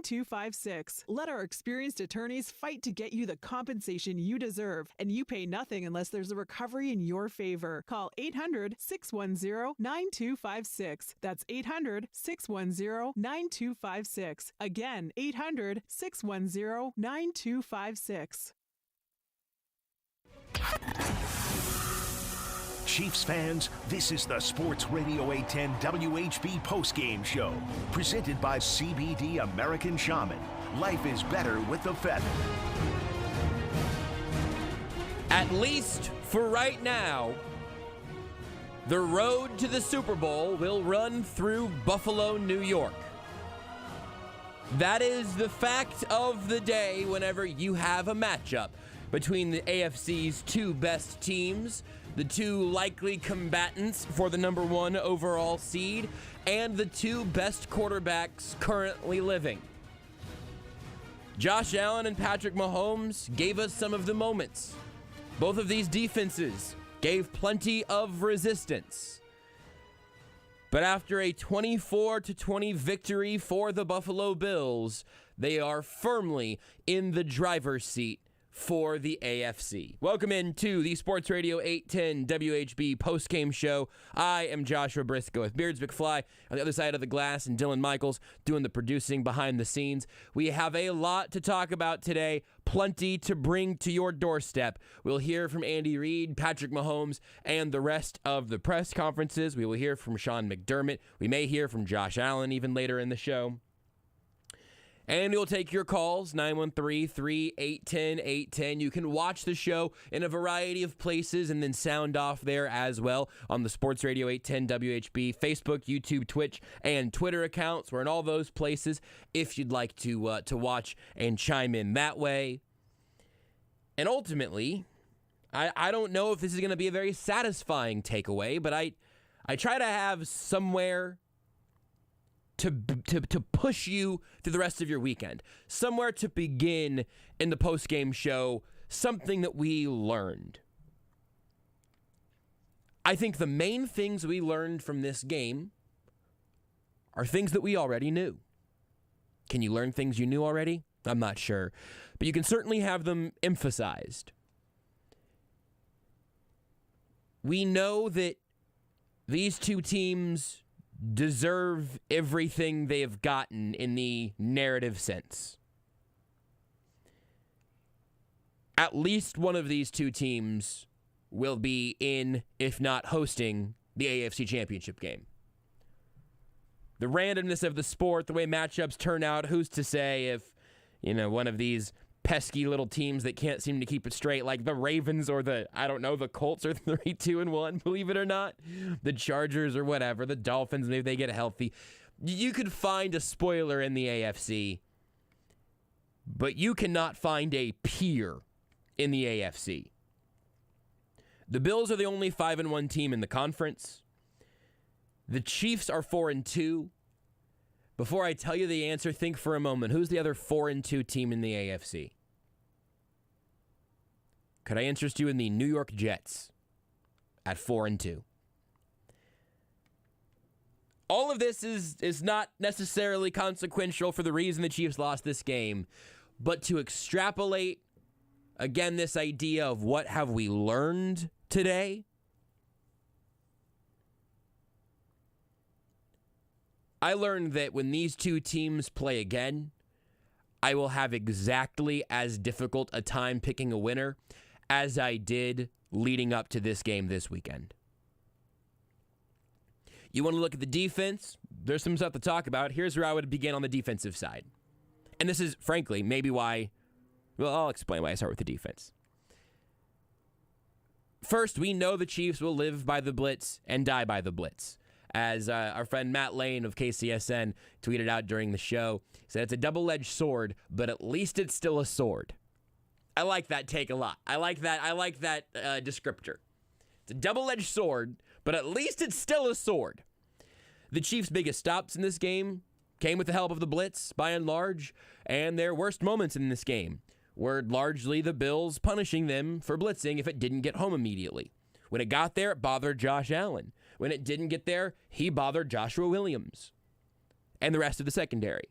256. Let our experienced attorneys fight to get you the compensation you deserve, and you pay nothing unless there's a recovery in your favor. Call 800-610-9256. That's 800-610-9256. Again, 800-610-9256. Chiefs fans, this is the Sports Radio 810 WHB postgame show, presented by CBD American Shaman. Life is better with the feather. At least for right now, the road to the Super Bowl will run through Buffalo, New York. That is the fact of the day whenever you have a matchup between the AFC's two best teams, the two likely combatants for the number one overall seed, and the two best quarterbacks currently living. Josh Allen and Patrick Mahomes gave us some of the moments. Both of these defenses gave plenty of resistance. But after a 24-20 victory for the Buffalo Bills, they are firmly in the driver's seat for the AFC. Welcome into the Sports Radio 810 WHB postgame show. I am Joshua Brisco with Beards McFly on the other side of the glass and Dylan Michaels doing the producing behind the scenes. We have a lot to talk about today, plenty to bring to your doorstep. We'll hear from Andy Reid, Patrick Mahomes, and the rest of the press conferences. We will hear from Sean McDermott. We may hear from Josh Allen even later in the show. And we'll take your calls, 913-381-0810. You can watch the show in a variety of places and then sound off there as well on the Sports Radio 810 WHB Facebook, YouTube, Twitch, and Twitter accounts. We're in all those places if you'd like to watch and chime in that way. And ultimately, I don't know if this is going to be a very satisfying takeaway, but I try to have somewhere to push you through the rest of your weekend. Somewhere to begin in the postgame show, something that we learned. I think the main things we learned from this game are things that we already knew. Can you learn things you knew already? I'm not sure. But you can certainly have them emphasized. We know that these two teams deserve everything they have gotten in the narrative sense. At least one of these two teams will be in, if not hosting, the AFC Championship game. The randomness of the sport, the way matchups turn out, who's to say if, one of these pesky little teams that can't seem to keep it straight, like the Ravens or the Colts are 3-2-1, believe it or not, the Chargers or whatever, the Dolphins, maybe they get healthy. You could find a spoiler in the AFC, but you cannot find a peer in the AFC. The Bills are the only 5-1 team in the conference. The Chiefs are 4-2. Before I tell you the answer, think for a moment. Who's the other 4-2 team in the AFC? Could I interest you in the New York Jets at 4-2? All of this is not necessarily consequential for the reason the Chiefs lost this game, but to extrapolate, again, this idea of what have we learned today? I learned that when these two teams play again, I will have exactly as difficult a time picking a winner as I did leading up to this game this weekend. You want to look at the defense? There's some stuff to talk about. Here's where I would begin on the defensive side. And this is, frankly, maybe why, I'll explain why I start with the defense. First, we know the Chiefs will live by the blitz and die by the blitz. As our friend Matt Lane of KCSN tweeted out during the show, he said it's a double-edged sword, but at least it's still a sword. I like that take a lot. I like that descriptor. It's a double-edged sword, but at least it's still a sword. The Chiefs' biggest stops in this game came with the help of the blitz, by and large, and their worst moments in this game were largely the Bills punishing them for blitzing if it didn't get home immediately. When it got there, it bothered Josh Allen. When it didn't get there, he bothered Joshua Williams and the rest of the secondary.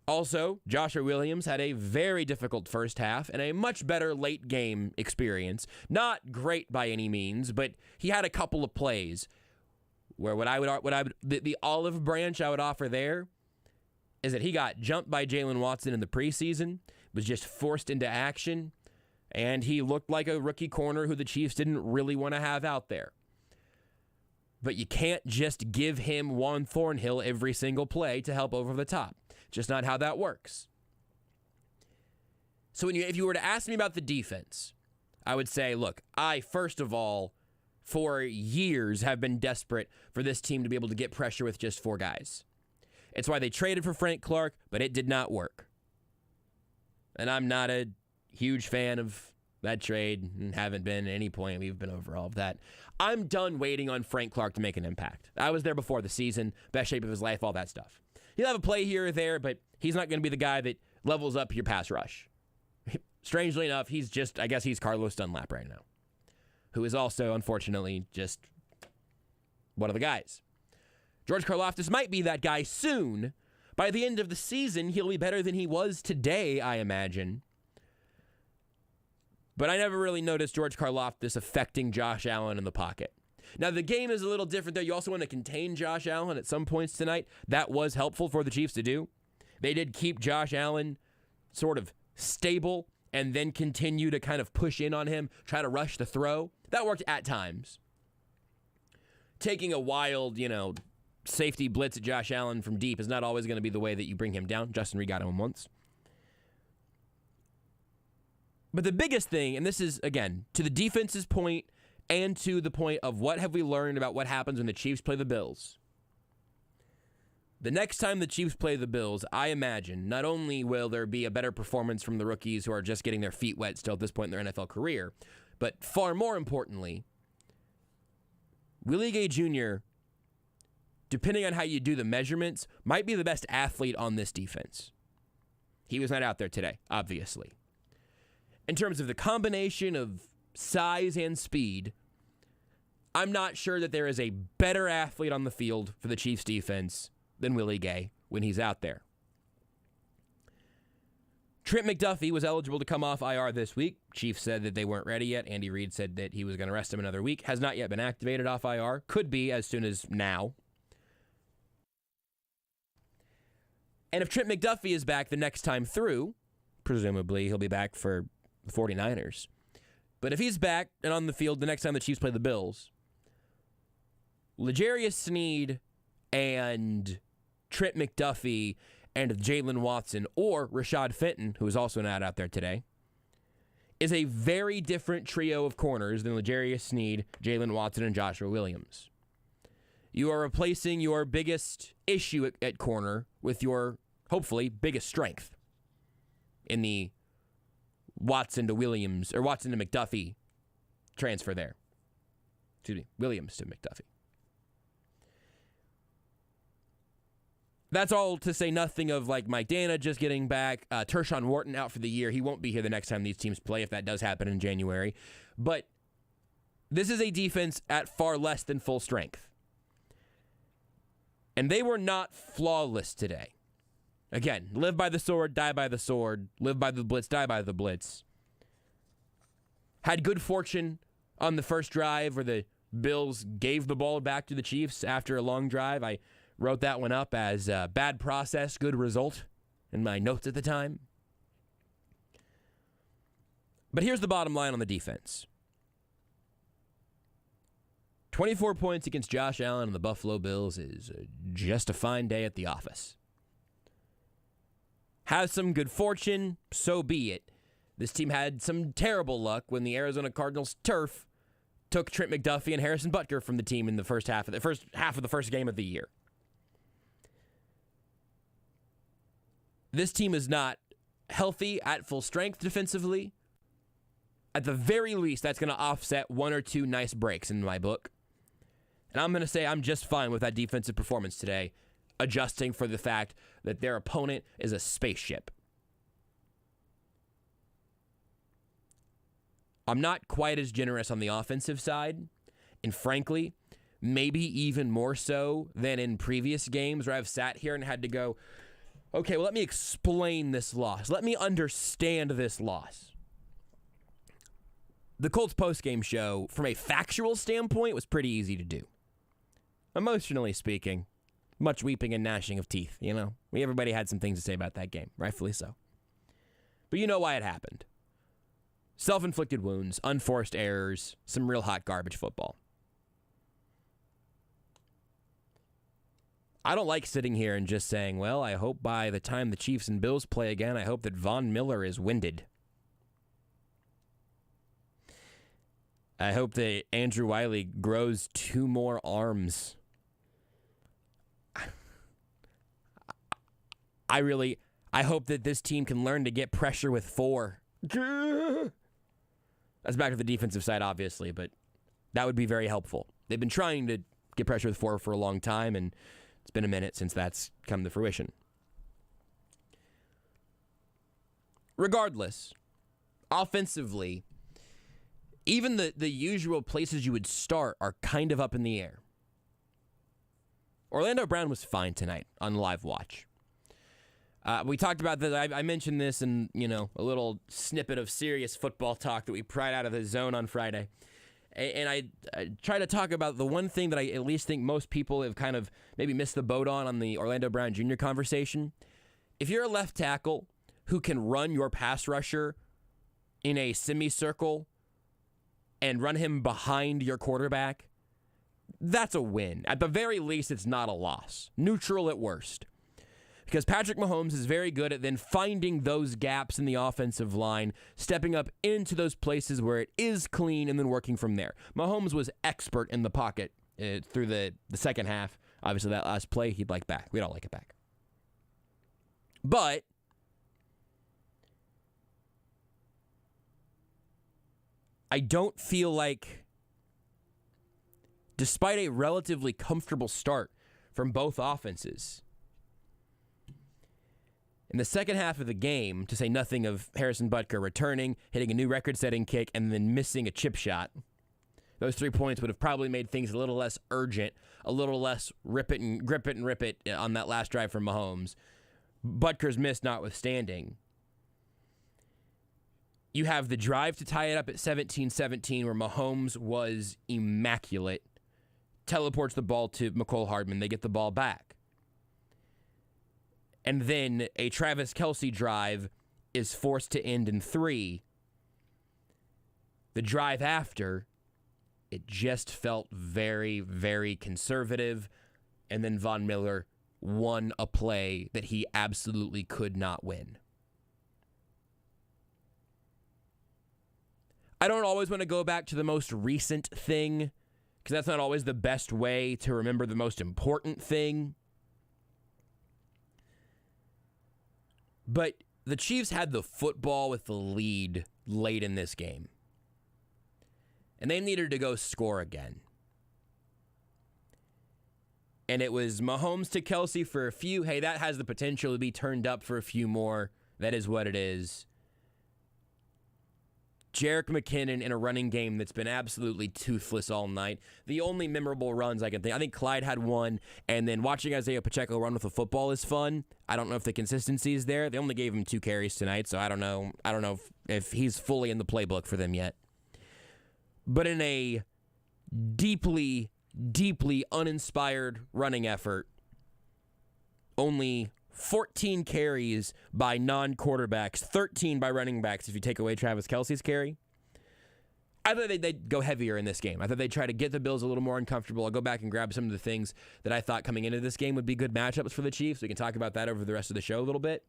Also, Joshua Williams had a very difficult first half and a much better late game experience. Not great by any means, but he had a couple of plays where the olive branch I would offer there is that he got jumped by Jalen Watson in the preseason, was just forced into action, and he looked like a rookie corner who the Chiefs didn't really want to have out there. But you can't just give him Juan Thornhill every single play to help over the top. Just not how that works. So if you were to ask me about the defense, I would say, look, I, first of all, for years have been desperate for this team to be able to get pressure with just 4 guys. It's why they traded for Frank Clark, but it did not work. And I'm not a huge fan of that trade and haven't been at any point. We've been over all of that. I'm done waiting on Frank Clark to make an impact. I was there before the season, best shape of his life, all that stuff. He'll have a play here or there, but he's not going to be the guy that levels up your pass rush. Strangely enough, he's Carlos Dunlap right now, who is also, unfortunately, just one of the guys. George Karlaftis might be that guy soon. By the end of the season, he'll be better than he was today, I imagine. But I never really noticed George Karlaftis affecting Josh Allen in the pocket. Now, the game is a little different there. You also want to contain Josh Allen at some points tonight. That was helpful for the Chiefs to do. They did keep Josh Allen sort of stable and then continue to kind of push in on him, try to rush the throw. That worked at times. Taking a wild, safety blitz at Josh Allen from deep is not always going to be the way that you bring him down. Justin Reed got him once. But the biggest thing, and this is, again, to the defense's point and to the point of what have we learned about what happens when the Chiefs play the Bills. The next time the Chiefs play the Bills, I imagine, not only will there be a better performance from the rookies who are just getting their feet wet still at this point in their NFL career, but far more importantly, Willie Gay Jr., depending on how you do the measurements, might be the best athlete on this defense. He was not out there today, obviously. In terms of the combination of size and speed, I'm not sure that there is a better athlete on the field for the Chiefs defense than Willie Gay when he's out there. Trent McDuffie was eligible to come off IR this week. Chiefs said that they weren't ready yet. Andy Reid said that he was going to rest him another week. Has not yet been activated off IR. Could be as soon as now. And if Trent McDuffie is back the next time through, presumably he'll be back for the 49ers. But if he's back and on the field the next time the Chiefs play the Bills, L'Jarius Sneed and Trent McDuffie and Jalen Watson or Rashad Fenton, who is also not out there today, is a very different trio of corners than L'Jarius Sneed, Jalen Watson, and Joshua Williams. You are replacing your biggest issue at corner with your, hopefully, biggest strength in the Watson to Williams, or Watson to McDuffie transfer there. Excuse me, Williams to McDuffie. That's all to say nothing of like Mike Dana just getting back. Tershawn Wharton out for the year. He won't be here the next time these teams play if that does happen in January. But this is a defense at far less than full strength. And they were not flawless today. Again, live by the sword, die by the sword. Live by the blitz, die by the blitz. Had good fortune on the first drive where the Bills gave the ball back to the Chiefs after a long drive. I wrote that one up as bad process, good result in my notes at the time. But here's the bottom line on the defense. 24 points against Josh Allen and the Buffalo Bills is just a fine day at the office. Have some good fortune, so be it. This team had some terrible luck when the Arizona Cardinals turf took Trent McDuffie and Harrison Butker from the team in the first half of the first game of the year. This team is not healthy at full strength defensively. At the very least, that's going to offset one or two nice breaks in my book. And I'm going to say I'm just fine with that defensive performance today, adjusting for the fact that their opponent is a spaceship. I'm not quite as generous on the offensive side, and frankly, maybe even more so than in previous games where I've sat here and had to go, Okay, well, let me explain this loss. Let me understand this loss. The Colts postgame show, from a factual standpoint, was pretty easy to do. Emotionally speaking, much weeping and gnashing of teeth, you know? Everybody had some things to say about that game, rightfully so. But you know why it happened. Self-inflicted wounds, unforced errors, some real hot garbage football. I don't like sitting here and just saying, well, I hope by the time the Chiefs and Bills play again, I hope that Von Miller is winded. I hope that Andrew Wiley grows 2 more arms. I hope that this team can learn to get pressure with 4. That's back to the defensive side, obviously, but that would be very helpful. They've been trying to get pressure with 4 for a long time, and it's been a minute since that's come to fruition. Regardless, offensively, even the usual places you would start are kind of up in the air. Orlando Brown was fine tonight on Live Watch. We talked about this. I mentioned this in, a little snippet of serious football talk that we pried out of the zone on Friday. And I try to talk about the one thing that I at least think most people have kind of maybe missed the boat on the Orlando Brown Jr. conversation. If you're a left tackle who can run your pass rusher in a semicircle and run him behind your quarterback, that's a win. At the very least, it's not a loss. Neutral at worst. Because Patrick Mahomes is very good at then finding those gaps in the offensive line, stepping up into those places where it is clean, and then working from there. Mahomes was expert in the pocket through the second half. Obviously, that last play, he'd like back. We don't like it back. But I don't feel like, despite a relatively comfortable start from both offenses, in the second half of the game, to say nothing of Harrison Butker returning, hitting a new record-setting kick, and then missing a chip shot, those 3 points would have probably made things a little less urgent, a little less grip it and rip it on that last drive from Mahomes. Butker's miss notwithstanding. You have the drive to tie it up at 17-17 where Mahomes was immaculate. Teleports the ball to McCole Hardman. They get the ball back. And then a Travis Kelce drive is forced to end in 3. The drive after, it just felt very, very conservative. And then Von Miller won a play that he absolutely could not win. I don't always want to go back to the most recent thing, because that's not always the best way to remember the most important thing. But the Chiefs had the football with the lead late in this game. And they needed to go score again. And it was Mahomes to Kelce for a few. Hey, that has the potential to be turned up for a few more. That is what it is. Jerick McKinnon in a running game that's been absolutely toothless all night. The only memorable runs I can think. I think Clyde had one, and then watching Isaiah Pacheco run with the football is fun. I don't know if the consistency is there. They only gave him 2 carries tonight, so I don't know. I don't know if he's fully in the playbook for them yet. But in a deeply, deeply uninspired running effort, only 14 carries by non-quarterbacks, 13 by running backs if you take away Travis Kelce's carry. I thought they'd go heavier in this game. I thought they'd try to get the Bills a little more uncomfortable. I'll go back and grab some of the things that I thought coming into this game would be good matchups for the Chiefs. We can talk about that over the rest of the show a little bit.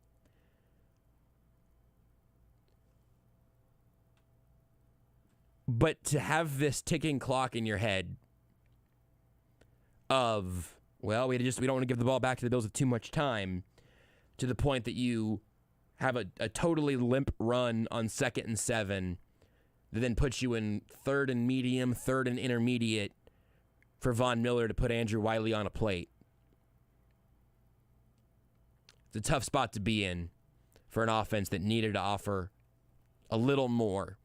But to have this ticking clock in your head of, well, we don't want to give the ball back to the Bills with too much time, to the point that you have a totally limp run on 2nd and 7 that then puts you in 3rd and medium, 3rd and intermediate for Von Miller to put Andrew Wiley on a plate. It's a tough spot to be in for an offense that needed to offer a little more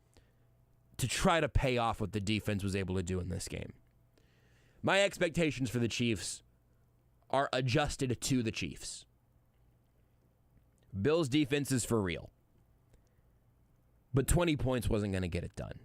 to try to pay off what the defense was able to do in this game. My expectations for the Chiefs are adjusted to the Chiefs. Bills' defense is for real. But 20 points wasn't going to get it done.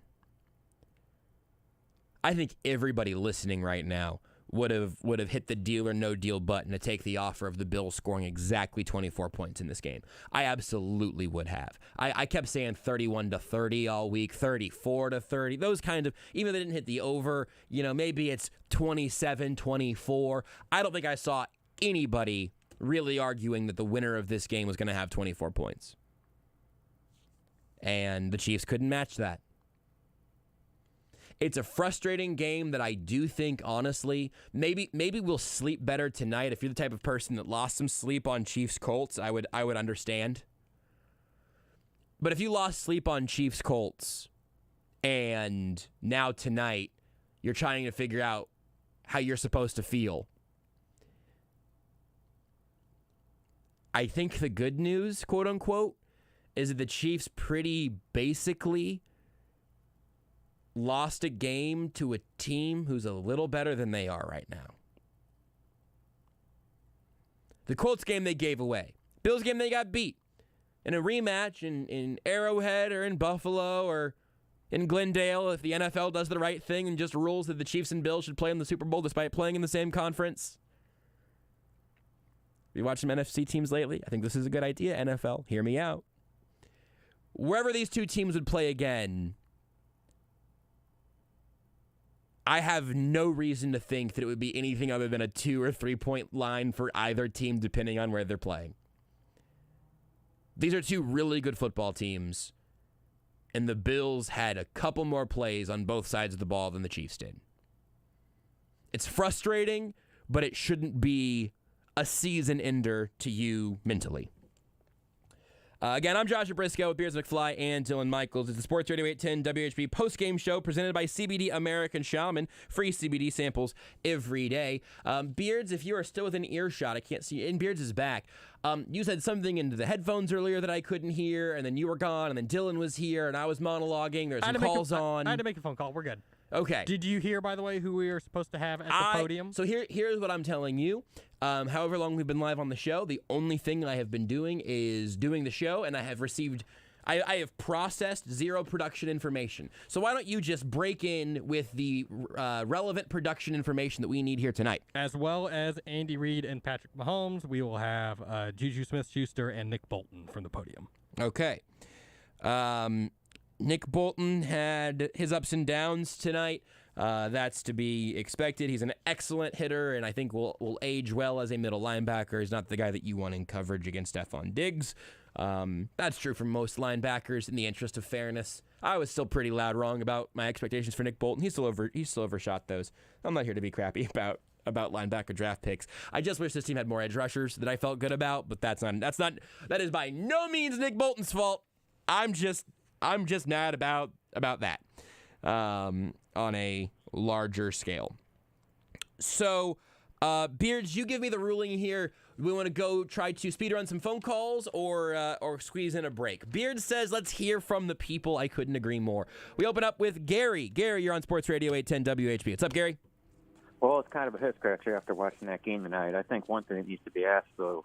I think everybody listening right now would have hit the deal or no deal button to take the offer of the Bills scoring exactly 24 points in this game. I absolutely would have. I kept saying 31-30 all week, 34-30, those kind of, even if they didn't hit the over, maybe it's 27-24. I don't think I saw anybody really arguing that the winner of this game was going to have 24 points. And the Chiefs couldn't match that. It's a frustrating game that I do think, honestly, maybe we'll sleep better tonight. If you're the type of person that lost some sleep on Chiefs-Colts, I would understand. But if you lost sleep on Chiefs-Colts and now tonight you're trying to figure out how you're supposed to feel, I think the good news, quote-unquote, is that the Chiefs pretty basically lost a game to a team who's a little better than they are right now. The Colts game they gave away. Bills game they got beat. In a rematch in Arrowhead or in Buffalo or in Glendale, if the NFL does the right thing and just rules that the Chiefs and Bills should play in the Super Bowl despite playing in the same conference. You watched some NFC teams lately? I think this is a good idea, NFL. Hear me out. Wherever these two teams would play again, I have no reason to think that it would be anything other than a 2 or 3 point line for either team, depending on where they're playing. These are two really good football teams, and the Bills had a couple more plays on both sides of the ball than the Chiefs did. It's frustrating, but it shouldn't be a season ender to you mentally. Again, I'm Joshua Brisco with Beards McFly and Dylan Michaels. It's the Sports Radio 810 WHB postgame show presented by CBD American Shaman. Free CBD samples every day. Beards, if you are still within earshot, I can't see you. And Beards is back. You said something into the headphones earlier that I couldn't hear, and then you were gone, and then Dylan was here, and I was monologuing. There's some calls on. I had to make a phone call. We're good. Okay. Did you hear, by the way, who we are supposed to have at the podium? So here's what I'm telling you. However long we've been live on the show, the only thing I have been doing is doing the show, and I have received, I have processed zero production information. So why don't you just break in with the relevant production information that we need here tonight? As well as Andy Reid and Patrick Mahomes, we will have JuJu Smith-Schuster and Nick Bolton from the podium. Okay. Nick Bolton had his ups and downs tonight. That's to be expected. He's an excellent hitter, and I think will age well as a middle linebacker. He's not the guy that you want in coverage against Stephon Diggs. That's true for most linebackers in the interest of fairness. I was still pretty loud wrong about my expectations for Nick Bolton. He still overshot those. I'm not here to be crappy about linebacker draft picks. I just wish this team had more edge rushers that I felt good about, but that is by no means Nick Bolton's fault. I'm just mad about that on a larger scale. So, Beards, you give me the ruling here. We want to go try to speed run some phone calls or squeeze in a break. Beards says, let's hear from the people. I couldn't agree more. We open up with Gary. Gary, you're on Sports Radio 810 WHB. What's up, Gary? Well, it's kind of a head-scratcher after watching that game tonight. I think one thing that needs to be asked, though,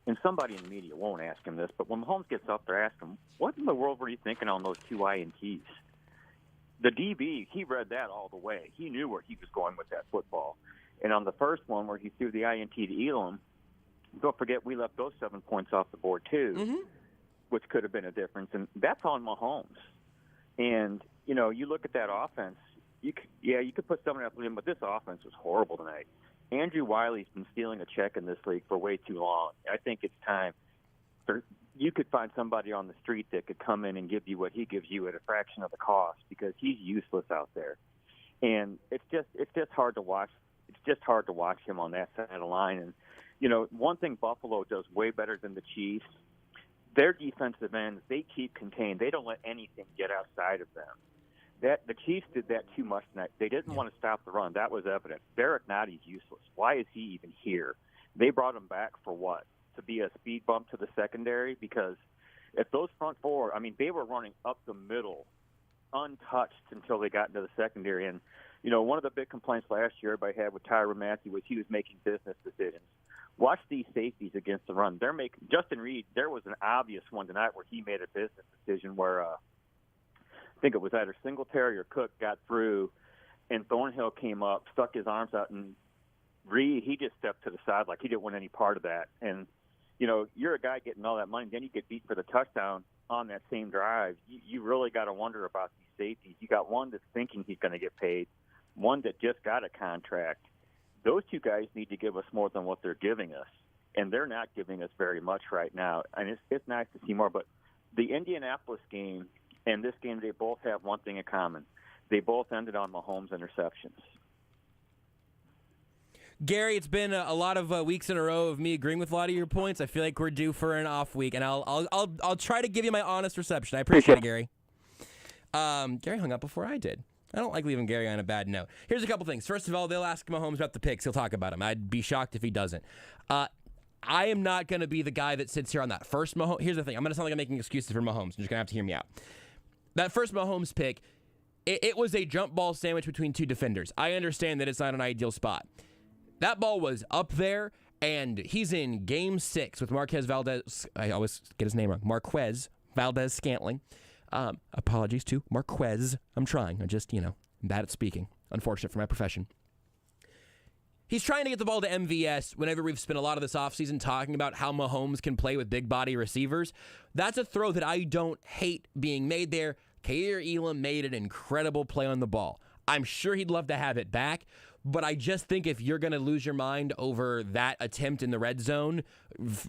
and somebody in the media won't ask him this, but when Mahomes gets up there, ask him, what in the world were you thinking on those two INTs? The DB, he read that all the way. He knew where he was going with that football. And on the first one where he threw the INT to Elam, don't forget we left those 7 points off the board too, which could have been a difference. And that's on Mahomes. And, you look at that offense, you could put someone else in, but this offense was horrible tonight. Andrew Wiley's been stealing a check in this league for way too long. I think it's time you could find somebody on the street that could come in and give you what he gives you at a fraction of the cost, because he's useless out there. And it's just hard to watch. It's just hard to watch him on that side of the line. And, one thing Buffalo does way better than the Chiefs, their defensive ends, they keep contained. They don't let anything get outside of them. The Chiefs did that too much tonight. They didn't want to stop the run. That was evident. Derrick Notty's useless. Why is he even here? They brought him back for what? To be a speed bump to the secondary? Because if those front four, they were running up the middle untouched until they got into the secondary. And, one of the big complaints last year everybody had with Tyrann Mathieu was he was making business decisions. watch these safeties against the run. Justin Reid, there was an obvious one tonight where he made a business decision where I think it was either Singletary or Cook got through, and Thornhill came up, stuck his arms out, and Reid, he just stepped to the side like he didn't want any part of that. And, you're a guy getting all that money, then you get beat for the touchdown on that same drive. You really got to wonder about these safeties. You got one that's thinking he's going to get paid, one that just got a contract. Those two guys need to give us more than what they're giving us, and they're not giving us very much right now. And it's nice to see more. But the Indianapolis game and this game, they both have one thing in common. They both ended on Mahomes interceptions. Gary, it's been a lot of weeks in a row of me agreeing with a lot of your points. I feel like we're due for an off week, and I'll try to give you my honest reception. I appreciate it, Gary. Gary hung up before I did. I don't like leaving Gary on a bad note. Here's a couple things. First of all, they'll ask Mahomes about the picks. He'll talk about them. I'd be shocked if he doesn't. I am not going to be the guy that sits here on that first Mahomes. Here's the thing. I'm going to sound like I'm making excuses for Mahomes. You're just going to have to hear me out. That first Mahomes pick, it was a jump ball sandwich between two defenders. I understand that it's not an ideal spot. That ball was up there, and he's in Game 6 with Marquez Valdez. I always get his name wrong. Marquez Valdez-Scantling. Apologies to Marquez. I'm trying. I'm just, bad at speaking. Unfortunate for my profession. He's trying to get the ball to MVS whenever we've spent a lot of this offseason talking about how Mahomes can play with big body receivers. That's a throw that I don't hate being made there. Kair Elam made an incredible play on the ball. I'm sure he'd love to have it back, but I just think if you're going to lose your mind over that attempt in the red zone,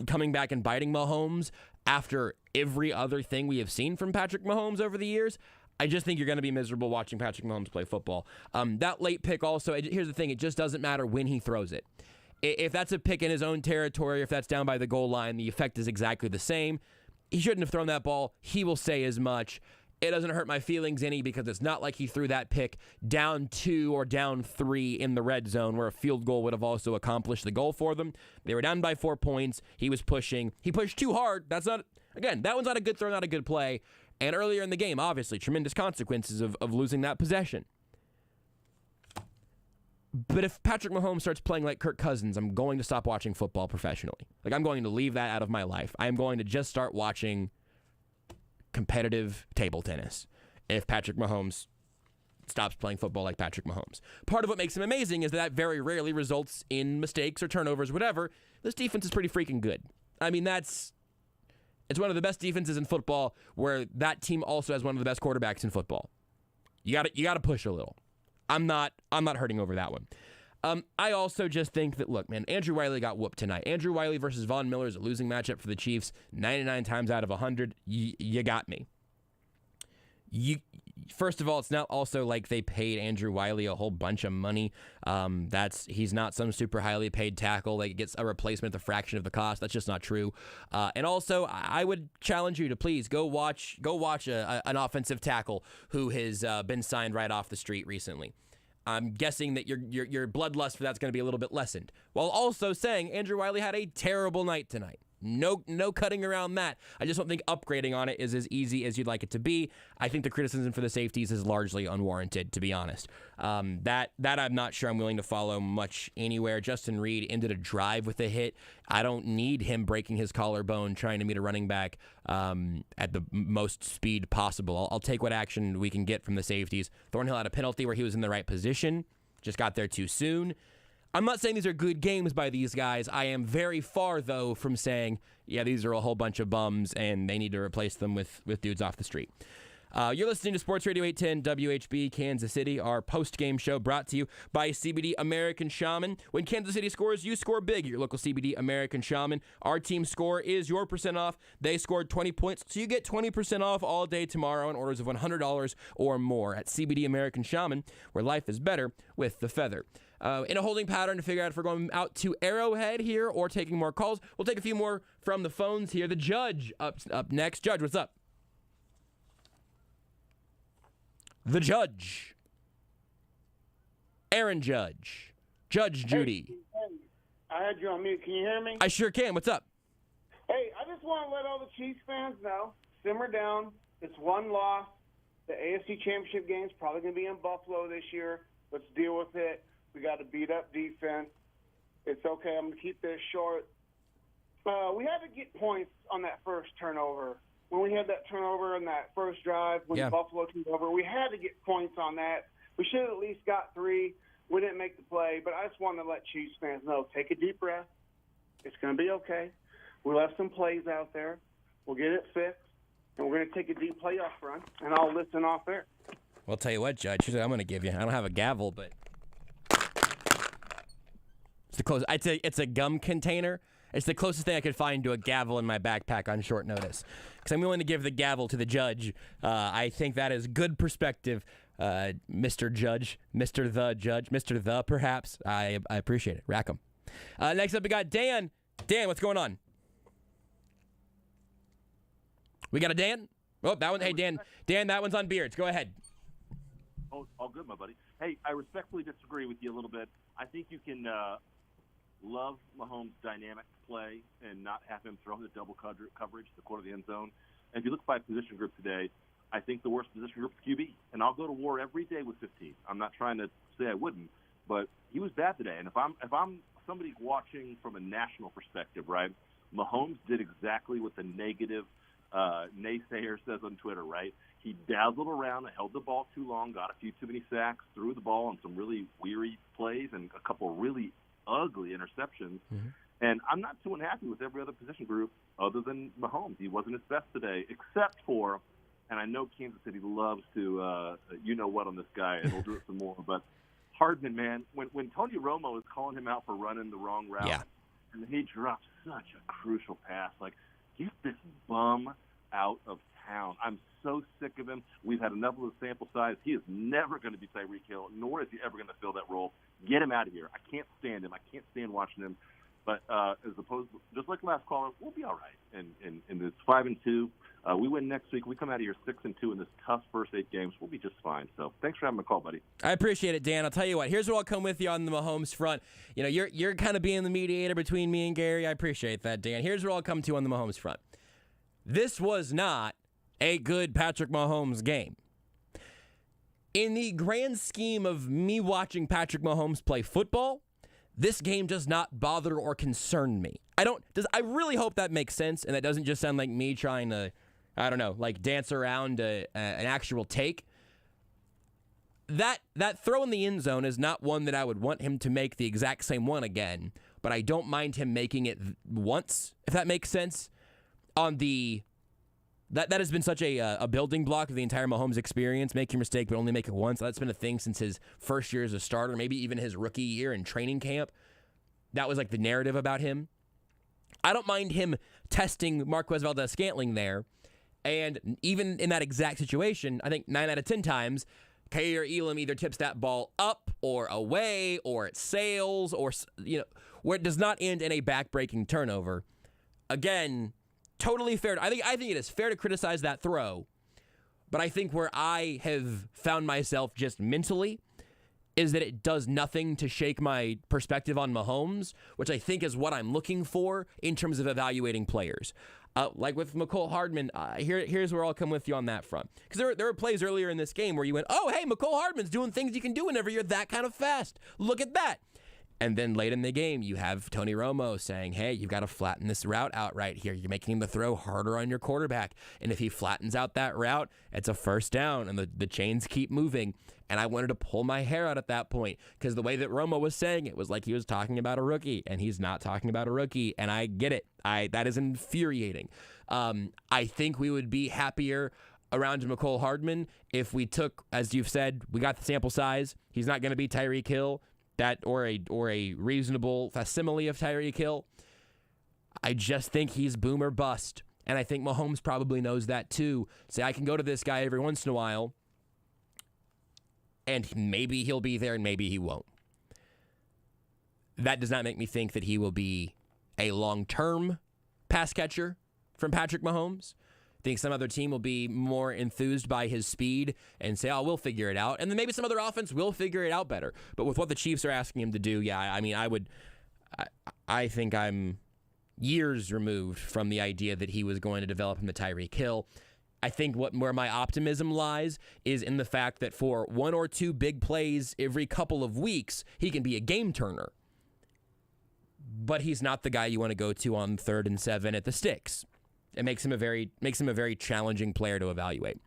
coming back and biting Mahomes after every other thing we have seen from Patrick Mahomes over the years, I just think you're going to be miserable watching Patrick Mahomes play football. That late pick also, here's the thing, it just doesn't matter when he throws it. If that's a pick in his own territory, if that's down by the goal line, the effect is exactly the same. He shouldn't have thrown that ball. He will say as much. It doesn't hurt my feelings any because it's not like he threw that pick down 2 or down 3 in the red zone where a field goal would have also accomplished the goal for them. They were down by 4 points. He was pushing. He pushed too hard. That one's not a good throw, not a good play. And earlier in the game, obviously, tremendous consequences of losing that possession. But if Patrick Mahomes starts playing like Kirk Cousins, I'm going to stop watching football professionally. I'm going to leave that out of my life. I am going to just start watching competitive table tennis if Patrick Mahomes stops playing football like Patrick Mahomes. Part of what makes him amazing is that very rarely results in mistakes or turnovers, whatever. This defense is pretty freaking good. I mean, it's one of the best defenses in football where that team also has one of the best quarterbacks in football. You got to push a little. I'm not hurting over that one. I also just think that, look, man, Andrew Wiley got whooped tonight. Andrew Wiley versus Von Miller is a losing matchup for the Chiefs. 99 times out of 100, you got me. First of all, it's not also like they paid Andrew Wiley a whole bunch of money. He's not some super highly paid tackle that gets a replacement at the fraction of the cost. That's just not true. And also, I would challenge you to please go watch an offensive tackle who has been signed right off the street recently. I'm guessing that your bloodlust for that's going to be a little bit lessened. While also saying Andrew Wiley had a terrible night tonight. No cutting around that. I just don't think upgrading on it is as easy as you'd like it to be. I think the criticism for the safeties is largely unwarranted, to be honest. That I'm not sure I'm willing to follow much anywhere. Justin Reid ended a drive with a hit. I don't need him breaking his collarbone trying to meet a running back at the most speed possible. I'll take what action we can get from the safeties. Thornhill had a penalty where he was in the right position, just got there too soon. I'm not saying these are good games by these guys. I am very far, though, from saying, yeah, these are a whole bunch of bums and they need to replace them with dudes off the street. You're listening to Sports Radio 810 WHB Kansas City, our post-game show brought to you by CBD American Shaman. When Kansas City scores, you score big. Your local CBD American Shaman. Our team score is your % off. They scored 20 points, so you get 20% off all day tomorrow on orders of $100 or more at CBD American Shaman, where life is better with the feather. In a holding pattern to figure out if we're going out to Arrowhead here or taking more calls. We'll take a few more from the phones here. The Judge up next. Judge, what's up? The Judge. Aaron Judge. Judge Judy. Hey, I had you on mute. Can you hear me? I sure can. What's up? Hey, I just want to let all the Chiefs fans know, simmer down. It's one loss. The AFC Championship game is probably going to be in Buffalo this year. Let's deal with it. We got a beat-up defense. It's okay. I'm going to keep this short. We had to get points on that first turnover. When we had that turnover in that first drive, when Buffalo took over, we had to get points on that. We should have at least got 3. We didn't make the play, but I just wanted to let Chiefs fans know, take a deep breath. It's going to be okay. We left some plays out there. We'll get it fixed, and we're going to take a deep playoff run, and I'll listen off there. Well, I'll tell you what, Judge, here's what I'm going to give you. I don't have a gavel, but it's the closest. It's a gum container. It's the closest thing I could find to a gavel in my backpack on short notice. Because I'm willing to give the gavel to the judge. I think that is good perspective, Mr. Judge, Mr. The Judge, Mr. The perhaps. I appreciate it. Rack 'em. Next up, we got Dan. Dan, what's going on? We got a Dan? Oh, that one. Hey, Dan. Dan, that one's on Beards. Go ahead. Oh, all good, my buddy. Hey, I respectfully disagree with you a little bit. I think you can love Mahomes' dynamic play and not have him throw the double coverage to the corner of the end zone. And if you look by position group today, I think the worst position group is QB. And I'll go to war every day with 15. I'm not trying to say I wouldn't, but he was bad today. And if I'm somebody watching from a national perspective, right, Mahomes did exactly what the negative naysayer says on Twitter, right? He dazzled around, held the ball too long, got a few too many sacks, threw the ball on some really weary plays and a couple really ugly interceptions. Mm-hmm. And I'm not too unhappy with every other position group other than Mahomes. He wasn't his best today, except for, and I know Kansas City loves to, you know what on this guy, and we'll do it some more, but Hardman, man, when Tony Romo is calling him out for running the wrong route, and he drops such a crucial pass, like, get this bum out of town. I'm so sick of him. We've had enough of the sample size. He is never going to be Tyreek Hill, nor is he ever going to fill that role. Get him out of here. I can't stand him. I can't stand watching him. But as opposed to, just like last caller, we'll be all right. And it's 5-2. We win next week. We come out of here 6-2 in this tough first 8 games. We'll be just fine. So thanks for having a call, buddy. I appreciate it, Dan. I'll tell you what. Here's where I'll come with you on the Mahomes front. You know, you're kind of being the mediator between me and Gary. I appreciate that, Dan. Here's where I'll come to on the Mahomes front. This was not a good Patrick Mahomes game. In the grand scheme of me watching Patrick Mahomes play football, this game does not bother or concern me. I really hope that makes sense, and that doesn't just sound like me trying to, I don't know, like dance around an actual take. That throw in the end zone is not one that I would want him to make the exact same one again, but I don't mind him making it once, if that makes sense. That has been such a building block of the entire Mahomes experience. Make your mistake, but only make it once. That's been a thing since his first year as a starter, maybe even his rookie year in training camp. That was like the narrative about him. I don't mind him testing Marquez Valdes-Scantling there. And even in that exact situation, I think 9 out of 10 times, Kaiir Elam either tips that ball up or away or it sails or, where it does not end in a back-breaking turnover. Again, totally fair. I think it is fair to criticize that throw, but I think where I have found myself just mentally is that it does nothing to shake my perspective on Mahomes, which I think is what I'm looking for in terms of evaluating players. Like with Mecole Hardman, here's where I'll come with you on that front. Because there were plays earlier in this game where you went, oh, hey, Mecole Hardman's doing things you can do whenever you're that kind of fast. Look at that. And then late in the game, you have Tony Romo saying, hey, you've got to flatten this route out right here. You're making the throw harder on your quarterback. And if he flattens out that route, it's a first down, and the chains keep moving. And I wanted to pull my hair out at that point because the way that Romo was saying it was like he was talking about a rookie, and he's not talking about a rookie. And I get it. That is infuriating. I think we would be happier around Mecole Hardman if we took, as you've said, we got the sample size. He's not going to be Tyreek Hill. That or a reasonable facsimile of Tyreek Hill. I just think he's boom or bust. And I think Mahomes probably knows that too. Say, I can go to this guy every once in a while, and maybe he'll be there and maybe he won't. That does not make me think that he will be a long-term pass catcher from Patrick Mahomes. I think some other team will be more enthused by his speed and say, oh, we'll figure it out. And then maybe some other offense will figure it out better. But with what the Chiefs are asking him to do, I think I'm years removed from the idea that he was going to develop into Tyreek Hill. I think where my optimism lies is in the fact that for 1 or 2 big plays every couple of weeks, he can be a game turner. but he's not the guy you want to go to on 3rd and 7 at the sticks. It makes him a very challenging player to evaluate.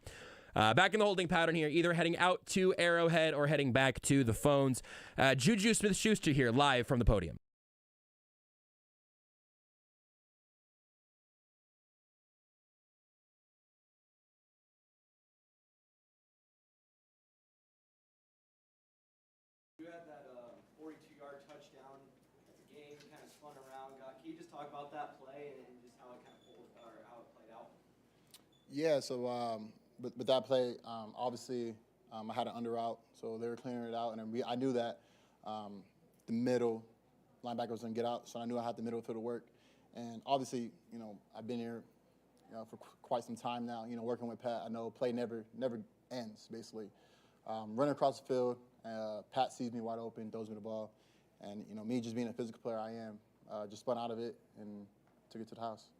Back in the holding pattern here, either heading out to Arrowhead or heading back to the phones. JuJu Smith-Schuster here, live from the podium. You had that 42-yard touchdown at the game, kind of spun around. Can you just talk about that play and just how it kind of how it played out? Yeah, so with that play, obviously I had an under route, so they were clearing it out, and then I knew that the middle linebacker was going to get out, so I knew I had the middle field to work. And obviously, I've been here, for quite some time now. Working with Pat, I know play never ends. Basically, running across the field, Pat sees me wide open, throws me the ball, and me just being a physical player I am, just spun out of it and took it to the house.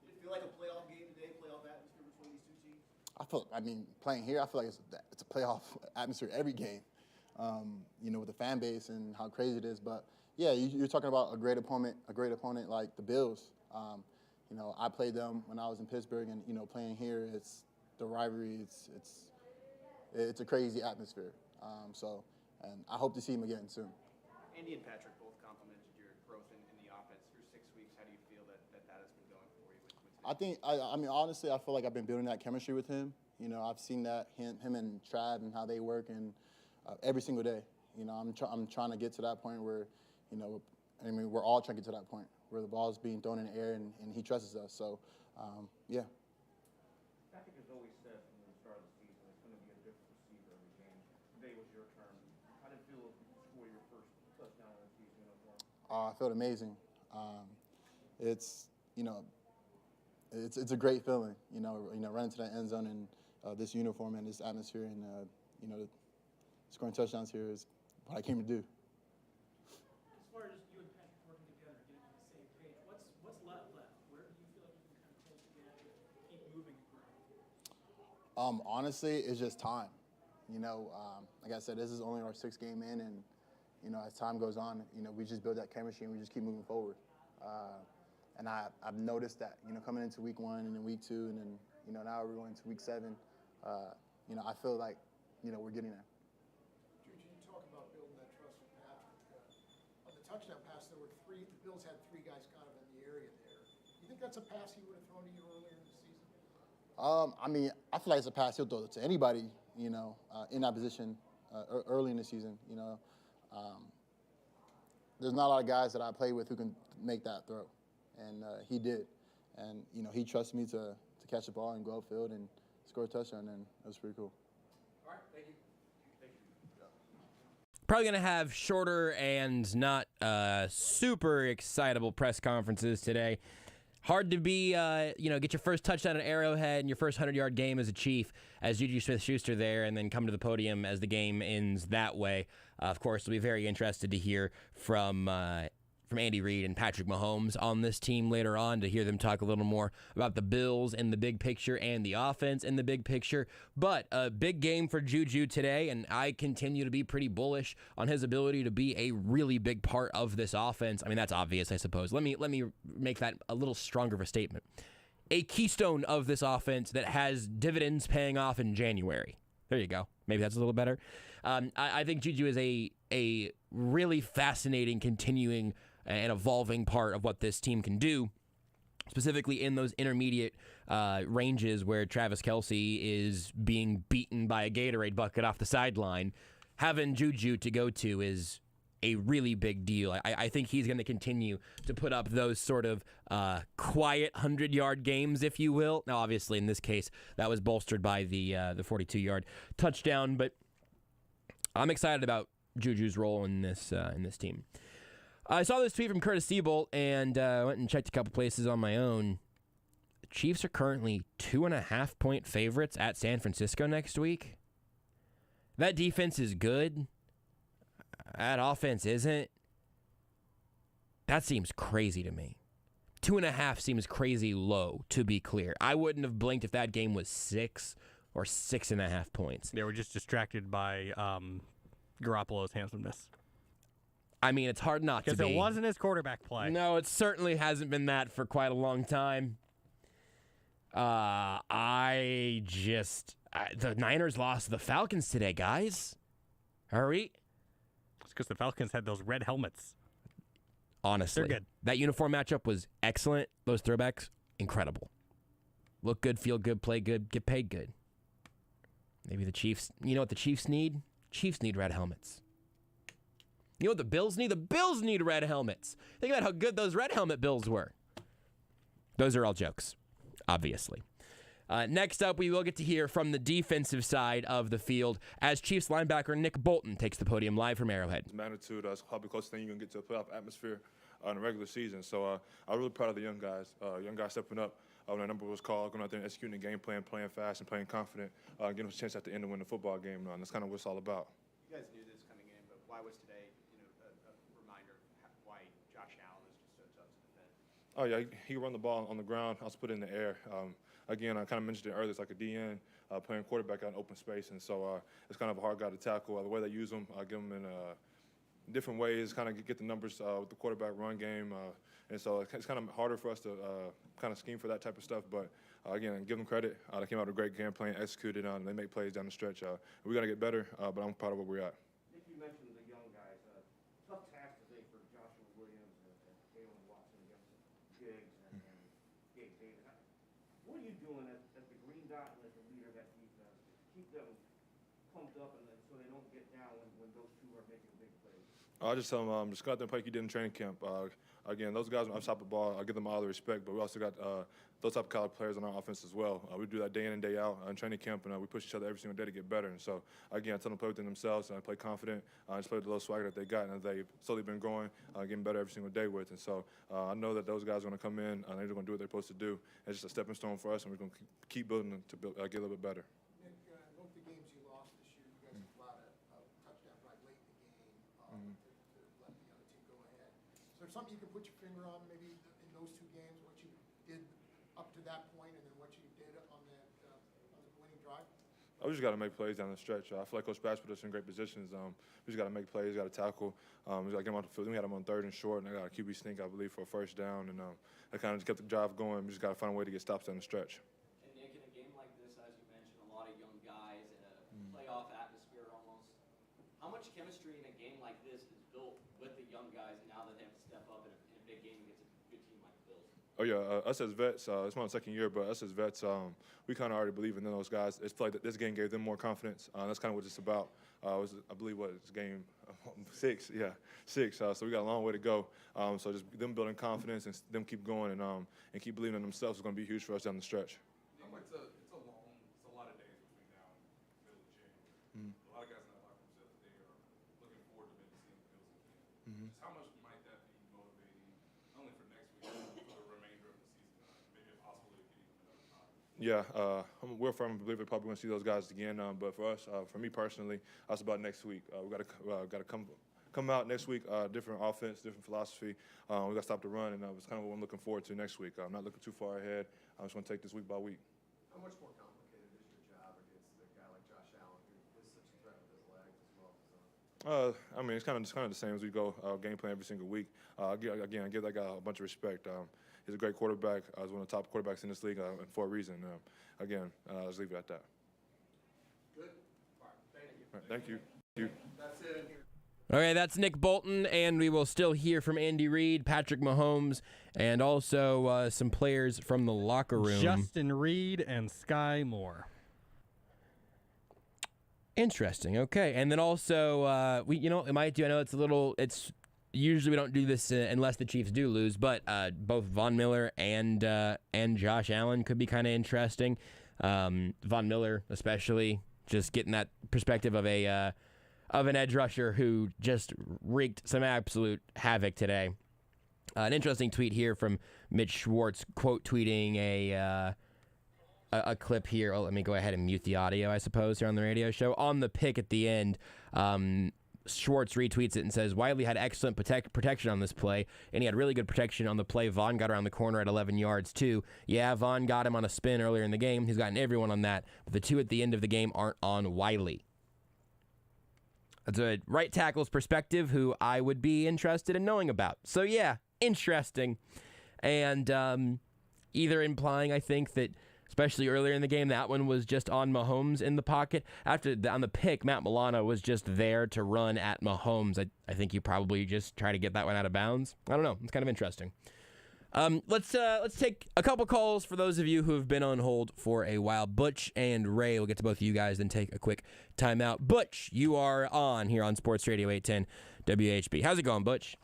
Did it feel like a playoff game today, playoff atmosphere between these two teams? Playing here, I feel like it's a playoff atmosphere every game, with the fan base and how crazy it is. But yeah, you're talking about a great opponent like the Bills. I played them when I was in Pittsburgh, and playing here, it's the rivalry. It's a crazy atmosphere. And I hope to see him again soon. Andy and Patrick both complimented your growth in the offense through 6 weeks. How do you feel that has been going for you? Honestly, I feel like I've been building that chemistry with him. I've seen that him and Trav and how they work, and every single day. I'm trying to get to that point where, we're all trying to get to that point where the ball is being thrown in the air and he trusts us. So, yeah. Patrick has always said from the start of the season it's going to be a different receiver every game. Today was your turn. How did it feel to score your first touchdown in the season uniform? I felt amazing. It's a great feeling, running to that end zone in this uniform and this atmosphere, and scoring touchdowns here is what I came to do. As far as you and Patrick working together, getting on the same page, what's left? Where do you feel like you can kind of close the gap and keep moving and growing? Honestly, it's just time. Like I said, this is only our 6th game in, and as time goes on, we just build that chemistry and we just keep moving forward. And I've noticed that, coming into week 1 and then week 2 and then, now we're going to week 7, I feel like, we're getting there. JuJu, you talk about building that trust with Patrick. On the touchdown pass, the Bills had 3 guys kind of in the area there. You think that's a pass he would have thrown to you earlier in the season? I feel like it's a pass he'll throw to anybody, in that position early in the season. There's not a lot of guys that I play with who can make that throw. And he did. And, he trusted me to catch the ball and go upfield and score a touchdown, and it was pretty cool. All right, thank you. Probably going to have shorter and not super excitable press conferences today. Hard to be, get your first touchdown at Arrowhead and your first 100-yard game as a Chief, as JuJu Smith-Schuster there, and then come to the podium as the game ends that way. Of course, we'll be very interested to hear from Andy Reid and Patrick Mahomes on this team later on, to hear them talk a little more about the Bills in the big picture and the offense in the big picture. But a big game for JuJu today, and I continue to be pretty bullish on his ability to be a really big part of this offense. I mean, that's obvious, I suppose. Let me make that a little stronger of a statement. A keystone of this offense that has dividends paying off in January. There you go. Maybe that's a little better. I think JuJu is a really fascinating, continuing and evolving part of what this team can do, specifically in those intermediate ranges where Travis Kelce is being beaten by a Gatorade bucket off the sideline. Having JuJu to go to is a really big deal. I think he's going to continue to put up those sort of quiet 100-yard games, if you will. Now, obviously, in this case, that was bolstered by the 42-yard touchdown, but I'm excited about JuJu's role in this team. I saw this tweet from Curtis Siebold and went and checked a couple places on my own. The Chiefs are currently 2.5-point favorites at San Francisco next week. That defense is good. That offense isn't. That seems crazy to me. 2.5 seems crazy low, to be clear. I wouldn't have blinked if that game was 6 or 6.5 points. They were just distracted by Garoppolo's handsomeness. I mean, it's hard not to be. Because it wasn't his quarterback play. No, it certainly hasn't been that for quite a long time. The Niners lost to the Falcons today, guys. Hurry. It's because the Falcons had those red helmets. Honestly. They're good. That uniform matchup was excellent. Those throwbacks, incredible. Look good, feel good, play good, get paid good. Maybe the Chiefs, you know what the Chiefs need? Chiefs need red helmets. You know what the Bills need? The Bills need red helmets. Think about how good those red helmet Bills were. Those are all jokes, obviously. Next up, we will get to hear from the defensive side of the field as Chiefs linebacker Nick Bolton takes the podium live from Arrowhead. Magnitude is probably the closest thing you're going to get to a playoff atmosphere in the regular season. So I'm really proud of the young guys stepping up. When the number was called, going out there and executing the game plan, playing fast and playing confident, getting us a chance at the end to win the football game. And that's kind of what it's all about. You guys knew this coming in, but why was today, a reminder of why Josh Allen is just so tough to defend? Oh yeah, he run the ball on the ground. I was put it in the air. Again, I kind of mentioned it earlier. It's like a DN playing quarterback out in open space, and so it's kind of a hard guy to tackle. The way they use him, give him in different ways, kind of get the numbers with the quarterback run game. And so it's kind of harder for us to kind of scheme for that type of stuff. But, again, give them credit. They came out with a great game plan, executed, and they make plays down the stretch. We got to get better, but I'm proud of where we're at. Nick, you mentioned the young guys. Tough task today for Joshua Williams and Kalen Watson against Diggs and Gabe Davis. What are you doing as the green dot and as the leader of that defense to keep them pumped up and so they don't get down when those two are making big plays? I just tell them, just go out there and play like you did in training camp. Again, those guys on top of the ball, I give them all the respect, but we also got those type of caliber players on our offense as well. We do that day in and day out in training camp, and we push each other every single day to get better. And so, again, I tell them to play within themselves and play confident, just play with the little swagger that they got, and they've slowly been growing, getting better every single day with. And so, I know that those guys are going to come in, and they're going to do what they're supposed to do. It's just a stepping stone for us, and we're going to keep building to get a little bit better. Nick, both the games you lost this year, you guys allowed a touchdown right late in the game to let the other team go ahead. Is there something you can put your finger on, maybe in those two games, what you did up to that point, and then what you did on the winning drive? We just got to make plays down the stretch. I feel like Coach Bass put us in great positions. We just got to make plays, got to tackle. We got to get them off the field. We had them on 3rd and short, and I got a QB sneak, I believe, for a first down. And that kind of just kept the drive going. We just got to find a way to get stops down the stretch. And Nick, in a game like this, as you mentioned, a lot of young guys in a playoff atmosphere almost. How much chemistry in a game like this is built with the young guys now that they have to step up in a big game against a good team like the Bills? Oh, yeah. Us as vets, it's my second year, but us as vets, we kind of already believe in those guys. It's like this game gave them more confidence. That's kind of what it's about. I believe, it's game 6? Yeah, 6. So we got a long way to go. So just them building confidence and them keep going and keep believing in themselves is going to be huge for us down the stretch. It's a lot of days between now and middle of January. A lot of guys in that locker room said that they are looking forward to maybe seeing the Bills again. Just how much might that be motivating, not only for next week, but for the remainder of the season, maybe a possibility of getting them another time? Yeah, we're firm believer probably going to see those guys again. But for us, for me personally, that's about next week. We got to come out next week, different offense, different philosophy. We got to stop the run, and it's kind of what I'm looking forward to next week. I'm not looking too far ahead. I'm just going to take this week by week. How much more complicated is your job against a guy like Josh Allen, who is such a threat with his legs as well? I mean, it's kind of the same as we go game plan every single week. Again, I give that guy a bunch of respect. He's a great quarterback. He's one of the top quarterbacks in this league, and for a reason. Again, let's leave it at that. Good. All right. Thank you. All right, thank you. That's it. Okay, that's Nick Bolton, and we will still hear from Andy Reid, Patrick Mahomes, and also some players from the locker room. Justin Reed and Sky Moore. Interesting. Okay, and then also it might do. I know it's usually we don't do this unless the Chiefs do lose, but both Von Miller and Josh Allen could be kind of interesting. Von Miller, especially, just getting that perspective of an edge rusher who just wreaked some absolute havoc today. An interesting tweet here from Mitch Schwartz, quote tweeting a clip here. Oh, let me go ahead and mute the audio, I suppose, here on the radio show. On the pick at the end, Schwartz retweets it and says, Wiley had excellent protection on this play, and he had really good protection on the play. Vaughn got around the corner at 11 yards, too. Yeah, Vaughn got him on a spin earlier in the game. He's gotten everyone on that, but the two at the end of the game aren't on Wiley. That's a right tackle's perspective who I would be interested in knowing about. So, yeah, interesting. And either implying, I think, that especially earlier in the game, that one was just on Mahomes in the pocket. On the pick, Matt Milano was just there to run at Mahomes. I think you probably just try to get that one out of bounds. I don't know. It's kind of interesting. Let's take a couple calls for those of you who have been on hold for a while. Butch and Ray, we'll get to both of you guys, then take a quick timeout. Butch, you are on here on Sports Radio 810 WHB. How's it going, Butch?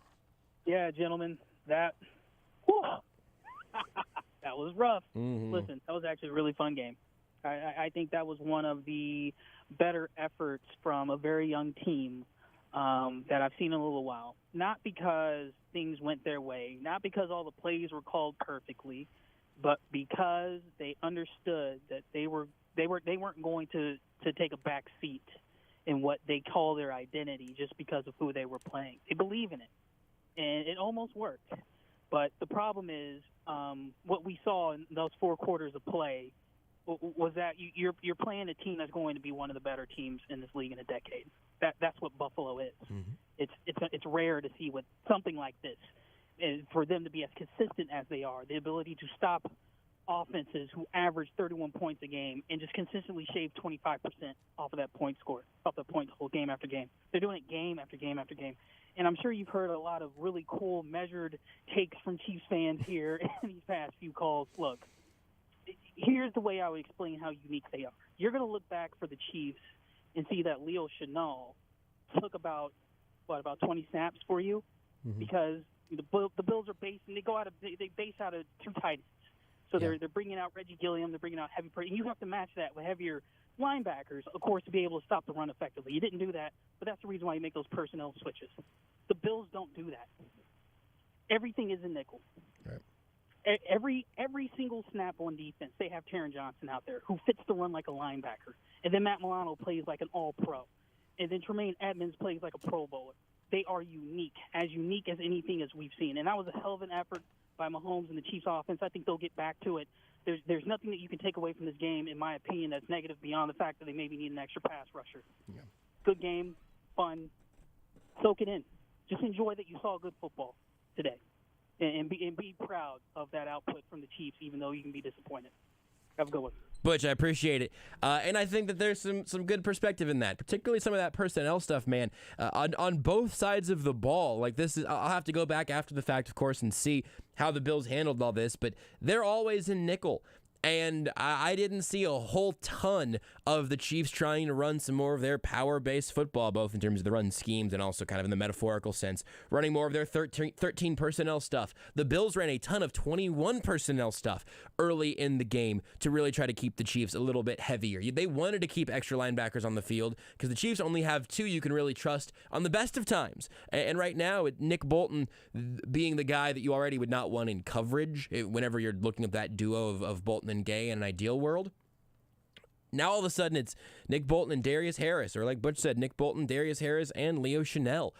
Yeah, gentlemen, that was rough. Mm-hmm. Listen, that was actually a really fun game. I think that was one of the better efforts from a very young team that I've seen in a little while. Not because things went their way, not because all the plays were called perfectly, but because they understood that they weren't going to take a back seat in what they call their identity just because of who they were playing. They believe in it, and it almost worked. But the problem is what we saw in those 4 quarters of play was that you're playing a team that's going to be one of the better teams in this league in a decade. That's what Buffalo is. Mm-hmm. It's rare to see something like this, and for them to be as consistent as they are, the ability to stop offenses who average 31 points a game and just consistently shave 25% off of that point score, off the point whole game after game. They're doing it game after game after game. And I'm sure you've heard a lot of really cool, measured takes from Chiefs fans here in these past few calls. Look, here's the way I would explain how unique they are. You're going to look back for the Chiefs and see that Leo Chenal took about 20 snaps for you, mm-hmm. because the Bills are based, and they base out of 2 tight ends. So they're bringing out Reggie Gilliam, they're bringing out heavy pressure, and you have to match that with heavier linebackers, of course, to be able to stop the run effectively. You didn't do that, but that's the reason why you make those personnel switches. The Bills don't do that. Everything is in nickel. Right. Every single snap on defense, they have Taron Johnson out there who fits the run like a linebacker, and then Matt Milano plays like an all-pro, and then Tremaine Edmonds plays like a Pro Bowler. They are unique as anything as we've seen, and that was a hell of an effort by Mahomes and the Chiefs offense. I think they'll get back to it. There's nothing that you can take away from this game, in my opinion, that's negative beyond the fact that they maybe need an extra pass rusher. Yeah. Good game, fun. Soak it in. Just enjoy that you saw good football today, and be proud of that output from the Chiefs, even though you can be disappointed. Have a good one. Butch, I appreciate it. And I think that there's some good perspective in that, particularly some of that personnel stuff, man. On both sides of the ball, like this is, I'll have to go back after the fact, of course, and see how the Bills handled all this, but they're always in nickel. And I didn't see a whole ton of the Chiefs trying to run some more of their power-based football, both in terms of the run schemes and also kind of in the metaphorical sense, running more of their 13 personnel stuff. The Bills ran a ton of 21 personnel stuff early in the game to really try to keep the Chiefs a little bit heavier. They wanted to keep extra linebackers on the field because the Chiefs only have 2 you can really trust on the best of times. And right now, Nick Bolton being the guy that you already would not want in coverage whenever you're looking at that duo of Bolton and Gay in an ideal world. Now all of a sudden it's Nick Bolton and Darius Harris, or like Butch said, Nick Bolton, Darius Harris, and Leo Chenal.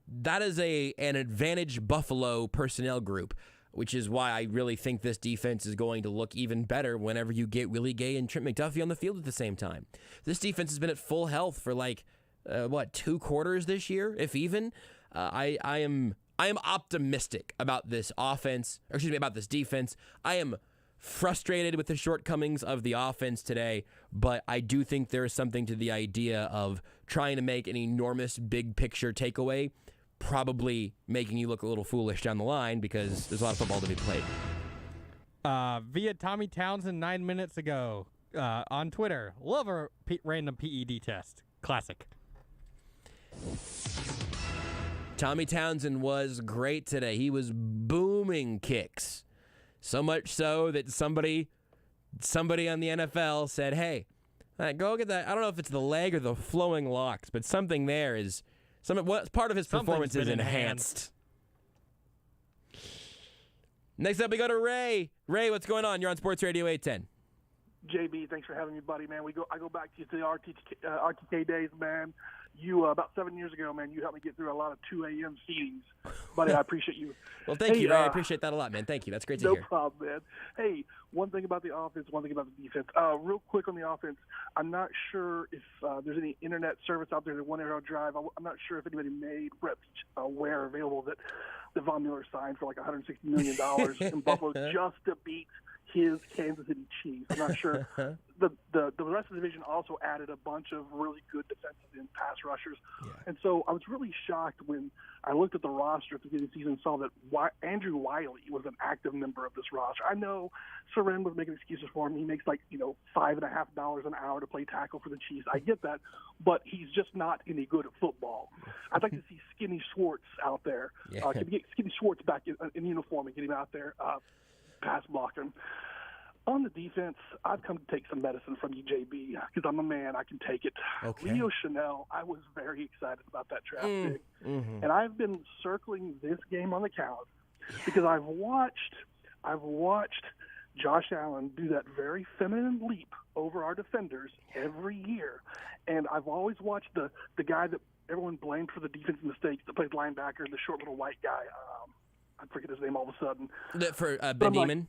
That is an advantage Buffalo personnel group, which is why I really think this defense is going to look even better whenever you get Willie Gay and Trent McDuffie on the field at the same time. This defense has been at full health for 2 quarters this year, if even. I am optimistic about this offense, or excuse me, about this defense. I am frustrated with the shortcomings of the offense today, but I do think there is something to the idea of trying to make an enormous big picture takeaway, probably making you look a little foolish down the line because there's a lot of football to be played. Via Tommy Townsend 9 minutes ago on Twitter. Love a random PED test. Classic. Tommy Townsend was great today. He was booming kicks. So much so that somebody on the NFL said, hey, go get that. I don't know if it's the leg or the flowing locks, but something there is part of his performance is enhanced. Next up, we go to Ray. Ray, what's going on? You're on Sports Radio 810. JB, thanks for having me, buddy, man. I go back to the RTK days, man. You about 7 years ago, man, you helped me get through a lot of 2 a.m. meetings. Buddy, I appreciate you. Well, thank you, Ray. I appreciate that a lot, man. Thank you. That's great to hear. No problem, man. Hey, one thing about the offense, one thing about the defense. Real quick on the offense, I'm not sure if there's any internet service out there that One Arrow Drive. I'm not sure if anybody made Brett aware available that Von Miller signed for like $160 million in Buffalo just to beat his Kansas City Chiefs. I'm not sure. The rest of the division also added a bunch of really good defensive and pass rushers. Yeah. And so I was really shocked when I looked at the roster at the beginning of the season and saw that Andrew Wiley was an active member of this roster. I know Seren was making excuses for him. He makes $5.50 an hour to play tackle for the Chiefs. I get that, but he's just not any good at football. I'd like to see Skinny Schwartz out there. Can we get Skinny Schwartz back in uniform and get him out there pass blocking? On the defense, I've come to take some medicine from you, JB, because I'm a man. I can take it. Okay. Leo Chanel, I was very excited about that draft pick. Mm-hmm. And I've been circling this game on the calendar because I've watched Josh Allen do that very feminine leap over our defenders every year. And I've always watched the guy that everyone blamed for the defense mistakes that plays linebacker, the short little white guy. I forget his name all of a sudden. For Ben Demon?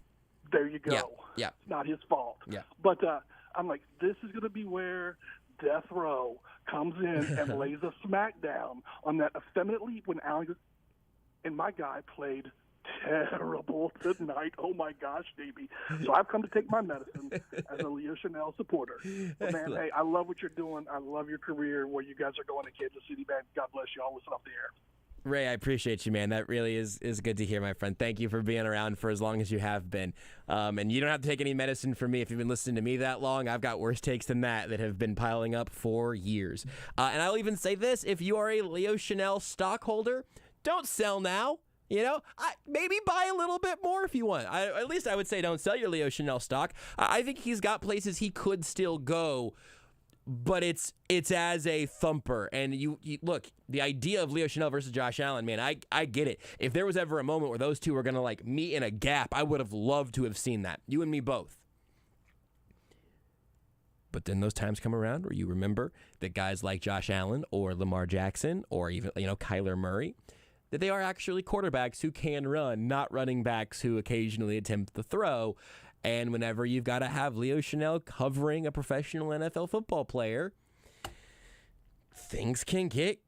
There you go. Yeah. It's not his fault. Yeah. But I'm like, this is going to be where Death Row comes in and lays a smackdown on that effeminate leap when Allen goes. And my guy played terrible tonight. Oh, my gosh, baby. So I've come to take my medicine as a Leo Chanel supporter. But, man, hey, I love what you're doing. I love your career, where you guys are going to Kansas City, man. God bless you. I'll listen off the air. Ray, I appreciate you, man. That really is good to hear, my friend. Thank you for being around for as long as you have been. And you don't have to take any medicine from me if you've been listening to me that long. I've got worse takes than that have been piling up for years. And I'll even say this. If you are a Leo Chanel stockholder, don't sell now. Maybe buy a little bit more if you want. At least I would say don't sell your Leo Chanel stock. I think he's got places he could still go, but it's as a thumper. And you look, the idea of Leo Chanel versus Josh Allen, man, I get it. If there was ever a moment where those two were going to meet in a gap, I would have loved to have seen that. You and me both. But then those times come around where you remember that guys like Josh Allen or Lamar Jackson or even, Kyler Murray, that they are actually quarterbacks who can run, not running backs who occasionally attempt the throw. And whenever you've got to have Leo Chanel covering a professional NFL football player, things can get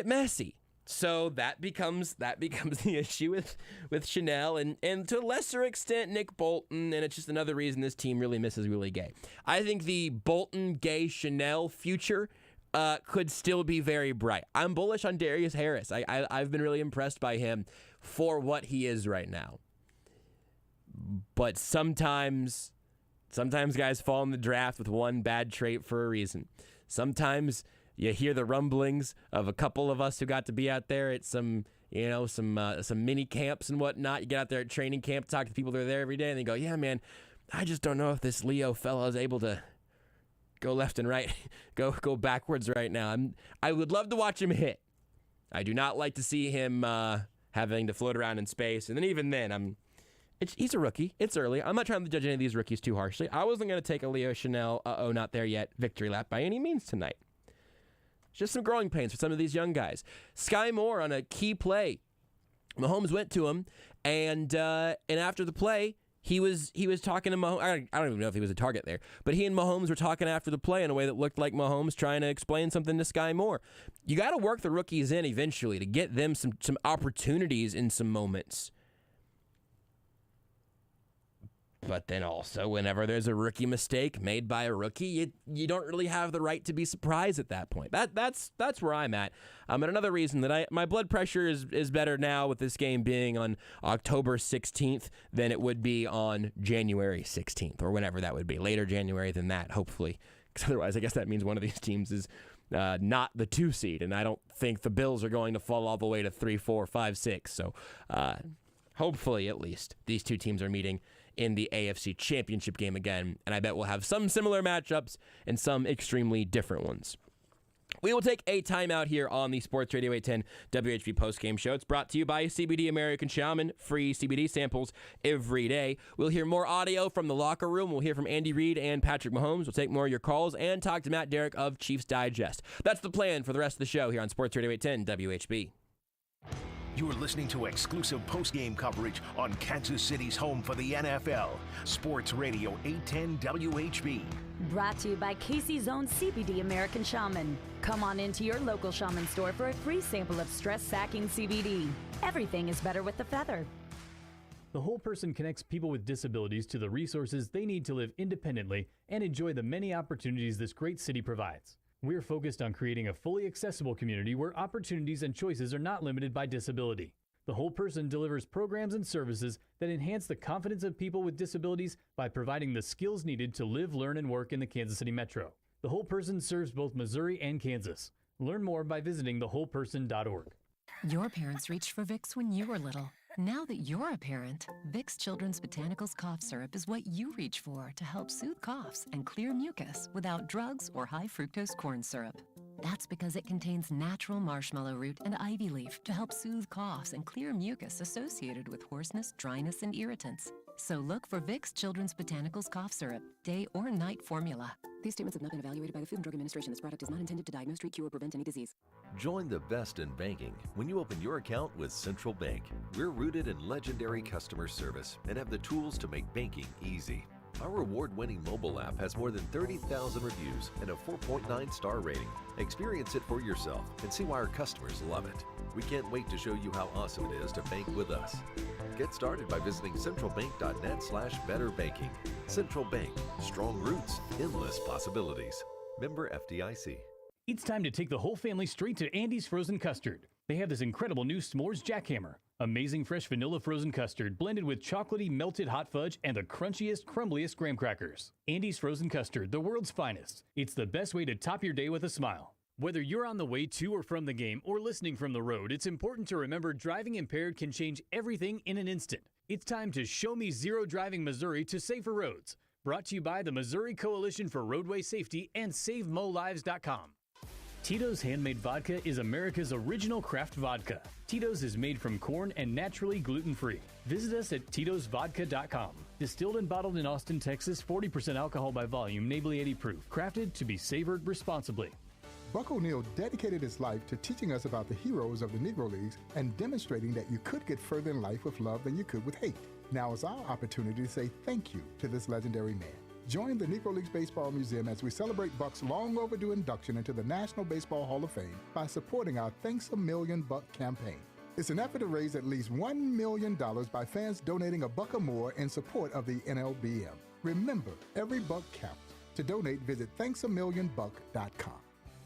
messy. So that becomes the issue with Chanel and to a lesser extent Nick Bolton, and it's just another reason this team really misses Willie Gay. I think the Bolton Gay Chanel future could still be very bright. I'm bullish on Darius Harris. I've been really impressed by him for what he is right now. But sometimes guys fall in the draft with one bad trait for a reason. Sometimes you hear the rumblings of a couple of us who got to be out there at some mini camps and whatnot. You get out there at training camp, talk to people that are there every day, and they go, yeah, man, I just don't know if this Leo fella is able to go left and right, go backwards right now. I would love to watch him hit. I do not like to see him having to float around in space. And then even then, he's a rookie. It's early. I'm not trying to judge any of these rookies too harshly. I wasn't going to take a Leo Chanel, not there yet, victory lap by any means tonight. Just some growing pains for some of these young guys. Sky Moore on a key play. Mahomes went to him, and after the play, he was talking to Mahomes. I don't even know if he was a target there, but he and Mahomes were talking after the play in a way that looked like Mahomes trying to explain something to Sky Moore. You got to work the rookies in eventually to get them some opportunities in some moments. But then also, whenever there's a rookie mistake made by a rookie, you don't really have the right to be surprised at that point. That's where I'm at. And another reason that my blood pressure is better now with this game being on October 16th than it would be on January 16th or whenever that would be. Later January than that, hopefully. Because otherwise, I guess that means one of these teams is not the 2 seed. And I don't think the Bills are going to fall all the way to 3, 4, 5, 6. So hopefully, at least, these two teams are meeting in the AFC Championship game again, and I bet we'll have some similar matchups and some extremely different ones. We will take a timeout here on the Sports Radio 810 WHB postgame show. It's brought to you by CBD American Shaman. Free CBD samples every day. We'll hear more audio from the locker room. We'll hear from Andy Reid and Patrick Mahomes. We'll take more of your calls and talk to Matt Derrick of Chiefs Digest. That's the plan for the rest of the show here on Sports Radio 810 WHB. You're listening to exclusive postgame coverage on Kansas City's home for the NFL. Sports Radio 810 WHB. Brought to you by Casey's own CBD American Shaman. Come on into your local shaman store for a free sample of stress-sacking CBD. Everything is better with the feather. The Whole Person connects people with disabilities to the resources they need to live independently and enjoy the many opportunities this great city provides. We're focused on creating a fully accessible community where opportunities and choices are not limited by disability. The Whole Person delivers programs and services that enhance the confidence of people with disabilities by providing the skills needed to live, learn, and work in the Kansas City Metro. The Whole Person serves both Missouri and Kansas. Learn more by visiting thewholeperson.org. Your parents reached for Vicks when you were little. Now that you're a parent, Vicks Children's Botanicals Cough Syrup is what you reach for to help soothe coughs and clear mucus without drugs or high fructose corn syrup. That's because it contains natural marshmallow root and ivy leaf to help soothe coughs and clear mucus associated with hoarseness, dryness, and irritants. So look for Vicks Children's Botanicals Cough Syrup, day or night formula. These statements have not been evaluated by the Food and Drug Administration. This product is not intended to diagnose, treat, cure, or prevent any disease. Join the best in banking when you open your account with Central Bank. We're rooted in legendary customer service and have the tools to make banking easy. Our award-winning mobile app has more than 30,000 reviews and a 4.9 star rating. Experience it for yourself and see why our customers love it. We can't wait to show you how awesome it is to bank with us. Get started by visiting centralbank.net/betterbanking. Central Bank, strong roots, endless possibilities. Member FDIC. It's time to take the whole family straight to Andy's Frozen Custard. They have this incredible new s'mores jackhammer. Amazing fresh vanilla frozen custard blended with chocolatey melted hot fudge and the crunchiest, crumbliest graham crackers. Andy's Frozen Custard, the world's finest. It's the best way to top your day with a smile. Whether you're on the way to or from the game or listening from the road, it's important to remember driving impaired can change everything in an instant. It's time to show me Zero Driving Missouri to safer roads. Brought to you by the Missouri Coalition for Roadway Safety and SaveMoLives.com. Tito's Handmade Vodka is America's original craft vodka. Tito's is made from corn and naturally gluten-free. Visit us at Tito'sVodka.com. Distilled and bottled in Austin, Texas, 40% alcohol by volume, Neighborly 80 proof. Crafted to be savored responsibly. Buck O'Neill dedicated his life to teaching us about the heroes of the Negro Leagues and demonstrating that you could get further in life with love than you could with hate. Now is our opportunity to say thank you to this legendary man. Join the Negro Leagues Baseball Museum as we celebrate Buck's long overdue induction into the National Baseball Hall of Fame by supporting our Thanks a Million Buck campaign. It's an effort to raise at least $1 million by fans donating a buck or more in support of the NLBM. Remember, every buck counts. To donate, visit ThanksAMillionBuck.com.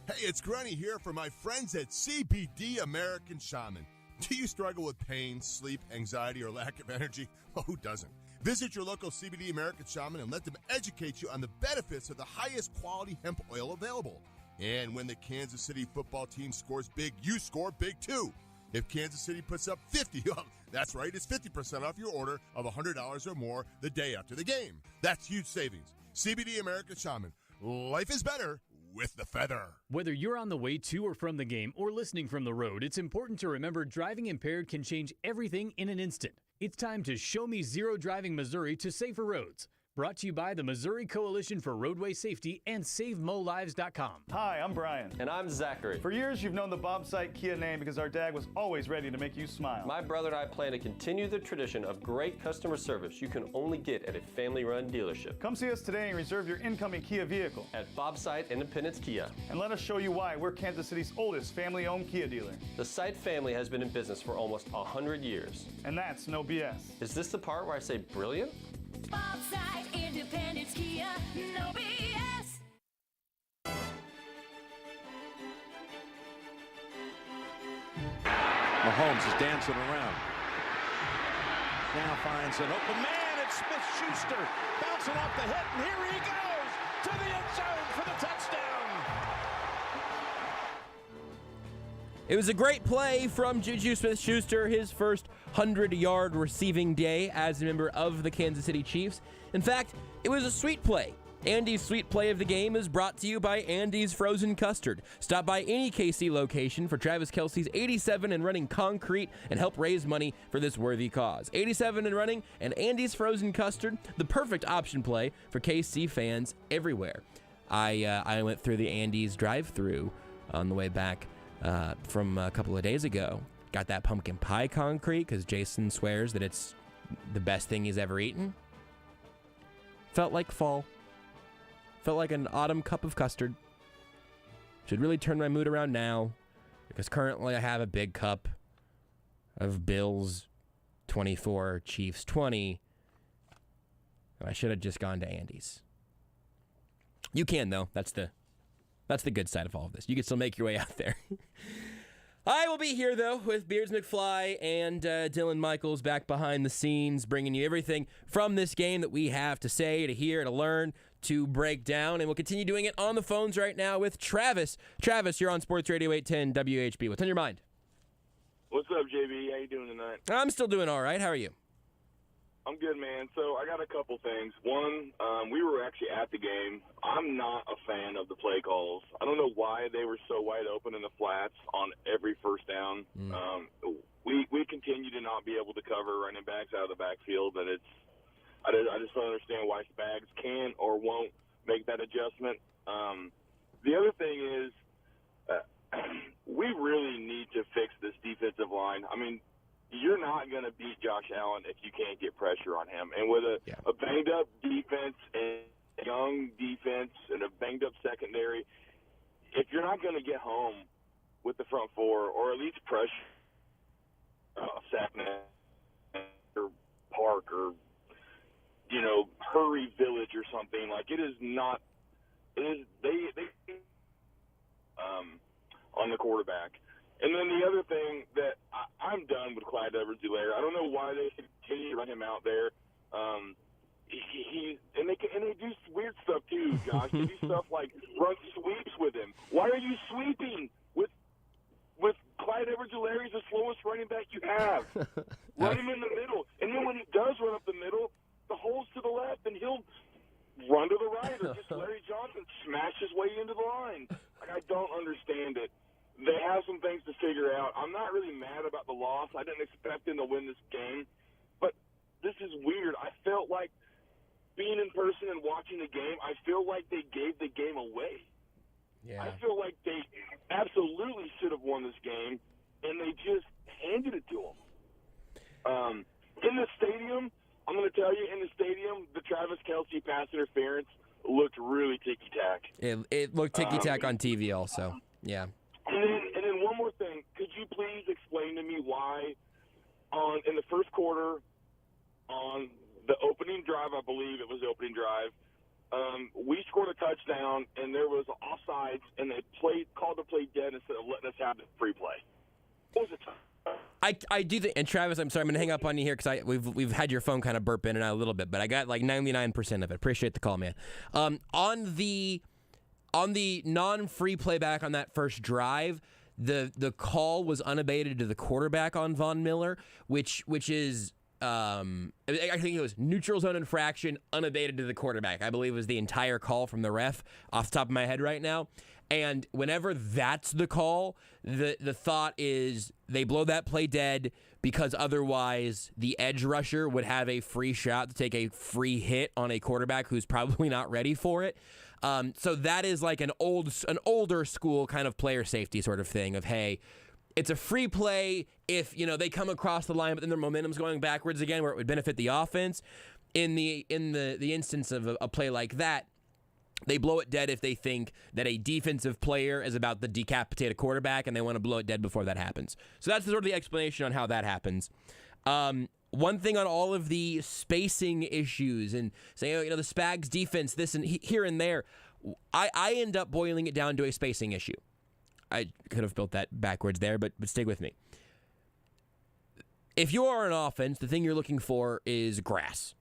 Hey, it's Grunny here for my friends at CBD American Shaman. Do you struggle with pain, sleep, anxiety, or lack of energy? Well, who doesn't? Visit your local CBD American Shaman and let them educate you on the benefits of the highest quality hemp oil available. And when the Kansas City football team scores big, you score big too. If Kansas City puts up 50, that's right, it's 50% off your order of $100 or more the day after the game. That's huge savings. CBD American Shaman. Life is better with the feather. Whether you're on the way to or from the game or listening from the road, it's important to remember driving impaired can change everything in an instant. It's time to show me Zero Driving Missouri to safer roads. Brought to you by the Missouri Coalition for Roadway Safety and SaveMoLives.com. Hi, I'm Brian. And I'm Zachary. For years, you've known the Bobsite Kia name because our dad was always ready to make you smile. My brother and I plan to continue the tradition of great customer service you can only get at a family-run dealership. Come see us today and reserve your incoming Kia vehicle. At Bobsite Independence Kia. And let us show you why we're Kansas City's oldest family-owned Kia dealer. The Site family has been in business for almost 100 years. And that's no BS. Is this the part where I say brilliant? Bobsite Independence Kia, no BS. Mahomes is dancing around. Now finds an open man. It's Smith-Schuster bouncing off the hit, and here he goes to the end zone for the touchdown. It was a great play from JuJu Smith-Schuster, his first 100-yard receiving day as a member of the Kansas City Chiefs. In fact, it was a sweet play Andy's Sweet Play of the Game is brought to you by Andy's Frozen Custard. Stop by any KC location for Travis Kelce's 87 and running concrete and help raise money for this worthy cause. 87 and running and Andy's Frozen Custard, the perfect option play for KC fans everywhere. I went through the Andy's drive-thru on the way back from a couple of days ago. Got that pumpkin pie concrete because Jason swears that it's the best thing he's ever eaten. Felt like fall. Felt like an autumn cup of custard. Should really turn my mood around now because currently I have a big cup of Bills 24, Chiefs 20. And I should have just gone to Andy's. You can, though. That's the good side of all of this. You can still make your way out there. I will be here, though, with Beards McFly and Dylan Michaels back behind the scenes, bringing you everything from this game that we have to say, to hear, to learn, to break down. And we'll continue doing it on the phones right now with Travis. Travis, you're on Sports Radio 810 WHB. What's on your mind? What's up, JB? How you doing tonight? I'm still doing all right. How are you? I'm good, man. So I got a couple things. One, we were actually at the game. I'm not a fan of the play calls. I don't know why they were so wide open in the flats on every first down. We continue to not be able to cover running backs out of the backfield, and I just don't understand why Spags can or won't make that adjustment. The other thing is we really need to fix this defensive line. I mean, you're not going to beat Josh Allen if you can't get pressure on him. And with a banged-up defense and a young defense and a banged-up secondary, if you're not going to get home with the front four or at least pressure Sacknet or Park or, Hurry Village or something, like it is not – it is they on the quarterback. And then the other thing that I'm done with Clyde Edwards-Helaire. I don't know why they continue to run him out there. They do weird stuff too, Josh. They do stuff like run sweeps with him. Why are you sweeping with Clyde Edwards-Helaire? He's the slowest running back you have. Run him in the middle, and then when he does run up the middle, the hole's to the left, and he'll run to the right, or just Larry Johnson smash his way into the line. Like, I don't understand it. They have some things to figure out. I'm not really mad about the loss. I didn't expect them to win this game. But this is weird. I felt like being in person and watching the game, I feel like they gave the game away. Yeah. I feel like they absolutely should have won this game, and they just handed it to them. In the stadium, I'm going to tell you, in the stadium, the Travis Kelce pass interference looked really ticky-tack. It looked ticky-tack on TV also. Yeah. And then one more thing. Could you please explain to me why in the first quarter on the opening drive, I believe it was the opening drive, we scored a touchdown and there was offsides and they called the play dead instead of letting us have the free play? What was it? I do think, and Travis, I'm sorry, I'm going to hang up on you here because we've had your phone kind of burp in and out a little bit, but I got like 99% of it. Appreciate the call, man. On the non-free playback on that first drive, the call was unabated to the quarterback on Von Miller, which is I think it was neutral zone infraction, unabated to the quarterback. I believe was the entire call from the ref off the top of my head right now. And whenever that's the call, the thought is they blow that play dead because otherwise the edge rusher would have a free shot to take a free hit on a quarterback who's probably not ready for it. So that is like an older school kind of player safety sort of thing of, hey, it's a free play if, they come across the line, but then their momentum's going backwards again where it would benefit the offense. In the instance of a play like that, they blow it dead if they think that a defensive player is about to decapitate a quarterback and they want to blow it dead before that happens. So that's sort of the explanation on how that happens. One thing on all of the spacing issues and saying, the Spags defense, this and here and there, I end up boiling it down to a spacing issue. I could have built that backwards there, but stick with me. If you are an offense, the thing you're looking for is grass.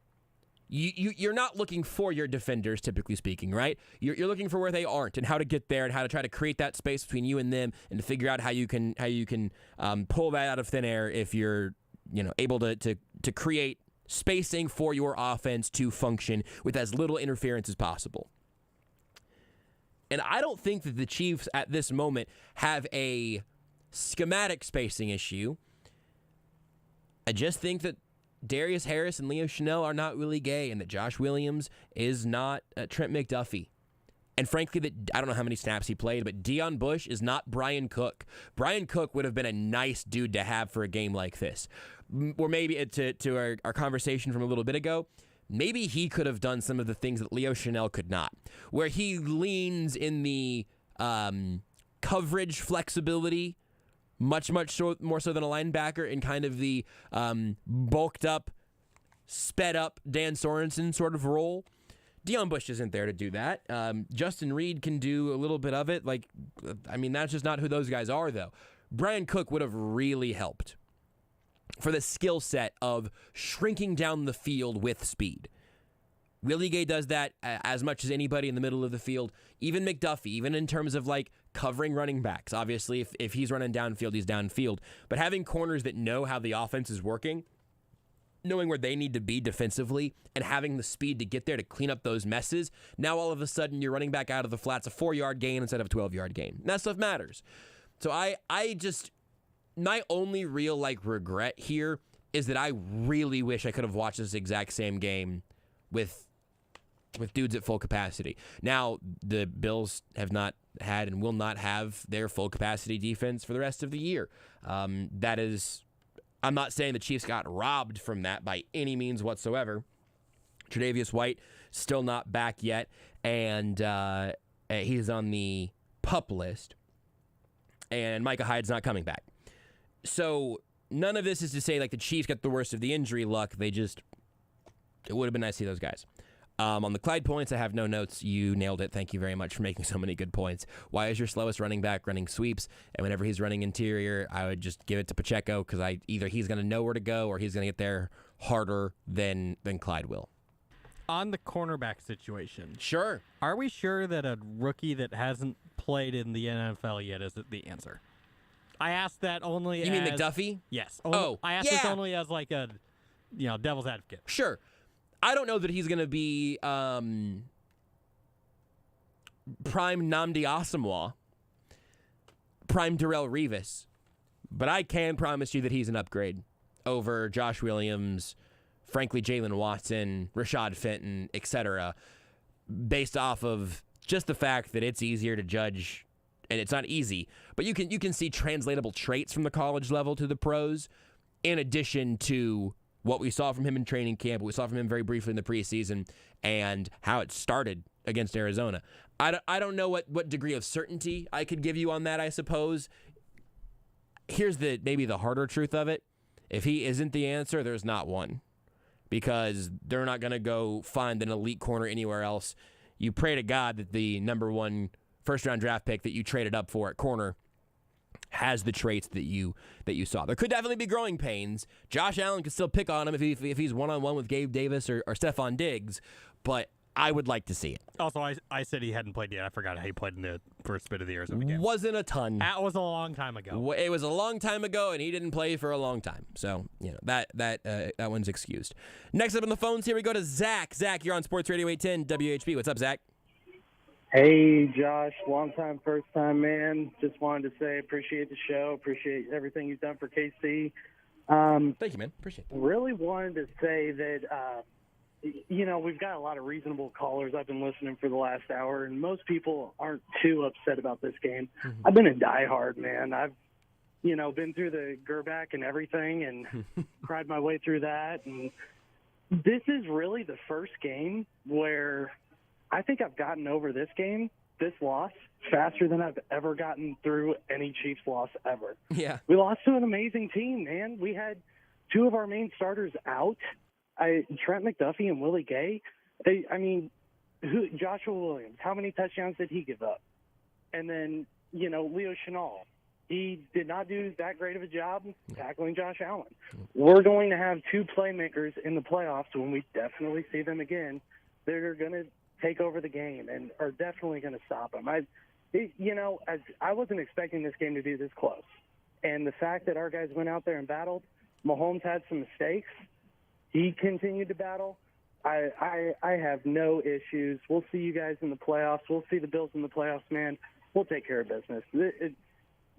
You're not looking for your defenders, typically speaking, right? You're looking for where they aren't and how to get there and how to try to create that space between you and them and to figure out how you can pull that out of thin air if you're able to create spacing for your offense to function with as little interference as possible. And I don't think that the Chiefs at this moment have a schematic spacing issue. I just think that Darius Harris and Leo Chenal are not Willie Gay, and that Josh Williams is not Trent McDuffie. And frankly, that I don't know how many snaps he played, but Deion Bush is not Brian Cook. Brian Cook would have been a nice dude to have for a game like this. Or maybe to our conversation from a little bit ago, maybe he could have done some of the things that Leo Chenal could not, where he leans in the coverage flexibility much more so than a linebacker, in kind of the bulked up, sped up Dan Sorensen sort of role. Deion Bush isn't there to do that. Justin Reed can do a little bit of it. That's just not who those guys are, though. Brian Cook would have really helped for the skill set of shrinking down the field with speed. Willie Gay does that as much as anybody in the middle of the field. Even McDuffie, even in terms of covering running backs. Obviously, if he's running downfield, he's downfield. But having corners that know how the offense is working, knowing where they need to be defensively, and having the speed to get there to clean up those messes, now all of a sudden you're running back out of the flats a 4-yard gain instead of a 12-yard gain. And that stuff matters. So my only real regret here is that I really wish I could have watched this exact same game with dudes at full capacity. Now, the Bills have not had and will not have their full capacity defense for the rest of the year. I'm not saying the Chiefs got robbed from that by any means whatsoever. Tre'Davious White still not back yet, and he's on the PUP list. And Micah Hyde's not coming back. So none of this is to say the Chiefs got the worst of the injury luck. It would have been nice to see those guys. On the Clyde points, I have no notes. You nailed it. Thank you very much for making so many good points. Why is your slowest running back running sweeps? And whenever he's running interior, I would just give it to Pacheco, because either he's going to know where to go or he's going to get there harder than Clyde will. On the cornerback situation. Sure. Are we sure that a rookie that hasn't played in the NFL yet is the answer? I asked that only You mean McDuffie? Yes. I asked this only as a devil's advocate. Sure. I don't know that he's going to be prime Nnamdi Asomugha, prime Darrelle Revis, but I can promise you that he's an upgrade over Josh Williams, frankly Jalen Watson, Rashad Fenton, etc., based off of just the fact that it's easier to judge, and it's not easy, but you can see translatable traits from the college level to the pros, in addition to what we saw from him in training camp, what we saw from him very briefly in the preseason, and how it started against Arizona. I don't know what degree of certainty I could give you on that, I suppose. Here's maybe the harder truth of it. If he isn't the answer, there's not one, because they're not going to go find an elite corner anywhere else. You pray to God that the number 1 first-round draft pick that you traded up for at corner has the traits that you saw. There could definitely be growing pains. Josh Allen could still pick on him if he's one-on-one with Gabe Davis or Stephon Diggs, but I would like to see it. Also, I said he hadn't played yet. I forgot how he played in the first bit of the Arizona game. Wasn't a ton. That was a long time ago. It was a long time ago, and he didn't play for a long time. So, that one's excused. Next up on the phones, here we go to Zach. Zach, you're on Sports Radio 810 WHB. What's up, Zach? Hey, Josh, long time, first time, man. Just wanted to say appreciate the show, appreciate everything you've done for KC. Thank you, man. Appreciate it. Really wanted to say that, we've got a lot of reasonable callers. I've been listening for the last hour, and most people aren't too upset about this game. Mm-hmm. I've been a diehard, man. I've, been through the Gerback and everything and cried my way through that. And this is really the first game where I think I've gotten over this loss, faster than I've ever gotten through any Chiefs loss ever. Yeah. We lost to an amazing team, man. We had 2 of our main starters out, Trent McDuffie and Willie Gay. Joshua Williams, how many touchdowns did he give up? And then, Leo Chenal. He did not do that great of a job tackling Josh Allen. We're going to have 2 playmakers in the playoffs when we definitely see them again. They're going to take over the game and are definitely going to stop them. I wasn't expecting this game to be this close. And the fact that our guys went out there and battled, Mahomes had some mistakes, he continued to battle, I have no issues. We'll see you guys in the playoffs. We'll see the Bills in the playoffs, man. We'll take care of business.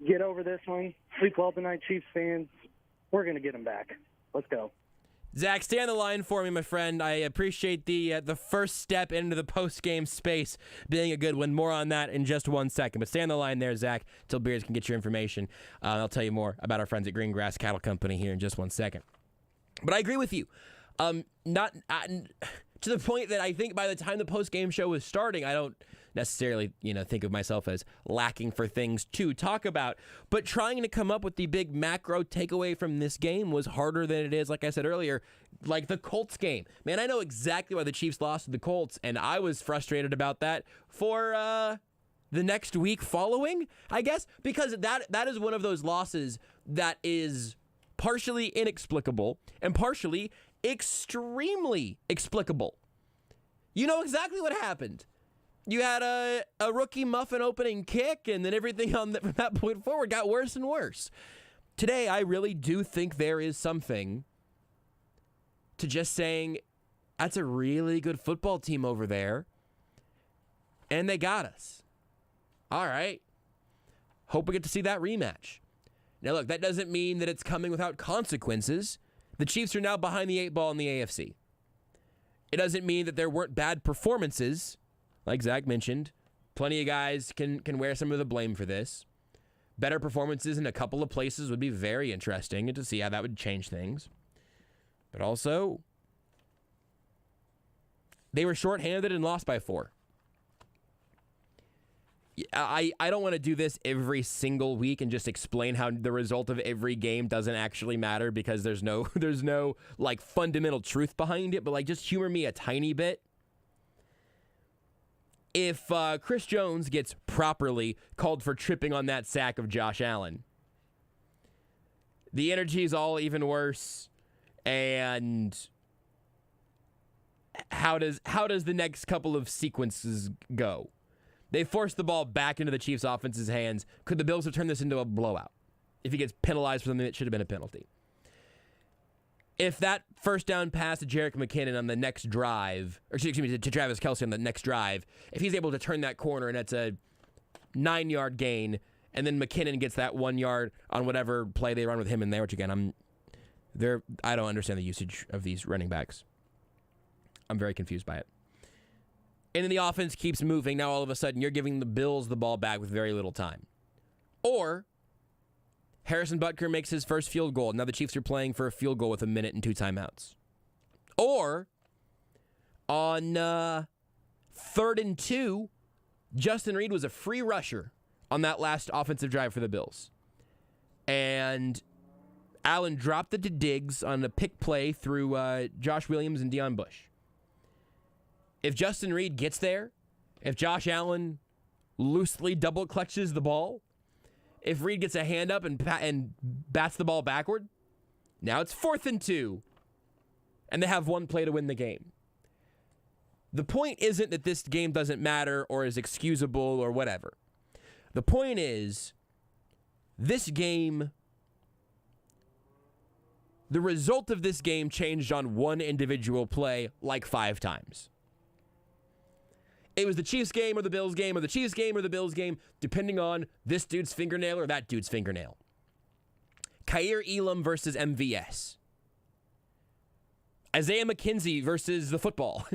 Get over this one. Sleep well tonight, Chiefs fans. We're going to get them back. Let's go. Zach, stay on the line for me, my friend. I appreciate the first step into the post-game space being a good one. More on that in just 1 second. But stay on the line there, Zach, till Beers can get your information. I'll tell you more about our friends at Green Grass Cattle Company here in just 1 second. But I agree with you. Not to the point that I think by the time the post-game show was starting, I don't necessarily, think of myself as lacking for things to talk about. But trying to come up with the big macro takeaway from this game was harder than it is, like I said earlier, like the Colts game. Man, I know exactly why the Chiefs lost to the Colts, and I was frustrated about that for the next week following, I guess, because that is one of those losses that is partially inexplicable and partially extremely explicable. You know exactly what happened. You had a rookie muffin opening kick, and then everything from that point forward got worse and worse. Today, I really do think there is something to just saying, that's a really good football team over there, and they got us. All right. Hope we get to see that rematch. Now, look, that doesn't mean that it's coming without consequences. The Chiefs are now behind the 8 ball in the AFC. It doesn't mean that there weren't bad performances. Like Zach mentioned, plenty of guys can wear some of the blame for this. Better performances in a couple of places would be very interesting, and to see how that would change things. But also, they were shorthanded and lost by 4. I don't want to do this every single week and just explain how the result of every game doesn't actually matter, because there's no like fundamental truth behind it, but like just humor me a tiny bit. If Chris Jones gets properly called for tripping on that sack of Josh Allen, the energy is all even worse. And how does the next couple of sequences go? They forced the ball back into the Chiefs' offense's hands. Could the Bills have turned this into a blowout if he gets penalized for something that should have been a penalty? If that first down pass to Derrick McKinnon on the next drive, or excuse me, to Travis Kelce on the next drive, if he's able to turn that corner and it's a 9-yard gain, and then McKinnon gets that 1 yard on whatever play they run with him in there, which again, I don't understand the usage of these running backs. I'm very confused by it. And then the offense keeps moving. Now all of a sudden you're giving the Bills the ball back with very little time. Or Harrison Butker makes his first field goal. Now the Chiefs are playing for a field goal with 1 minute and 2 timeouts. Or on 3rd and 2, Justin Reid was a free rusher on that last offensive drive for the Bills. And Allen dropped it to Diggs on a pick play through Josh Williams and Deion Bush. If Justin Reid gets there, if Josh Allen loosely double clutches the ball, if Reid gets a hand up and bats the ball backward, now it's 4th and 2, and they have 1 play to win the game. The point isn't that this game doesn't matter or is excusable or whatever. The point is, this game, the result of this game changed on one individual play like 5 times. It was the Chiefs game or the Bills game or the Chiefs game or the Bills game, depending on this dude's fingernail or that dude's fingernail. Khair Elam versus MVS. Isaiah McKenzie versus the football.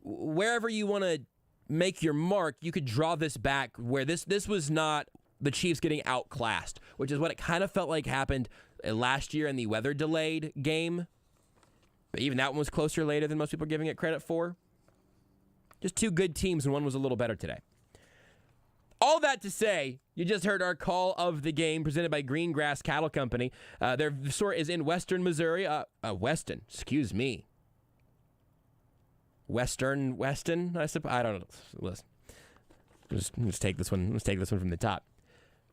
Wherever you want to make your mark, you could draw this back where this was not the Chiefs getting outclassed, which is what it kind of felt like happened last year in the weather-delayed game. But even that one was closer later than most people are giving it credit for. Just 2 good teams, and one was a little better today. All that to say, you just heard our call of the game presented by Green Grass Cattle Company. Their store is in Western Missouri. Weston, excuse me. Weston, I suppose. I don't know. Listen, let's take this one. Let's take this one from the top.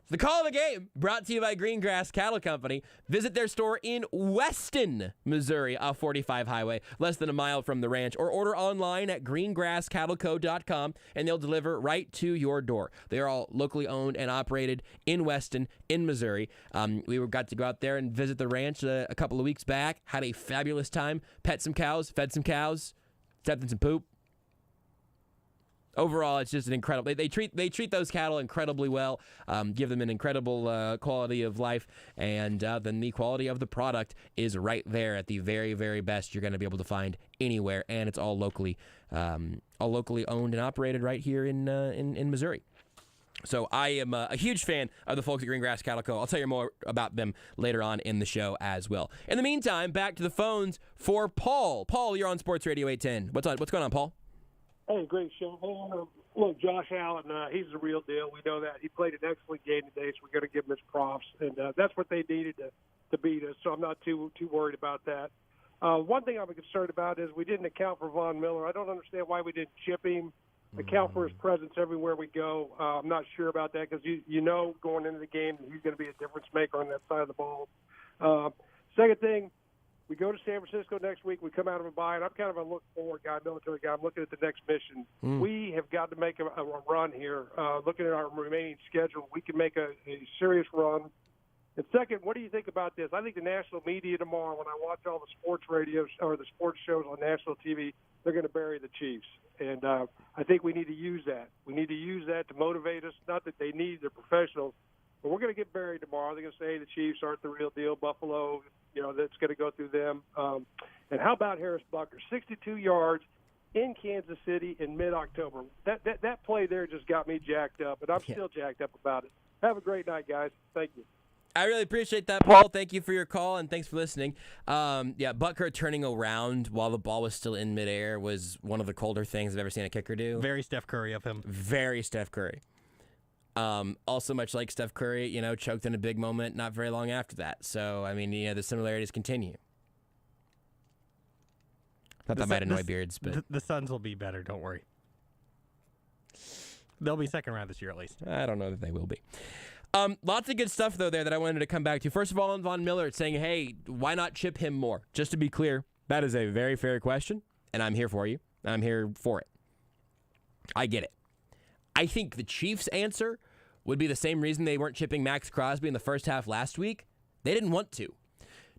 The call of the game brought to you by Greengrass Cattle Company. Visit their store in Weston, Missouri, off 45 Highway, less than a mile from the ranch, or order online at greengrasscattleco.com, and they'll deliver right to your door. They are all locally owned and operated in Weston, in Missouri. We got to go out there and visit the ranch a couple of weeks back, had a fabulous time, pet some cows, fed some cows, stepped in some poop. Overall, it's just an incredible. They treat those cattle incredibly well, give them an incredible quality of life, and then the quality of the product is right there at the very, very best you're going to be able to find anywhere, and it's all locally owned and operated right here in Missouri. So I am a huge fan of the folks at Greengrass Cattle Co. I'll tell you more about them later on in the show as well. In the meantime, back to the phones for Paul. Paul, you're on Sports Radio 810. What's going on, Paul? Hey, great show. Look, Josh Allen, he's the real deal. We know that. He played an excellent game today, so we're going to give him his props. And that's what they needed to beat us, so I'm not too worried about that. One thing I'm concerned about is we didn't account for Von Miller. I don't understand why we didn't chip him, account for his presence everywhere we go. I'm not sure about that because you know going into the game he's going to be a difference maker on that side of the ball. Second thing, we go to San Francisco next week. We come out of a bye, and I'm kind of a look-forward guy, military guy. I'm looking at the next mission. We have got to make a run here. Looking at our remaining schedule, we can make a serious run. And second, what do you think about this? I think the national media tomorrow, when I watch all the sports radios or the sports shows on national TV, they're going to bury the Chiefs. And I think we need to use that. We need to use that to motivate us. Not that they need, they're professionals. But we're going to get buried tomorrow. They're going to say the Chiefs aren't the real deal. Buffalo, that's going to go through them. And how about Harris Bucker? 62 yards in Kansas City in mid-October. That play there just got me jacked up, and I'm still jacked up about it. Have a great night, guys. Thank you. I really appreciate that, Paul. Thank you for your call, and thanks for listening. Butker turning around while the ball was still in midair was one of the colder things I've ever seen a kicker do. Very Steph Curry of him. Very Steph Curry. Also, much like Steph Curry, choked in a big moment not very long after that. So, I mean, the similarities continue. Thought that might annoy Beards, but the Suns will be better. Don't worry. They'll be second round this year at least. I don't know that they will be. Lots of good stuff, though, there that I wanted to come back to. First of all, on Von Miller, it's saying, hey, why not chip him more? Just to be clear, that is a very fair question, and I'm here for you. I'm here for it. I get it. I think the Chiefs' answer would be the same reason they weren't chipping Max Crosby in the first half last week. They didn't want to.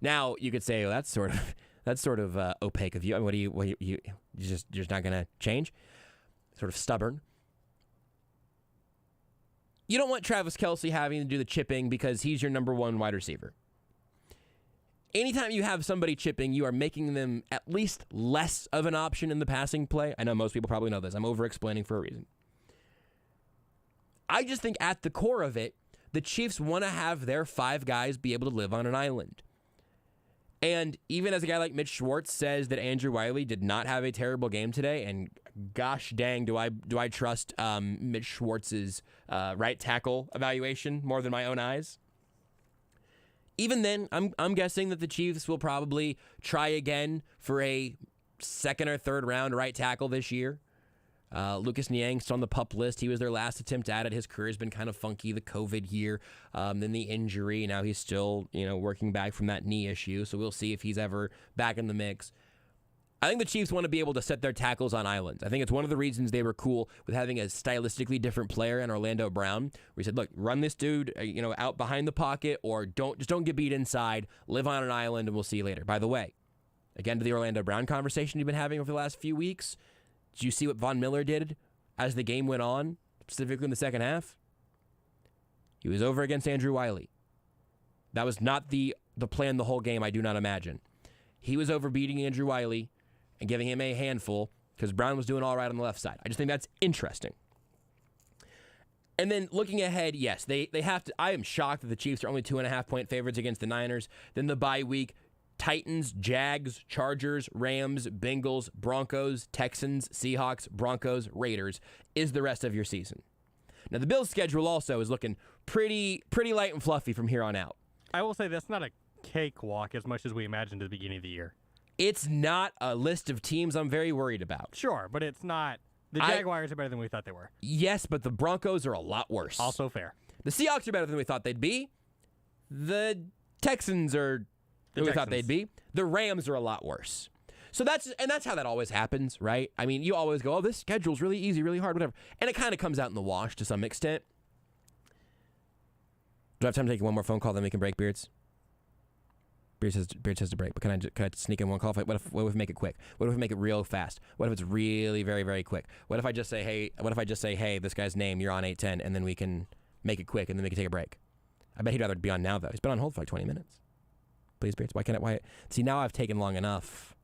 Now, you could say, well, that's sort of opaque of you. I mean, what are you you're just not going to change? Sort of stubborn. You don't want Travis Kelce having to do the chipping because he's your number one wide receiver. Anytime you have somebody chipping, you are making them at least less of an option in the passing play. I know most people probably know this. I'm over-explaining for a reason. I just think at the core of it, the Chiefs want to have their five guys be able to live on an island. And even as a guy like Mitch Schwartz says that Andrew Wiley did not have a terrible game today, and gosh dang, do I trust Mitch Schwartz's right tackle evaluation more than my own eyes? Even then, I'm guessing that the Chiefs will probably try again for a second or third round right tackle this year. Lucas Niang's on the PUP list. He was their last attempt at it. His career's been kind of funky. The COVID year, then the injury. Now he's still, working back from that knee issue. So we'll see if he's ever back in the mix. I think the Chiefs want to be able to set their tackles on islands. I think it's one of the reasons they were cool with having a stylistically different player in Orlando Brown, where he said, look, run this dude, out behind the pocket, or don't get beat inside, live on an island, and we'll see you later. By the way, again to the Orlando Brown conversation you've been having over the last few weeks, did you see what Von Miller did as the game went on, specifically in the second half? He was over against Andrew Wiley. That was not the plan the whole game, I do not imagine. He was over beating Andrew Wiley and giving him a handful because Brown was doing all right on the left side. I just think that's interesting. And then looking ahead, yes, they have to. I am shocked that the Chiefs are only 2.5-point favorites against the Niners. Then the bye week, Titans, Jags, Chargers, Rams, Bengals, Broncos, Texans, Seahawks, Broncos, Raiders is the rest of your season. Now, the Bills' schedule also is looking pretty light and fluffy from here on out. I will say that's not a cakewalk as much as we imagined at the beginning of the year. It's not a list of teams I'm very worried about. Sure, but it's not. The Jaguars are better than we thought they were. Yes, but the Broncos are a lot worse. Also fair. The Seahawks are better than we thought they'd be. The Texans are who we thought they'd be. The Rams are a lot worse. So that's how that always happens, right? I mean, you always go, oh, this schedule's really easy, really hard, whatever. And it kind of comes out in the wash to some extent. Do I have time to take one more phone call, then we can break, Beards? Beards has to break, but can I sneak in one call? What if we make it quick? What if we make it real fast? What if it's really very, very quick? What if I just say, hey, this guy's name, you're on 810, and then we can make it quick, and then we can take a break? I bet he'd rather be on now, though. He's been on hold for like 20 minutes. Please, Beards, see, now I've taken long enough.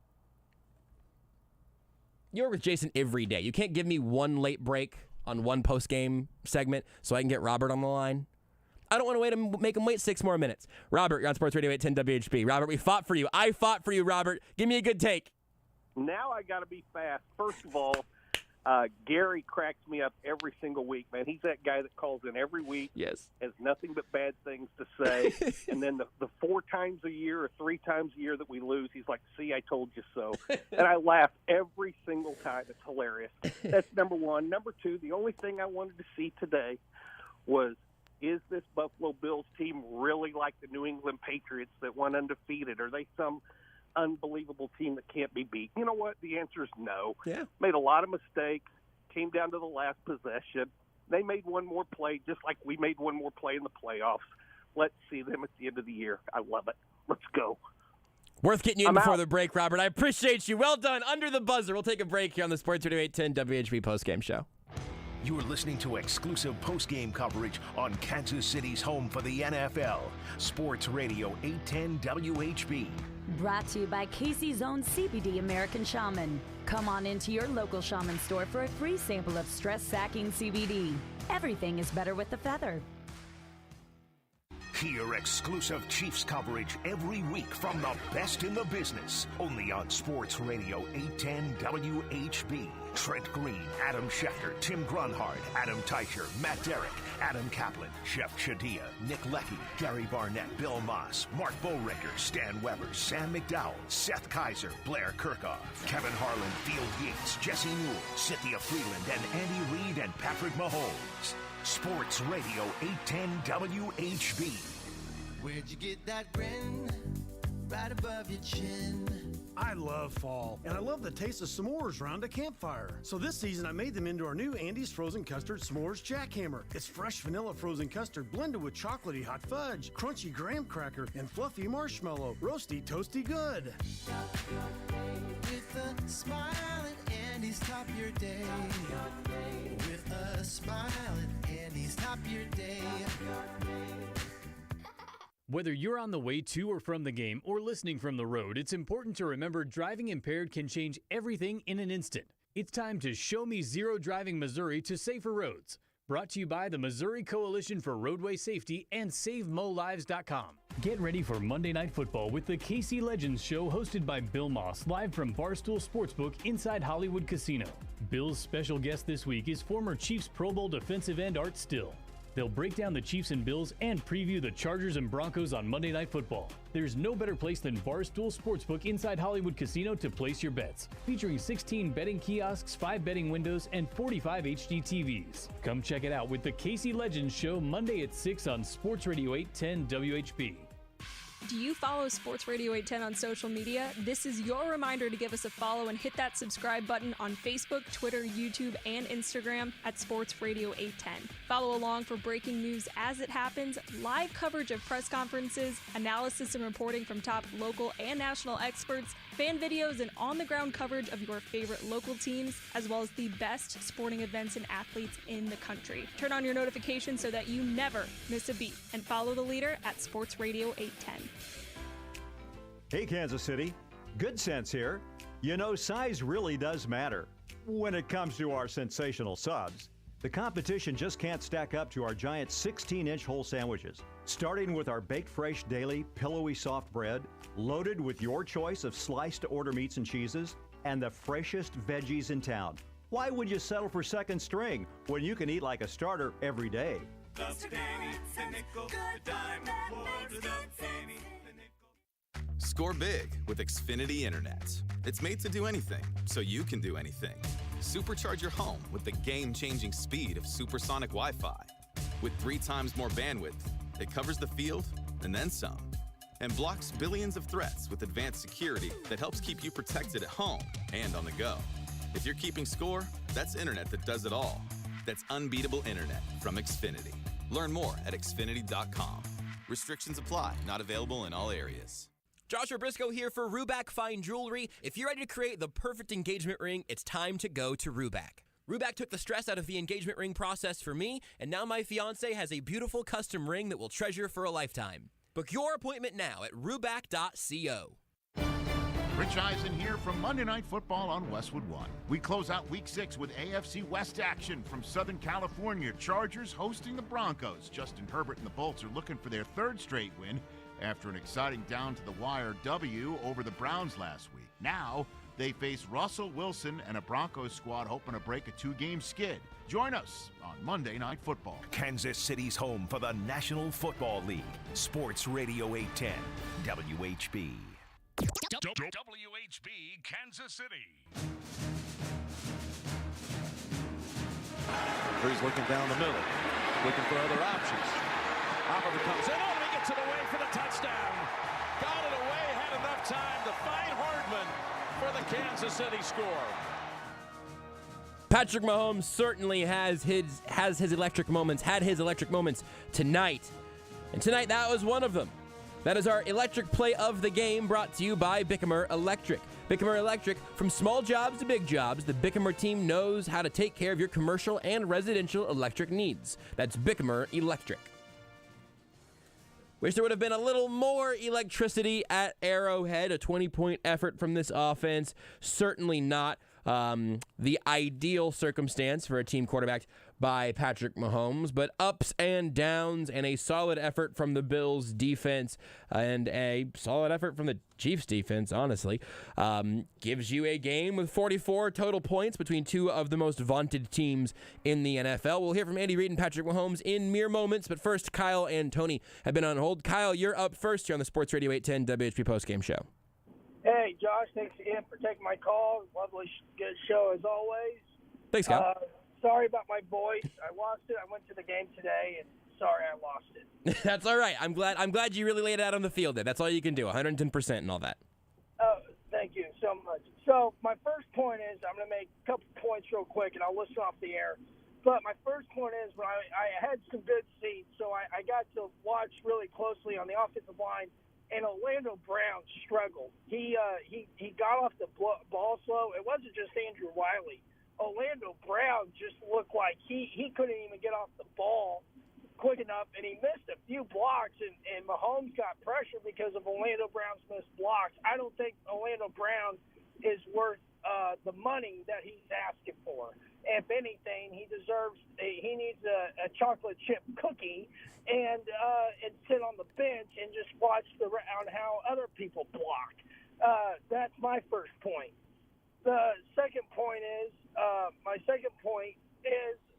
You're with Jason every day. You can't give me one late break on one post-game segment so I can get Robert on the line. I don't want to make him wait 6 more minutes. Robert, you're on Sports Radio 810 WHB. Robert, we fought for you. I fought for you, Robert. Give me a good take. Now I got to be fast. First of all, Gary cracks me up every single week, man. He's that guy that calls in every week. Yes. Has nothing but bad things to say. And then the 4 times a year or 3 times a year that we lose, he's like, see, I told you so. And I laugh every single time. It's hilarious. That's number one. Number two, the only thing I wanted to see today was, is this Buffalo Bills team really like the New England Patriots that went undefeated? Are they some unbelievable team that can't be beat? You know what? The answer is no. Yeah. Made a lot of mistakes, came down to the last possession. They made one more play, just like we made one more play in the playoffs. Let's see them at the end of the year. I love it. Let's go. Worth getting you in before the break, Robert. I appreciate you. Well done. Under the buzzer. We'll take a break here on the Sports Radio 810 WHB postgame show. You're listening to exclusive postgame coverage on Kansas City's home for the NFL. Sports Radio 810 WHB. Brought to you by Casey's own CBD American Shaman. Come on into your local Shaman store for a free sample of stress-sacking CBD. Everything is better with the feather. Hear exclusive Chiefs coverage every week from the best in the business. Only on Sports Radio 810 WHB. Trent Green, Adam Schefter, Tim Grunhard, Adam Teicher, Matt Derrick, Adam Kaplan, Chef Shadia, Nick Leckie, Gary Barnett, Bill Moss, Mark Bowricker, Stan Weber, Sam McDowell, Seth Kaiser, Blair Kirchhoff, Kevin Harlan, Field Yates, Jesse Newell, Cynthia Freeland, and Andy Reid and Patrick Mahomes. Sports Radio 810 WHB. Where'd you get that grin? Right above your chin. I love fall, and I love the taste of s'mores around a campfire. So this season, I made them into our new Andy's Frozen Custard S'mores Jackhammer. It's fresh vanilla frozen custard blended with chocolatey hot fudge, crunchy graham cracker, and fluffy marshmallow. Roasty, toasty good. With a smile at Andy's, top your day. With a smile at Andy's, top your day. Whether you're on the way to or from the game or listening from the road, it's important to remember driving impaired can change everything in an instant. It's time to show me Zero Driving Missouri to safer roads. Brought to you by the Missouri Coalition for Roadway Safety and SaveMoLives.com. Get ready for Monday Night Football with the KC Legends Show hosted by Bill Moss, live from Barstool Sportsbook inside Hollywood Casino. Bill's special guest this week is former Chiefs Pro Bowl defensive end Art Still. They'll break down the Chiefs and Bills and preview the Chargers and Broncos on Monday Night Football. There's no better place than Barstool Sportsbook inside Hollywood Casino to place your bets. Featuring 16 betting kiosks, 5 betting windows, and 45 HD TVs. Come check it out with the KC Legends Show Monday at 6 on Sports Radio 810 WHB. Do you follow Sports Radio 810 on social media? This is your reminder to give us a follow and hit that subscribe button on Facebook, Twitter, YouTube, and Instagram at Sports Radio 810. Follow along for breaking news as it happens, live coverage of press conferences, analysis and reporting from top local and national experts, fan videos, and on-the-ground coverage of your favorite local teams, as well as the best sporting events and athletes in the country. Turn on your notifications so that you never miss a beat, and follow the leader at Sports Radio 810. Hey, Kansas City. Good Sense here. You know, size really does matter when it comes to our sensational subs. The competition just can't stack up to our giant 16-inch whole sandwiches. Starting with our baked fresh daily pillowy soft bread, loaded with your choice of sliced to order meats and cheeses, and the freshest veggies in town. Why would you settle for second string when you can eat like a starter every day? The penny, the nickel, the dime, the quarter, the penny. Score big with Xfinity Internet. It's made to do anything, so you can do anything. Supercharge your home with the game-changing speed of supersonic Wi-Fi. With 3 times more bandwidth, it covers the field and then some. And blocks billions of threats with advanced security that helps keep you protected at home and on the go. If you're keeping score, that's internet that does it all. That's unbeatable internet from Xfinity. Learn more at Xfinity.com. Restrictions apply. Not available in all areas. Joshua Brisco here for Ruback Fine Jewelry. If you're ready to create the perfect engagement ring, it's time to go to Ruback. Ruback took the stress out of the engagement ring process for me, and now my fiance has a beautiful custom ring that we'll treasure for a lifetime. Book your appointment now at ruback.co. Rich Eisen here from Monday Night Football on Westwood One. We close out Week 6 with AFC West action from Southern California. Chargers hosting the Broncos. Justin Herbert and the Bolts are looking for their 3rd straight win after an exciting down-to-the-wire W over the Browns last week. Now, they face Russell Wilson and a Broncos squad hoping to break a 2-game skid. Join us on Monday Night Football. Kansas City's home for the National Football League. Sports Radio 810, WHB. WHB, Kansas City. He's looking down the middle, looking for other options. Oliver comes in. Oh, he gets it away for the touchdown. Got it away, had enough time to find Hardman for the Kansas City score. Patrick Mahomes certainly has his electric moments, had his electric moments tonight. And tonight, that was one of them. That is our electric play of the game, brought to you by Bickamer Electric. Bickamer Electric, from small jobs to big jobs, the Bickamer team knows how to take care of your commercial and residential electric needs. That's Bickamer Electric. Wish there would have been a little more electricity at Arrowhead. A 20-point effort from this offense. Certainly not the ideal circumstance for a team quarterbacked by Patrick Mahomes, but ups and downs and a solid effort from the Bills defense and a solid effort from the Chiefs defense, honestly, gives you a game with 44 total points between two of the most vaunted teams in the NFL. We'll hear from Andy Reid and Patrick Mahomes in mere moments, but first, Kyle and Tony have been on hold. Kyle, you're up first here on the Sports Radio 810 WHP Postgame Show. Hey, Josh, thanks again for taking my call. Lovely, good show as always. Thanks, Kyle. Sorry about my voice. I lost it. I went to the game today, and sorry I lost it. That's all right. I'm glad you really laid it out on the field there. That's all you can do, 110% and all that. Thank you so much. So my first point is, I'm going to make a couple points real quick, and I'll listen off the air. But my first point is, when I had some good seats, so I got to watch really closely on the offensive line, and Orlando Brown struggled. He got off the ball slow. It wasn't just Andrew Wiley. Orlando Brown just looked like he couldn't even get off the ball quick enough, and he missed a few blocks, and Mahomes got pressure because of Orlando Brown's missed blocks. I don't think Orlando Brown is worth the money that he's asking for. If anything, he needs a chocolate chip cookie and sit on the bench and just watch on how other people block. That's my first point. The second point is,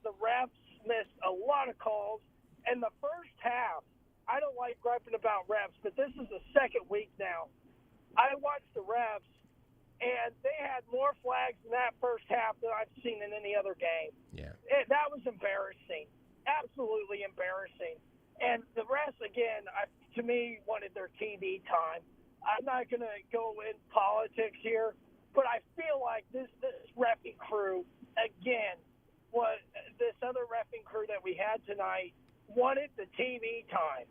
the refs missed a lot of calls. And the first half, I don't like griping about refs, but this is the second week now. I watched the refs, and they had more flags in that first half than I've seen in any other game. Yeah. That was embarrassing, absolutely embarrassing. And the refs, again, to me, wanted their TV time. I'm not going to go in politics here, but I feel like this reffing crew, again, this other reffing crew that we had tonight wanted the TV time.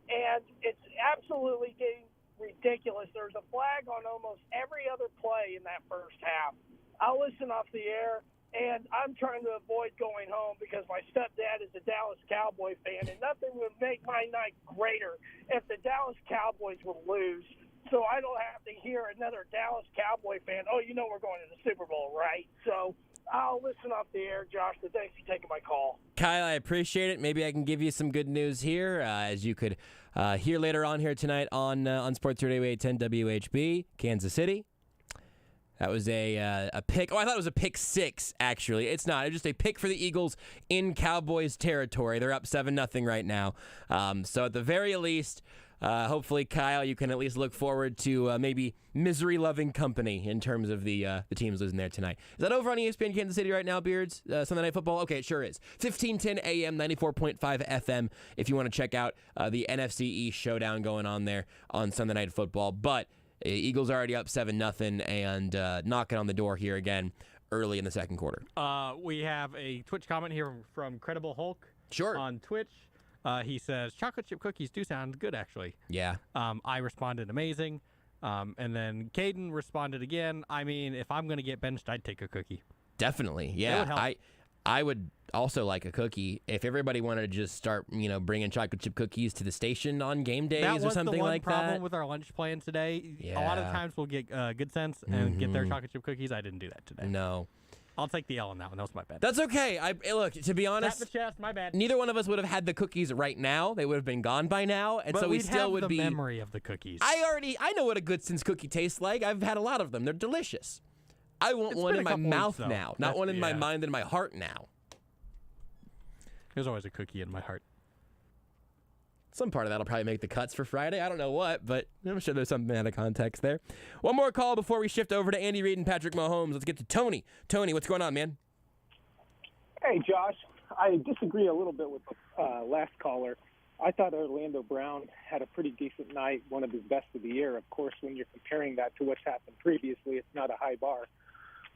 And it's absolutely getting ridiculous. There's a flag on almost every other play in that first half. I'll listen off the air, and I'm trying to avoid going home because my stepdad is a Dallas Cowboy fan, and nothing would make my night greater if the Dallas Cowboys would lose. So I don't have to hear another Dallas Cowboy fan, we're going to the Super Bowl, right? So I'll listen off the air, Josh, but thanks for taking my call. Kyle, I appreciate it. Maybe I can give you some good news here, as you could hear later on here tonight on Sports Radio 810 WHB, Kansas City. That was a pick. Oh, I thought it was a pick 6, actually. It's not. It's just a pick for the Eagles in Cowboys territory. They're up 7-0 right now. So at the very least, Hopefully, Kyle, you can at least look forward to maybe misery-loving company in terms of the teams losing there tonight. Is that over on ESPN Kansas City right now, Beards? Sunday Night Football? Okay, it sure is. 1510 AM, 94.5 FM, if you want to check out the NFC East showdown going on there on Sunday Night Football. But Eagles already up 7-0 and knocking on the door here again early in the second quarter. We have a Twitch comment here from Credible Hulk. Sure. On Twitch. He says, chocolate chip cookies do sound good, actually. Yeah. I responded, amazing. And then Caden responded again. I mean, if I'm going to get benched, I'd take a cookie. Definitely, yeah. I would also like a cookie if everybody wanted to just start, bringing chocolate chip cookies to the station on game days or something like that. That was the one problem with our lunch plan today. Yeah. A lot of the times we'll get Good Sense and get their chocolate chip cookies. I didn't do that today. No. I'll take the L on that one. That was my bad. That's okay. Look, to be honest, Tap the chest, my bad. Neither one of us would have had the cookies right now. They would have been gone by now, and but so we still would have be. the memory of the cookies. I know what a Good Sense cookie tastes like. I've had a lot of them. They're delicious. I want one in my mouth now, not one in my mind and my heart now. There's always a cookie in my heart. Some part of that will probably make the cuts for Friday. I don't know what, but I'm sure there's something out of context there. One more call before we shift over to Andy Reid and Patrick Mahomes. Let's get to Tony. Tony, what's going on, man? Hey, Josh. I disagree a little bit with the last caller. I thought Orlando Brown had a pretty decent night, one of his best of the year. Of course, when you're comparing that to what's happened previously, it's not a high bar.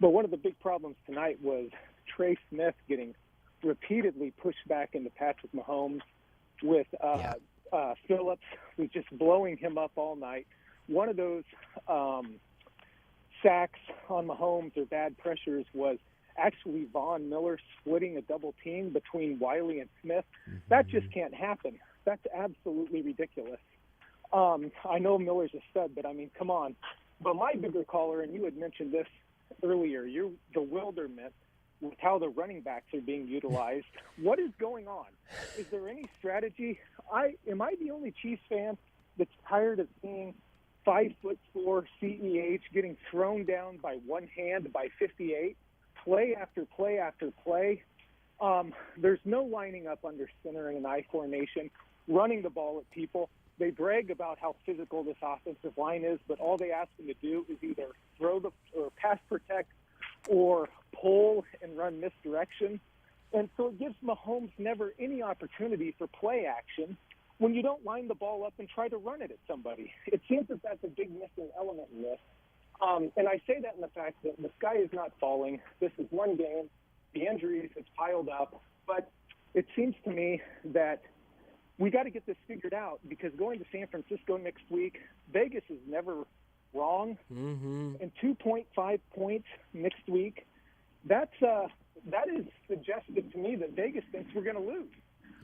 But one of the big problems tonight was Trey Smith getting repeatedly pushed back into Patrick Mahomes with Phillips, who's just blowing him up all night. One of those sacks on Mahomes or bad pressures was actually Von Miller splitting a double team between Wiley and Smith. That just can't happen. That's absolutely ridiculous. I know Miller's a stud, but I mean, come on. But my bigger caller, and you had mentioned this earlier, your bewilderment with how the running backs are being utilized. What is going on? Is there any strategy? Am I the only Chiefs fan that's tired of seeing 5'4" CEH getting thrown down by one hand by 58, play after play after play? There's no lining up under center in an I formation, running the ball at people. They brag about how physical this offensive line is, but all they ask them to do is either throw or pass protect or pull and run misdirection. And so it gives Mahomes never any opportunity for play action when you don't line the ball up and try to run it at somebody. It seems that that's a big missing element in this. And I say that in the fact that the sky is not falling. This is one game. The injuries have piled up. But it seems to me that we got to get this figured out, because going to San Francisco next week, Vegas is never wrong. And 2.5 points next week, that is suggestive to me that Vegas thinks we're going to lose.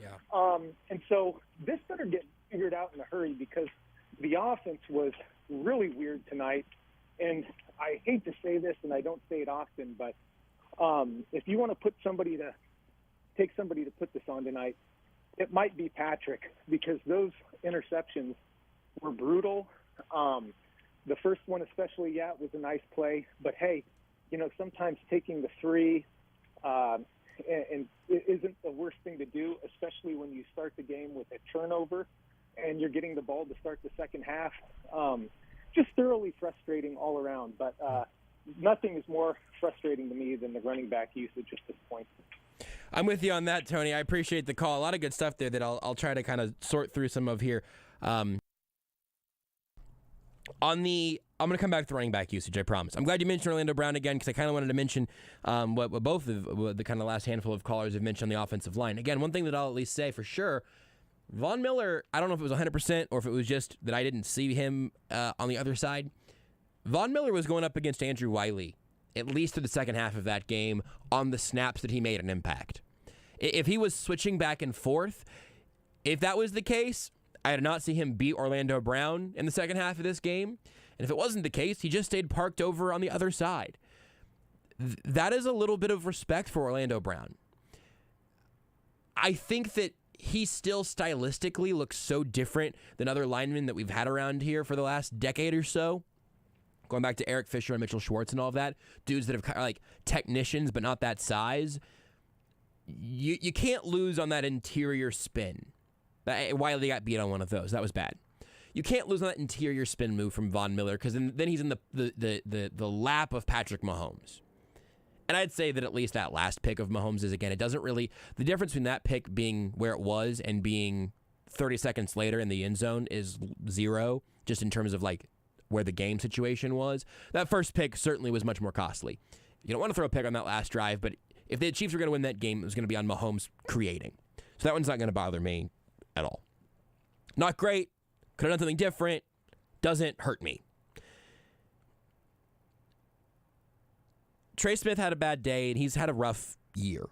Yeah. And so this better get figured out in a hurry, because the offense was really weird tonight. And I hate to say this, and I don't say it often, but if you want to put somebody to put this on tonight, it might be Patrick, because those interceptions were brutal. The first one especially, it was a nice play. But, hey, sometimes taking the three and it isn't the worst thing to do, especially when you start the game with a turnover and you're getting the ball to start the second half. Just thoroughly frustrating all around. But nothing is more frustrating to me than the running back usage at this point. I'm with you on that, Tony. I appreciate the call. A lot of good stuff there that I'll try to kind of sort through some of here. I'm going to come back to running back usage, I promise. I'm glad you mentioned Orlando Brown again, because I kind of wanted to mention what both of the kind of last handful of callers have mentioned on the offensive line. Again, one thing that I'll at least say for sure, Von Miller, I don't know if it was 100% or if it was just that I didn't see him on the other side. Von Miller was going up against Andrew Wiley, at least through the second half of that game, on the snaps that he made an impact. If he was switching back and forth, if that was the case, I did not see him beat Orlando Brown in the second half of this game. And if it wasn't the case, he just stayed parked over on the other side. That is a little bit of respect for Orlando Brown. I think that he still stylistically looks so different than other linemen that we've had around here for the last decade or so. Going back to Eric Fisher and Mitchell Schwartz and all of that, dudes that have kind of like technicians but not that size. You can't lose on that interior spin. Wiley got beat on one of those. That was bad. you can't lose on that interior spin move from Von Miller because then he's in the lap of Patrick Mahomes. And I'd say that at least that last pick of Mahomes is, again, it doesn't really, the difference between that pick being where it was and being 30 seconds later in the end zone is zero, just in terms of like where the game situation was. That first pick certainly was much more costly. You don't want to throw a pick on that last drive, but if the Chiefs were going to win that game, it was going to be on Mahomes creating. So that one's not going to bother me at all. Not great. Could have done something different. Doesn't hurt me. Trey Smith had a bad day, and he's had a rough year.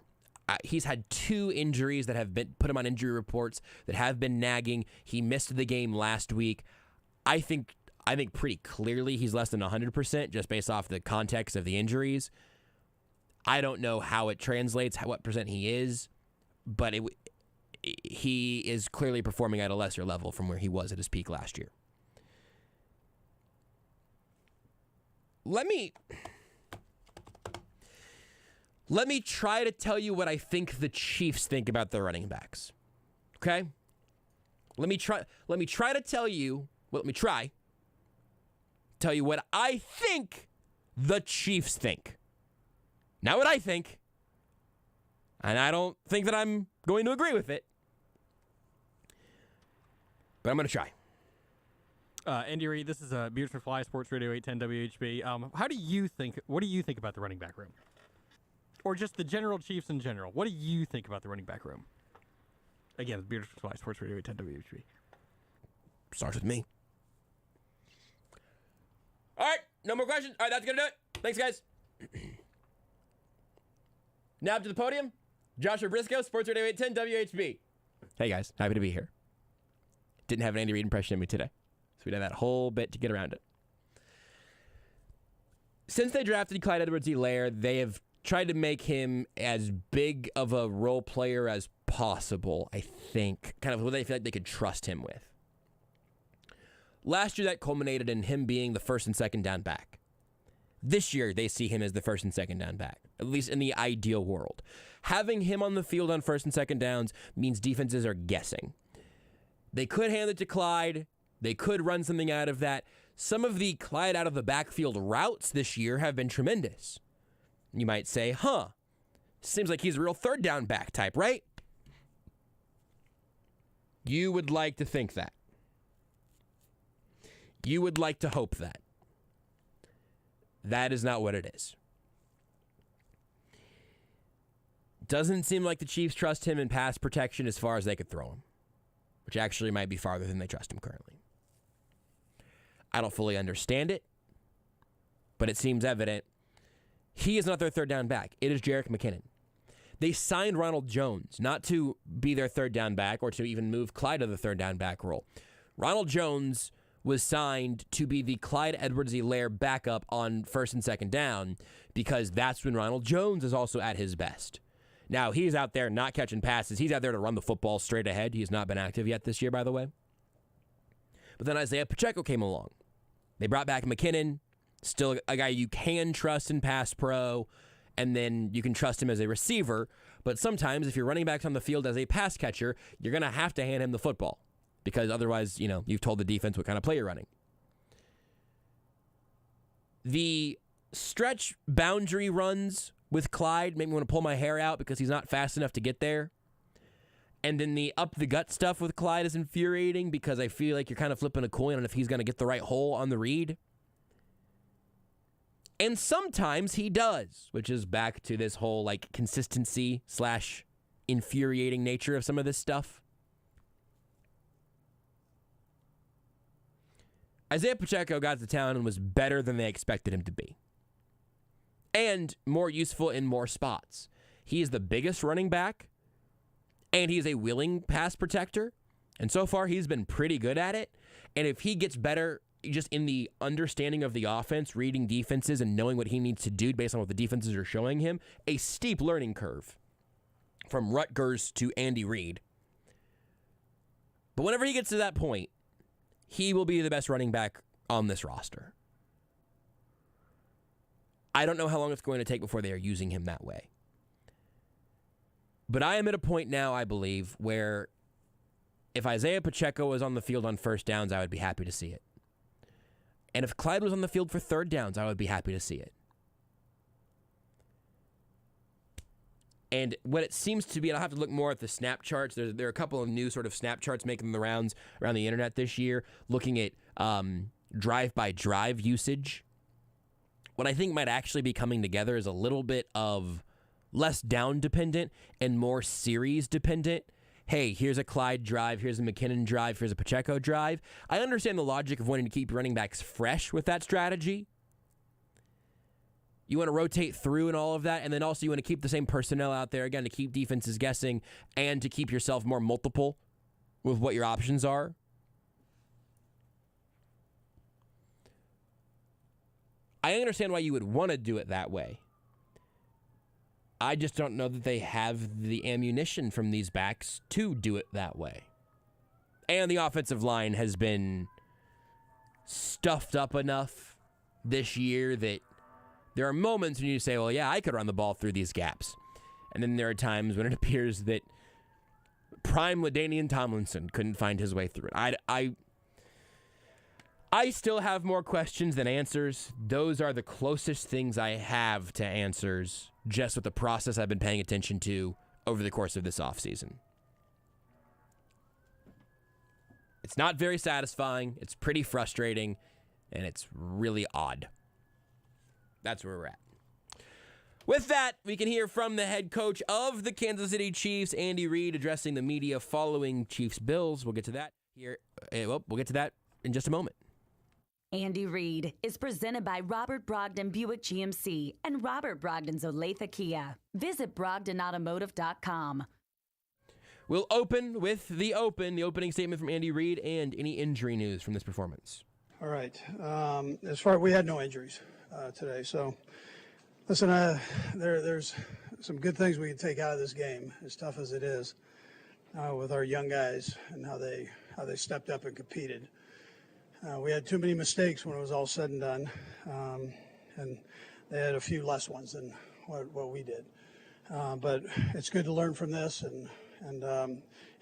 He's had 2 injuries that have been put him on injury reports that have been nagging. He missed the game last week. I think pretty clearly he's less than 100% just based off the context of the injuries. I don't know how it translates, what percent he is, but he is clearly performing at a lesser level from where he was at his peak last year. Let me try to tell you what I think the Chiefs think about their running backs. Okay? Let me try to tell you what I think the Chiefs think. Not what I think. And I don't think that I'm going to agree with it. But I'm going to try. Andy Reid, this is Beautiful Fly, Sports Radio 810 WHB. What do you think about the running back room? Or just the general Chiefs in general. What do you think about the running back room? Again, Beautiful Fly, Sports Radio 810 WHB. Starts with me. All right, no more questions. All right, that's going to do it. Thanks, guys. Now up to the podium, Joshua Brisco, Sports Radio 810 WHB. Hey, guys. Happy to be here. Didn't have an Andy Reid impression in me today, so we did that whole bit to get around it. Since they drafted Clyde Edwards-Helaire, they have tried to make him as big of a role player as possible, I think. Kind of what they feel like they could trust him with. Last year, that culminated in him being the first and second down back. This year, they see him as the first and second down back, at least in the ideal world. Having him on the field on first and second downs means defenses are guessing. They could hand it to Clyde. They could run something out of that. Some of the Clyde out of the backfield routes this year have been tremendous. You might say, seems like he's a real third down back type, right? You would like to think that. You would like to hope that. That is not what it is. Doesn't seem like the Chiefs trust him in pass protection as far as they could throw him, which actually might be farther than they trust him currently. I don't fully understand it, but it seems evident. He is not their third down back. It is Jerick McKinnon. They signed Ronald Jones not to be their third down back or to even move Clyde to the third down back role. Ronald Jones was signed to be the Clyde Edwards-Helaire backup on first and second down because that's when Ronald Jones is also at his best. Now, he's out there not catching passes. He's out there to run the football straight ahead. He has not been active yet this year, by the way. But then Isaiah Pacheco came along. They brought back McKinnon, still a guy you can trust in pass pro, and then you can trust him as a receiver. But sometimes if you're running backs on the field as a pass catcher, you're going to have to hand him the football. Because otherwise, you've told the defense what kind of play you're running. The stretch boundary runs with Clyde make me want to pull my hair out because he's not fast enough to get there. And then the up-the-gut stuff with Clyde is infuriating because I feel like you're kind of flipping a coin on if he's going to get the right hole on the read. And sometimes he does, which is back to this whole consistency / infuriating nature of some of this stuff. Isaiah Pacheco got to town and was better than they expected him to be. And more useful in more spots. He is the biggest running back, and he's a willing pass protector. And so far, he's been pretty good at it. And if he gets better just in the understanding of the offense, reading defenses, and knowing what he needs to do based on what the defenses are showing him, a steep learning curve from Rutgers to Andy Reid. But whenever he gets to that point, he will be the best running back on this roster. I don't know how long it's going to take before they are using him that way. But I am at a point now, I believe, where If Isaiah Pacheco was on the field on first downs, I would be happy to see it. And if Clyde was on the field for third downs, I would be happy to see it. And what it seems to be, and I'll have to look more at the snap charts. There are a couple of new sort of snap charts making the rounds around the internet this year, looking at drive-by-drive usage. What I think might actually be coming together is a little bit of less down-dependent and more series-dependent. Hey, here's a Clyde drive, here's a McKinnon drive, here's a Pacheco drive. I understand the logic of wanting to keep running backs fresh with that strategy. You want to rotate through and all of that, and then also you want to keep the same personnel out there, again, to keep defenses guessing and to keep yourself more multiple with what your options are. I understand why you would want to do it that way. I just don't know that they have the ammunition from these backs to do it that way. And the offensive line has been stuffed up enough this year that there are moments when you say, well, yeah, I could run the ball through these gaps. And then there are times when it appears that prime LaDainian Tomlinson couldn't find his way through it. I still have more questions than answers. Those are the closest things I have to answers, just with the process I've been paying attention to over the course of this offseason. It's not very satisfying. It's pretty frustrating, and it's really odd. That's where we're at. With that, we can hear from the head coach of the Kansas City Chiefs, Andy Reid, addressing the media following Chiefs-Bills. We'll get to that here. We'll get to that in just a moment. Andy Reid is presented by Robert Brogdon Buick GMC and Robert Brogdon's Olathe Kia. Visit BrogdonAutomotive.com. We'll open with the opening statement from Andy Reid and any injury news from this performance. All right. As far as we had no injuries today, so listen, there's some good things we can take out of this game, as tough as it is, with our young guys and how they stepped up and competed. We had too many mistakes when it was all said and done, and they had a few less ones than what we did. But it's good to learn from this, and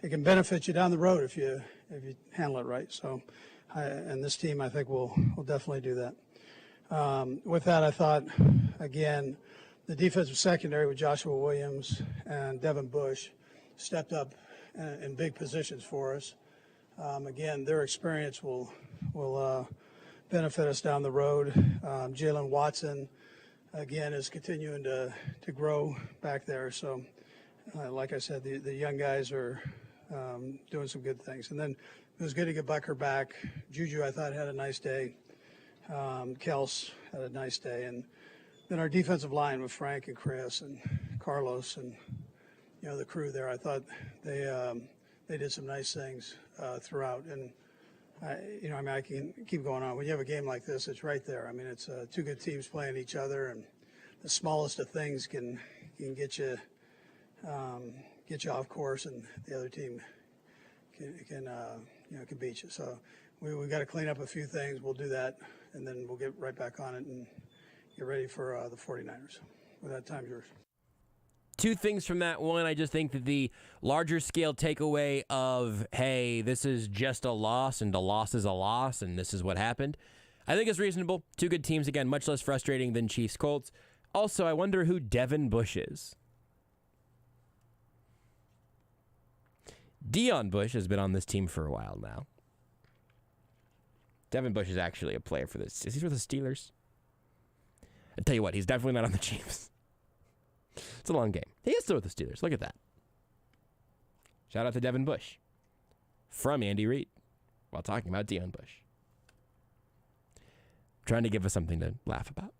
it can benefit you down the road if you handle it right. So, and this team, I think, will definitely do that. With that, I thought, again, the defensive secondary with Joshua Williams and Devin Bush stepped up in big positions for us. Again, their experience will benefit us down the road. Jalen Watson, again, is continuing to grow back there. So, like I said, the young guys are doing some good things. And then it was good to get Bucker back. JuJu, I thought, had a nice day. Kels had a nice day. And then our defensive line with Frank and Chris and Carlos and, the crew there, I thought they did some nice things throughout. And, I can keep going on. When you have a game like this, it's right there. I mean, it's two good teams playing each other, and the smallest of things can get you off course, and the other team can beat you. So we got to clean up a few things. We'll do that, and then we'll get right back on it and get ready for the 49ers. With that, time's yours. Two things from that. One, I just think that the larger scale takeaway of, hey, this is just a loss, and a loss is a loss, and this is what happened, I think is reasonable. Two good teams, again, much less frustrating than Chiefs-Colts. Also, I wonder who Devin Bush is. Deion Bush has been on this team for a while now. Devin Bush is actually a player for this. Is he for the Steelers? I tell you what, he's definitely not on the Chiefs. It's a long game. He is still with the Steelers. Look at that. Shout out to Devin Bush from Andy Reid while talking about Deion Bush. Trying to give us something to laugh about.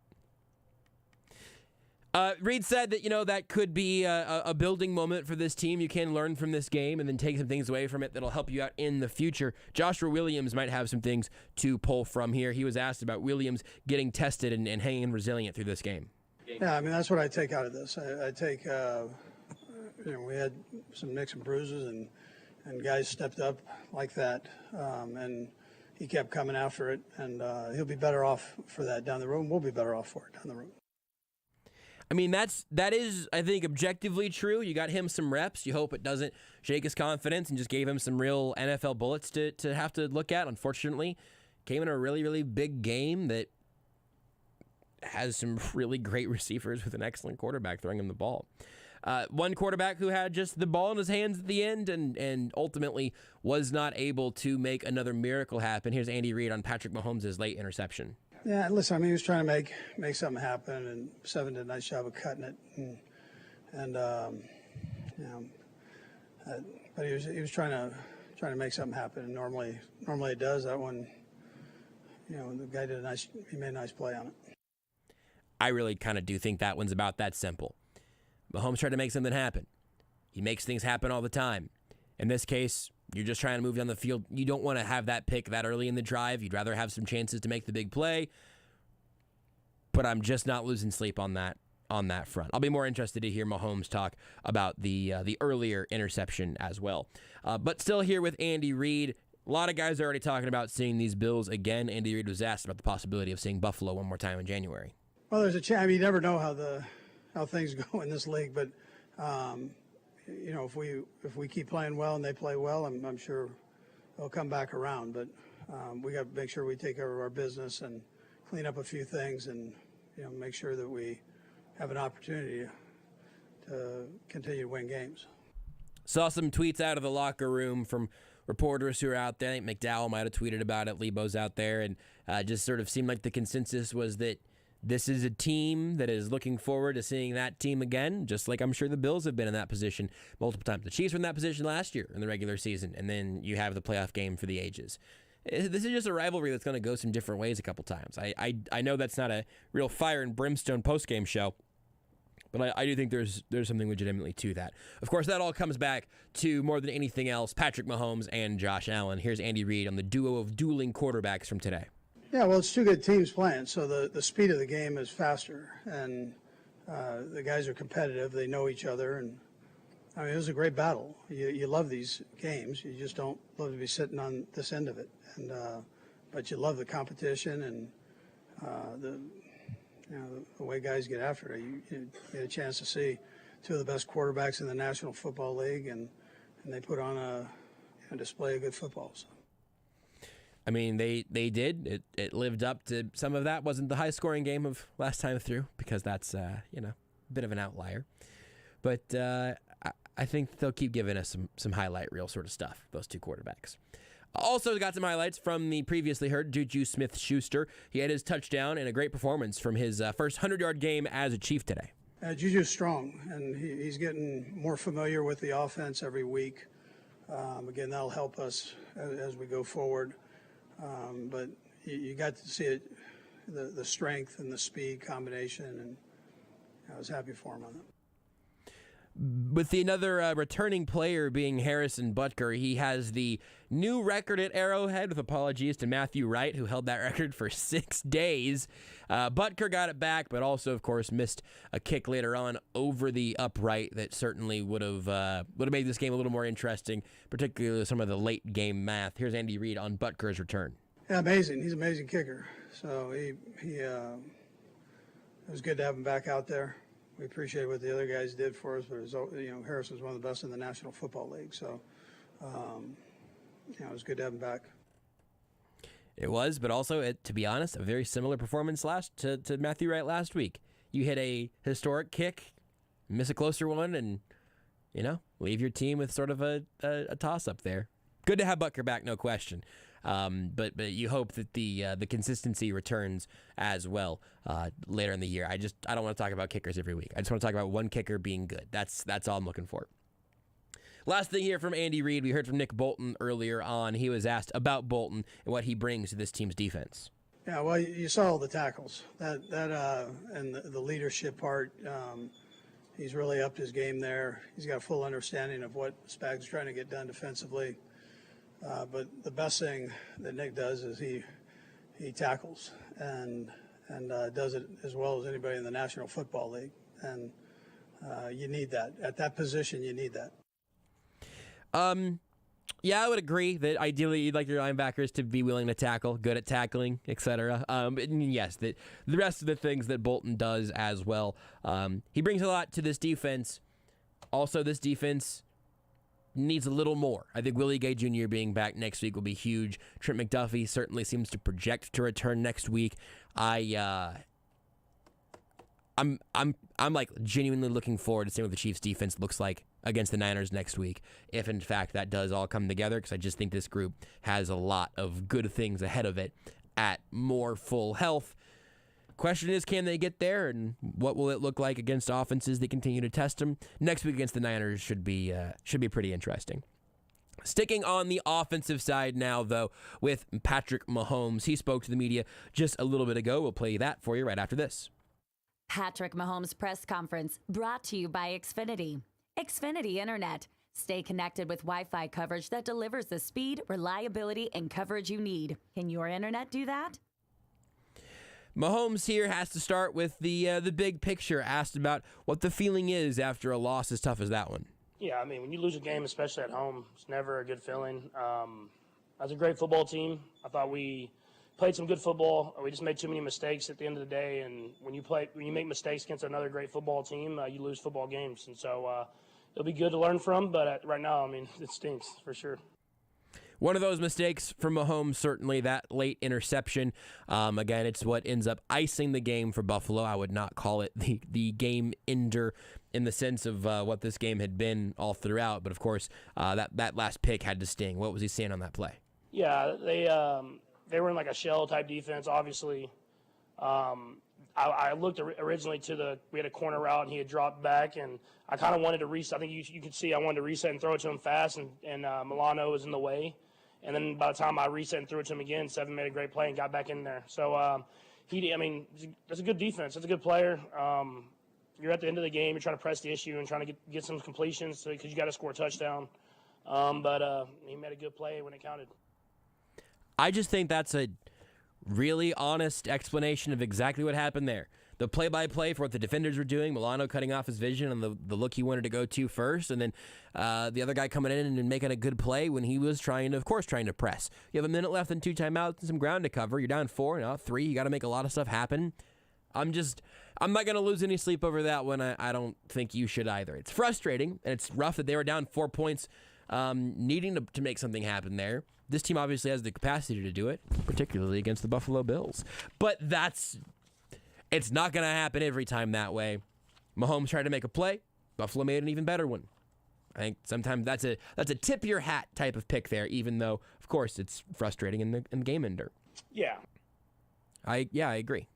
Reid said that, that could be a building moment for this team. You can learn from this game and then take some things away from it that'll help you out in the future. Joshua Williams might have some things to pull from here. He was asked about Williams getting tested and hanging resilient through this game. Yeah, I mean, that's what I take out of this. I take, we had some nicks and bruises, and guys stepped up like that, and he kept coming after it, and he'll be better off for that down the road, and we'll be better off for it down the road. I mean, that is, I think, objectively true. You got him some reps. You hope it doesn't shake his confidence and just gave him some real NFL bullets to have to look at. Unfortunately, came in a really, really big game that has some really great receivers with an excellent quarterback throwing him the ball. One quarterback who had just the ball in his hands at the end and ultimately was not able to make another miracle happen. Here's Andy Reid on Patrick Mahomes' late interception. Yeah, listen, I mean, he was trying to make something happen, and Seven did a nice job of cutting it, but he was trying to make something happen, and normally it does. That one, the guy he made a nice play on it. I really kind of do think that one's about that simple. Mahomes tried to make something happen. He makes things happen all the time. In this case, you're just trying to move down the field. You don't want to have that pick that early in the drive. You'd rather have some chances to make the big play. But I'm just not losing sleep on that front. I'll be more interested to hear Mahomes talk about the earlier interception as well. But still here with Andy Reid. A lot of guys are already talking about seeing these Bills again. Andy Reid was asked about the possibility of seeing Buffalo one more time in January. Well, there's a chance. I mean, you never know how things go in this league, but if we keep playing well and they play well, I'm sure they'll come back around. But we got to make sure we take care of our business and clean up a few things, and make sure that we have an opportunity to continue to win games. Saw some tweets out of the locker room from reporters who are out there. I think McDowell might have tweeted about it. Lebo's out there, and just sort of seemed like the consensus was that this is a team that is looking forward to seeing that team again, just like I'm sure the Bills have been in that position multiple times. The Chiefs were in that position last year in the regular season, and then you have the playoff game for the ages. This is just a rivalry that's going to go some different ways a couple times. I know that's not a real fire and brimstone postgame show, but I do think there's something legitimately to that. Of course, that all comes back to, more than anything else, Patrick Mahomes and Josh Allen. Here's Andy Reid on the duo of dueling quarterbacks from today. Yeah, well, it's two good teams playing, so the speed of the game is faster, and the guys are competitive. They know each other, and I mean, it was a great battle. You love these games. You just don't love to be sitting on this end of it, and but you love the competition and the way guys get after it. You get a chance to see two of the best quarterbacks in the National Football League, and they put on a display of good football. So. I mean, they did. It lived up to some of that. Wasn't the high-scoring game of last time through, because that's, a bit of an outlier. But I think they'll keep giving us some highlight reel sort of stuff, those two quarterbacks. Also got some highlights from the previously heard JuJu Smith-Schuster. He had his touchdown and a great performance from his first 100-yard game as a Chief today. JuJu's strong, and he's getting more familiar with the offense every week. Again, that'll help us as we go forward. But you got to see it, the strength and the speed combination, and I was happy for him on that. With another returning player being Harrison Butker, he has the new record at Arrowhead, with apologies to Matthew Wright, who held that record for 6 days. Butker got it back, but also, of course, missed a kick later on over the upright that certainly would have made this game a little more interesting, particularly some of the late game math. Here's Andy Reid on Butker's return. Yeah, amazing. He's an amazing kicker. So it was good to have him back out there. We appreciate what the other guys did for us, but Harris was one of the best in the National Football League. So, it was good to have him back. It was, but also, to be honest, a very similar performance to Matthew Wright last week. You hit a historic kick, miss a closer one, and, leave your team with sort of a toss-up there. Good to have Butker back, no question. But you hope that the consistency returns as well later in the year. I don't want to talk about kickers every week. I just want to talk about one kicker being good. That's all I'm looking for. Last thing here from Andy Reid, we heard from Nick Bolton earlier on. He was asked about Bolton and what he brings to this team's defense. Yeah, well, you saw all the tackles. That and the leadership part. He's really upped his game there. He's got a full understanding of what Spag's trying to get done defensively. But the best thing that Nick does is he tackles and does it as well as anybody in the National Football League. And you need that. At that position, you need that. Yeah, I would agree that ideally you'd like your linebackers to be willing to tackle, good at tackling, etc. And yes, the rest of the things that Bolton does as well. He brings a lot to this defense. Also, this defense needs a little more. I think Willie Gay Jr. being back next week will be huge. Trent McDuffie certainly seems to project to return next week. I'm like genuinely looking forward to seeing what the Chiefs defense looks like against the Niners next week, if in fact that does all come together, because I just think this group has a lot of good things ahead of it at more full health. Question is, can they get there, and what will it look like against offenses that continue to test them? Next week against the Niners should be pretty interesting. Sticking on the offensive side now, though, with Patrick Mahomes. He spoke to the media just a little bit ago. We'll play that for you right after this. Patrick Mahomes press conference brought to you by Xfinity. Xfinity Internet. Stay connected with Wi-Fi coverage that delivers the speed, reliability, and coverage you need. Can your internet do that? Mahomes here has to start with the big picture, asked about what the feeling is after a loss as tough as that one. Yeah, I mean, when you lose a game, especially at home, it's never a good feeling. As a great football team, I thought we played some good football. We just made too many mistakes at the end of the day, and when you make mistakes against another great football team, you lose football games. And so it'll be good to learn from, but right now, I mean, it stinks for sure. One of those mistakes from Mahomes, certainly that late interception. Again, it's what ends up icing the game for Buffalo. I would not call it the game ender in the sense of what this game had been all throughout. But, of course, that last pick had to sting. What was he saying on that play? Yeah, they were in like a shell-type defense, obviously. I looked originally we had a corner route, and he had dropped back, and I kind of wanted to reset. I think you could see I wanted to reset and throw it to him fast, and Milano was in the way. And then by the time I reset and threw it to him again, Seven made a great play and got back in there. So, that's a good defense. That's a good player. You're at the end of the game. You're trying to press the issue and trying to get some completions because you got to score a touchdown. But he made a good play when it counted. I just think that's a really honest explanation of exactly what happened there. The play-by-play for what the defenders were doing, Milano cutting off his vision on the look he wanted to go to first, and then the other guy coming in and making a good play when he was trying to press. You have a minute left and 2 timeouts and some ground to cover. You're down 4, now 3. You got to make a lot of stuff happen. I'm not going to lose any sleep over that one. I don't think you should either. It's frustrating, and it's rough that they were down 4 points, needing to make something happen there. This team obviously has the capacity to do it, particularly against the Buffalo Bills. But it's not going to happen every time that way. Mahomes tried to make a play. Buffalo made an even better one. I think sometimes that's a tip your hat type of pick there, even though, of course, it's frustrating in the game ender. Yeah. I agree.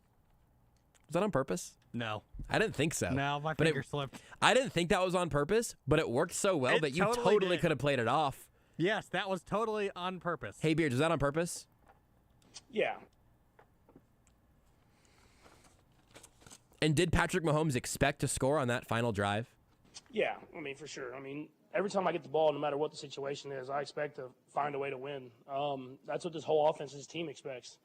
Was that on purpose? No. I didn't think so. No, my finger slipped. I didn't think that was on purpose, but it worked so well that you totally could have played it off. Yes, that was totally on purpose. Hey, Beards, was that on purpose? Yeah. And did Patrick Mahomes expect to score on that final drive? Yeah, I mean, for sure. I mean, every time I get the ball, no matter what the situation is, I expect to find a way to win. That's what this whole offense's team expects.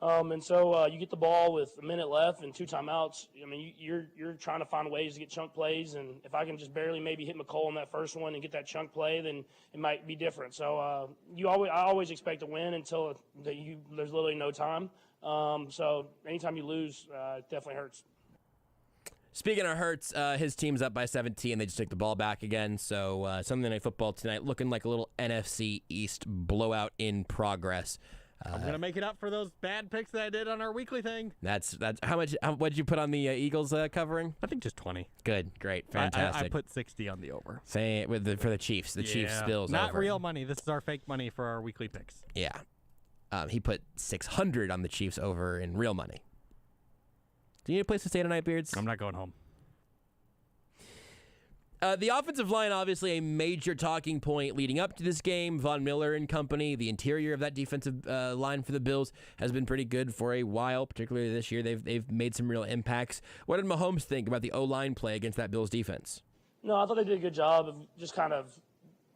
And so you get the ball with a minute left and 2 timeouts. I mean, you're trying to find ways to get chunk plays, and if I can just barely maybe hit McColl on that first one and get that chunk play, then it might be different. So I always expect to win until there's literally no time. So anytime you lose, it definitely hurts. Speaking of Hurts, his team's up by 17. They just took the ball back again. So Sunday Night Football tonight looking like a little NFC East blowout in progress. I'm going to make it up for those bad picks that I did on our weekly thing. That's how much? What did you put on the Eagles covering? I think just 20. Good, great, fantastic. I put 60 on the over. Say for the Chiefs. The Chiefs Bills. Not over. Real money. This is our fake money for our weekly picks. Yeah. He put 600 on the Chiefs over in real money. Do you need a place to stay tonight, Beards? I'm not going home. The offensive line, obviously a major talking point leading up to this game. Von Miller and company, the interior of that defensive line for the Bills has been pretty good for a while, particularly this year. They've made some real impacts. What did Mahomes think about the O-line play against that Bills defense? No, I thought they did a good job of just kind of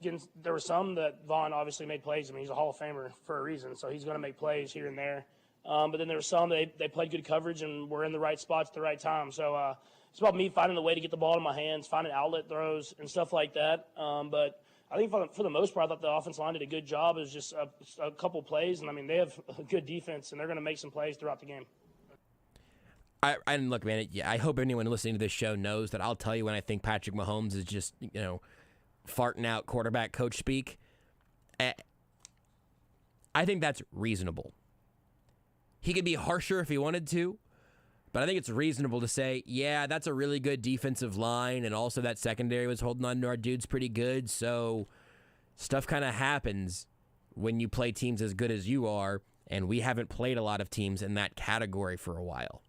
getting – there were some that Von obviously made plays. I mean, he's a Hall of Famer for a reason, so he's going to make plays here and there. But then there were some they played good coverage and were in the right spots at the right time. So it's about me finding a way to get the ball in my hands, finding outlet throws and stuff like that. But I think for the most part, I thought the offensive line did a good job. It was just a couple plays, and I mean, they have a good defense, and they're going to make some plays throughout the game. And look, man, I hope anyone listening to this show knows that I'll tell you when I think Patrick Mahomes is just, farting out quarterback coach speak. I think that's reasonable. He could be harsher if he wanted to, but I think it's reasonable to say, yeah, that's a really good defensive line, and also that secondary was holding on to our dudes pretty good, so stuff kind of happens when you play teams as good as you are, and we haven't played a lot of teams in that category for a while.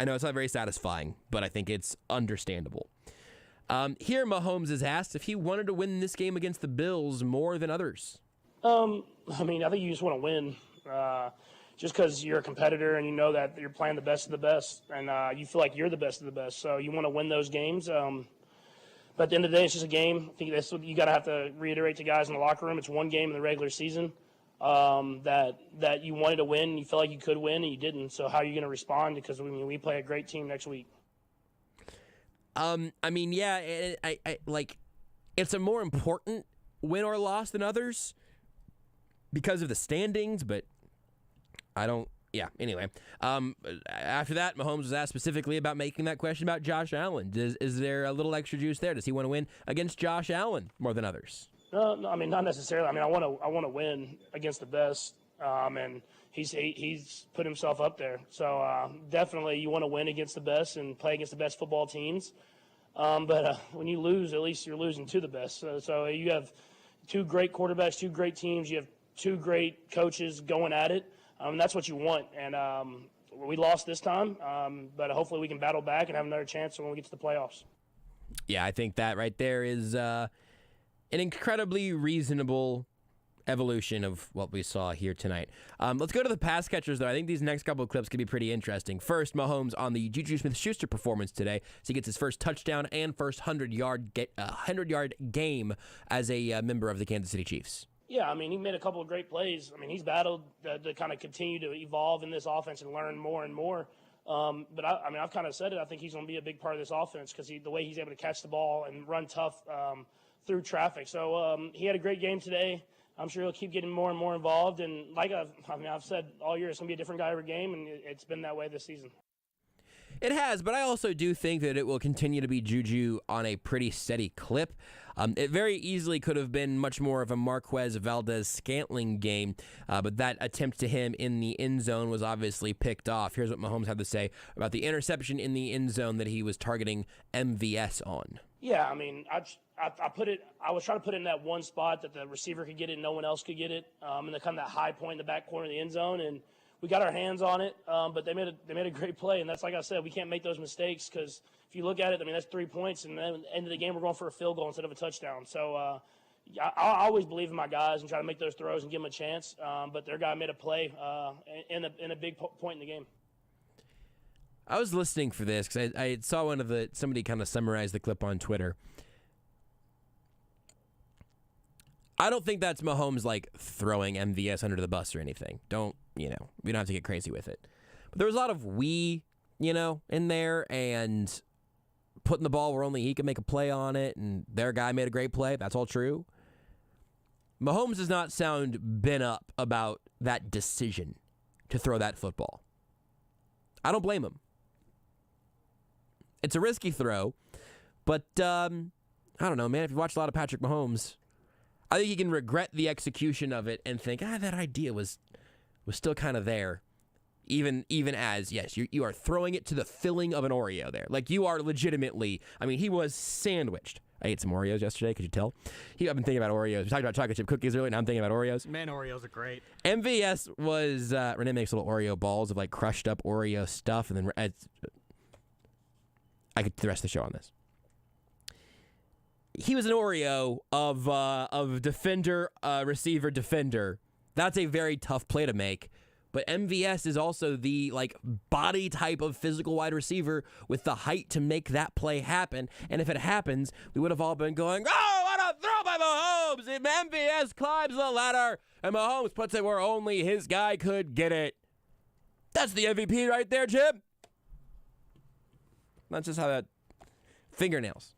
I know it's not very satisfying, but I think it's understandable. Here, Mahomes is asked if he wanted to win this game against the Bills more than others. I mean, I think you just want to win. Just because you're a competitor and you know that you're playing the best of the best, and you feel like you're the best of the best, so you want to win those games. But at the end of the day, it's just a game. I think that's what you got to have to reiterate to guys in the locker room. It's one game in the regular season that you wanted to win, and you felt like you could win, and you didn't. So how are you going to respond? Because we play a great team next week. I mean, yeah, it's a more important win or loss than others because of the standings, but anyway. After that, Mahomes was asked specifically about making that question about Josh Allen. Is there a little extra juice there? Does he want to win against Josh Allen more than others? No, I mean, not necessarily. I mean, I want to win against the best, and he's put himself up there. So definitely you want to win against the best and play against the best football teams. But when you lose, at least you're losing to the best. So you have two great quarterbacks, two great teams. You have two great coaches going at it. That's what you want. And we lost this time, but hopefully we can battle back and have another chance when we get to the playoffs. Yeah, I think that right there is an incredibly reasonable evolution of what we saw here tonight. Let's go to the pass catchers, though. I think these next couple of clips could be pretty interesting. First, Mahomes on the JuJu Smith-Schuster performance today. So he gets his first touchdown and first 100-yard game as a member of the Kansas City Chiefs. Yeah, I mean, he made a couple of great plays. I mean, he's battled to kind of continue to evolve in this offense and learn more and more. But, I've kind of said it. I think he's going to be a big part of this offense because the way he's able to catch the ball and run tough through traffic. So he had a great game today. I'm sure he'll keep getting more and more involved. And like I've said all year, it's going to be a different guy every game, and it's been that way this season. It has, but I also do think that it will continue to be JuJu on a pretty steady clip. It very easily could have been much more of a Marquez Valdez-Scantling game, but that attempt to him in the end zone was obviously picked off. Here's what Mahomes had to say about the interception in the end zone that he was targeting MVS on. Yeah, I mean, I was trying to put it in that one spot that the receiver could get it and no one else could get it, and kind of that high point in the back corner of the end zone, and we got our hands on it, but they made a great play, and that's like I said, we can't make those mistakes because if you look at it, I mean, that's 3 points, and then at the end of the game, we're going for a field goal instead of a touchdown. So I always believe in my guys and try to make those throws and give them a chance, but their guy made a play in a big point in the game. I was listening for this because I saw somebody kind of summarize the clip on Twitter. I don't think that's Mahomes like throwing MVS under the bus or anything. We don't have to get crazy with it. But there was a lot of in there and putting the ball where only he could make a play on it, and their guy made a great play. That's all true. Mahomes does not sound bent up about that decision to throw that football. I don't blame him. It's a risky throw, but I don't know, man. If you watch a lot of Patrick Mahomes, I think you can regret the execution of it and think, that idea was still kind of there. Even as, yes, you are throwing it to the filling of an Oreo there. Like, you are legitimately, he was sandwiched. I ate some Oreos yesterday, could you tell? I've been thinking about Oreos. We talked about chocolate chip cookies earlier, now I'm thinking about Oreos. Man, Oreos are great. MVS was, Renee makes little Oreo balls of, crushed up Oreo stuff, and then I could do the rest of the show on this. He was an Oreo of defender, receiver, defender. That's a very tough play to make. But MVS is also the body type of physical wide receiver with the height to make that play happen. And if it happens, we would have all been going, "Oh, what a throw by Mahomes!" And MVS climbs the ladder, and Mahomes puts it where only his guy could get it. That's the MVP right there, Jim. That's just how that fingernails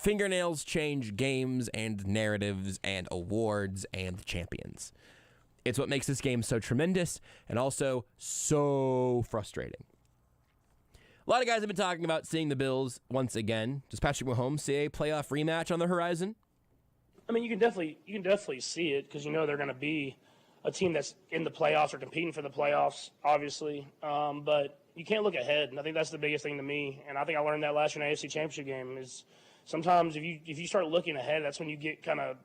Fingernails change games and narratives and awards and champions. It's what makes this game so tremendous and also so frustrating. A lot of guys have been talking about seeing the Bills once again. Does Patrick Mahomes see a playoff rematch on the horizon? I mean, you can definitely see it because they're going to be a team that's in the playoffs or competing for the playoffs, obviously. But you can't look ahead, and I think that's the biggest thing to me. And I think I learned that last year in the AFC Championship game is sometimes if you start looking ahead, that's when you get kind of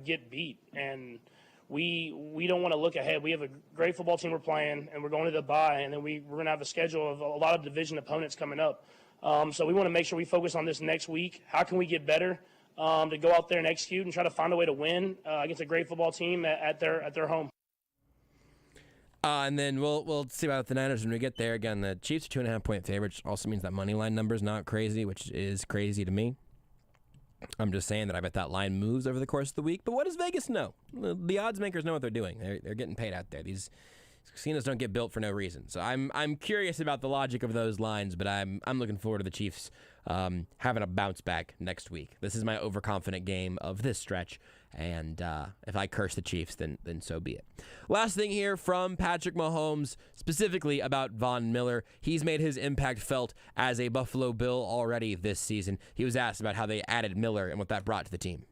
get beat. And we don't want to look ahead. We have a great football team we're playing, and we're going to the bye, and then we're going to have a schedule of a lot of division opponents coming up. So we want to make sure we focus on this next week. How can we get better to go out there and execute and try to find a way to win against a great football team at their home? And then we'll see about the Niners when we get there. Again, the Chiefs are 2.5-point favorites. Also means that money line number is not crazy, which is crazy to me. I'm just saying that I bet that line moves over the course of the week. But what does Vegas know? The odds makers know what they're doing. They're getting paid out there. These casinos don't get built for no reason. So I'm curious about the logic of those lines, but I'm looking forward to the Chiefs having a bounce back next week. This is my overconfident game of this stretch, and if I curse the Chiefs, then so be it. Last thing here from Patrick Mahomes, specifically about Von Miller. He's made his impact felt as a Buffalo Bill already this season. He was asked about how they added Miller and what that brought to the team.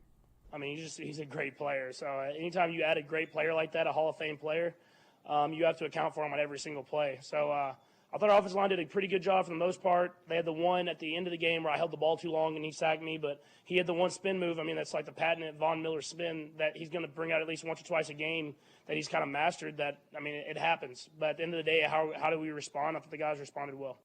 I mean, he's a great player. So anytime you add a great player like that, a Hall of Fame player, you have to account for him on every single play. So I thought our offensive line did a pretty good job for the most part. They had the one at the end of the game where I held the ball too long and he sacked me, but he had the one spin move. I mean, that's like the patented Von Miller spin that he's going to bring out at least once or twice a game that he's kind of mastered. That, I mean, it happens. But at the end of the day, how do we respond? I think the guys responded well.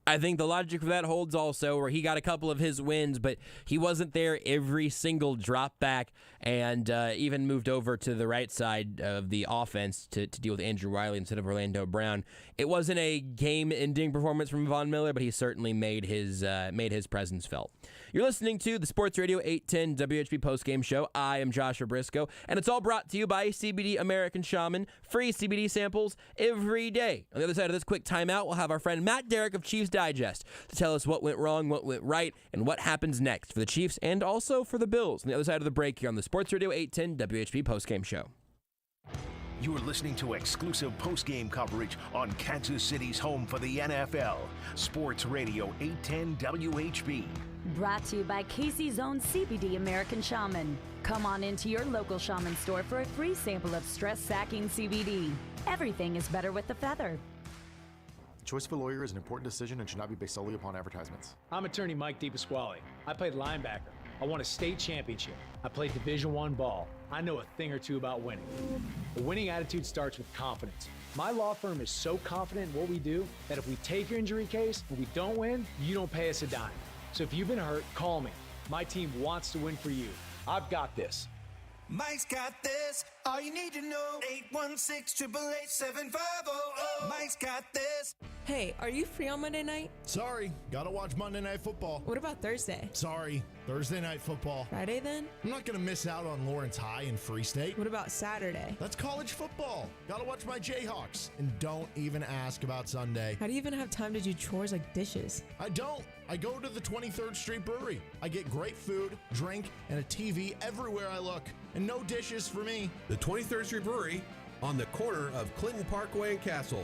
I think the logic for that holds also, where he got a couple of his wins, but he wasn't there every single drop back and even moved over to the right side of the offense to deal with Andrew Wiley instead of Orlando Brown. It wasn't a game-ending performance from Von Miller, but he certainly made his presence felt. You're listening to the Sports Radio 810 WHB Postgame Show. I am Joshua Brisco, and it's all brought to you by CBD American Shaman. Free CBD samples every day. On the other side of this quick timeout, we'll have our friend Matt Derrick of Chiefs Digest to tell us what went wrong, what went right, and what happens next for the Chiefs and also for the Bills. On the other side of the break here on the Sports Radio 810 WHB Postgame Show. You're listening to exclusive post-game coverage on Kansas City's home for the NFL. Sports Radio 810 WHB. Brought to you by Casey's own CBD American Shaman. Come on into your local shaman store for a free sample of stress-sacking CBD. Everything is better with the feather. The choice of a lawyer is an important decision and should not be based solely upon advertisements. I'm attorney Mike DePasquale. I played linebacker. I won a state championship. I played Division I ball. I know a thing or two about winning. A winning attitude starts with confidence. My law firm is so confident in what we do that if we take your injury case and we don't win, you don't pay us a dime. So if you've been hurt, call me. My team wants to win for you. I've got this. Mike's got this. All you need to know. 816-888-7500. Mike's got this. Hey, are you free on Monday night? Sorry, gotta watch Monday Night Football. What about Thursday? Sorry, Thursday Night Football. Friday then? I'm not gonna miss out on Lawrence High and Free State. What about Saturday? That's college football. Gotta watch my Jayhawks. And don't even ask about Sunday. How do you even have time to do chores like dishes? I don't. I go to the 23rd Street Brewery. I get great food, drink, and a TV everywhere I look. And no dishes for me. The 23rd Street Brewery on the corner of Clinton Parkway and Castle.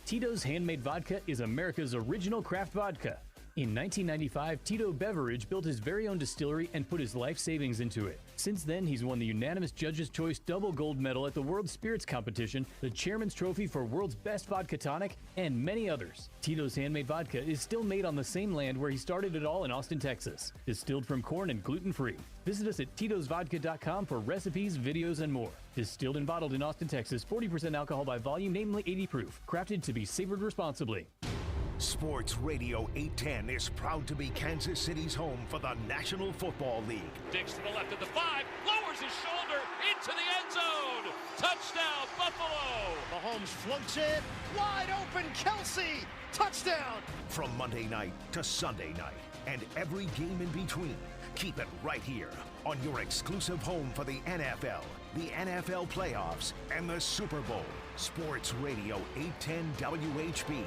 Tito's Handmade Vodka is America's original craft vodka. In 1995, Tito Beveridge built his very own distillery and put his life savings into it. Since then, he's won the unanimous Judges' Choice double gold medal at the World Spirits Competition, the Chairman's Trophy for World's Best Vodka Tonic, and many others. Tito's Handmade Vodka is still made on the same land where he started it all in Austin, Texas. Distilled from corn and gluten-free. Visit us at titosvodka.com for recipes, videos, and more. Distilled and bottled in Austin, Texas, 40% alcohol by volume, namely 80 proof. Crafted to be savored responsibly. Sports Radio 810 is proud to be Kansas City's home for the National Football League. Diggs to the left at the 5, lowers his shoulder into the end zone. Touchdown, Buffalo. Mahomes floats it, wide open, Kelsey, touchdown. From Monday night to Sunday night and every game in between, keep it right here on your exclusive home for the NFL, the NFL playoffs, and the Super Bowl. Sports Radio 810 WHB.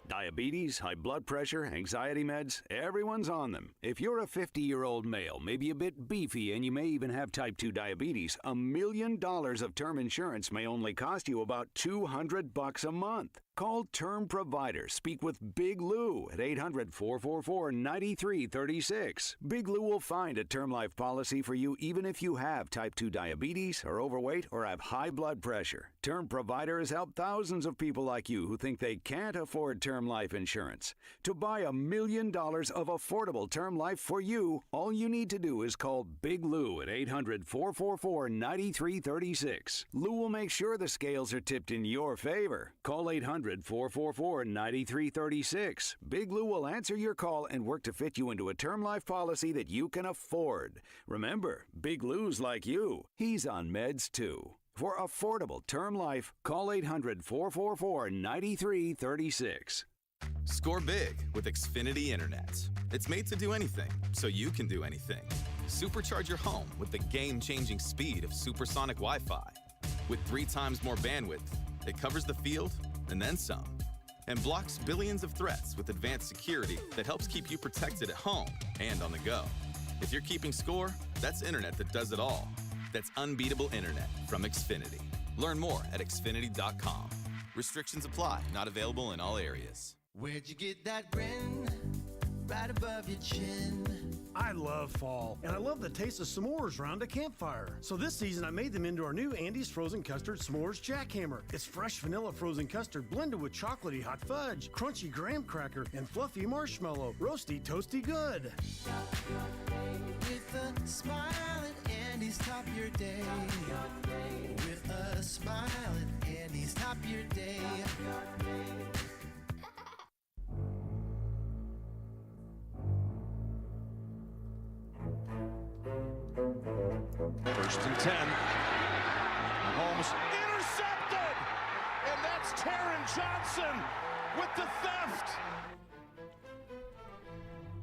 Diabetes, high blood pressure, anxiety meds, everyone's on them. If you're a 50-year-old male, maybe a bit beefy, and you may even have type 2 diabetes, $1 million of term insurance may only cost you about $200 a month. Call Term Provider. Speak with Big Lou at 800-444-9336. Big Lou will find a term life policy for you even if you have type 2 diabetes, are overweight, or have high blood pressure. Term Provider has helped thousands of people like you who think they can't afford term life insurance. To buy $1 million of affordable term life for you, all you need to do is call Big Lou at 800-444-9336. Lou will make sure the scales are tipped in your favor. Call 800-444-9336. Big Lou will answer your call and work to fit you into a term life policy that you can afford. Remember, Big Lou's like you. He's on meds too. For affordable term life, call 800-444-9336. Score big with Xfinity Internet. It's made to do anything, so you can do anything. Supercharge your home with the game-changing speed of supersonic Wi-Fi. With 3 times more bandwidth, it covers the field and then some, and blocks billions of threats with advanced security that helps keep you protected at home and on the go. If you're keeping score, that's internet that does it all. That's unbeatable internet from Xfinity. Learn more at Xfinity.com. Restrictions apply. Not available in all areas. Where'd you get that grin? Right above your chin. I love fall, and I love the taste of s'mores around a campfire. So this season, I made them into our new Andy's Frozen Custard S'mores Jackhammer. It's fresh vanilla frozen custard blended with chocolatey hot fudge, crunchy graham cracker, and fluffy marshmallow. Roasty, toasty good. With a smile at Andy's top your day. With a smile at Andy's top your day. First and 10. Mahomes intercepted! And that's Taron Johnson with the theft.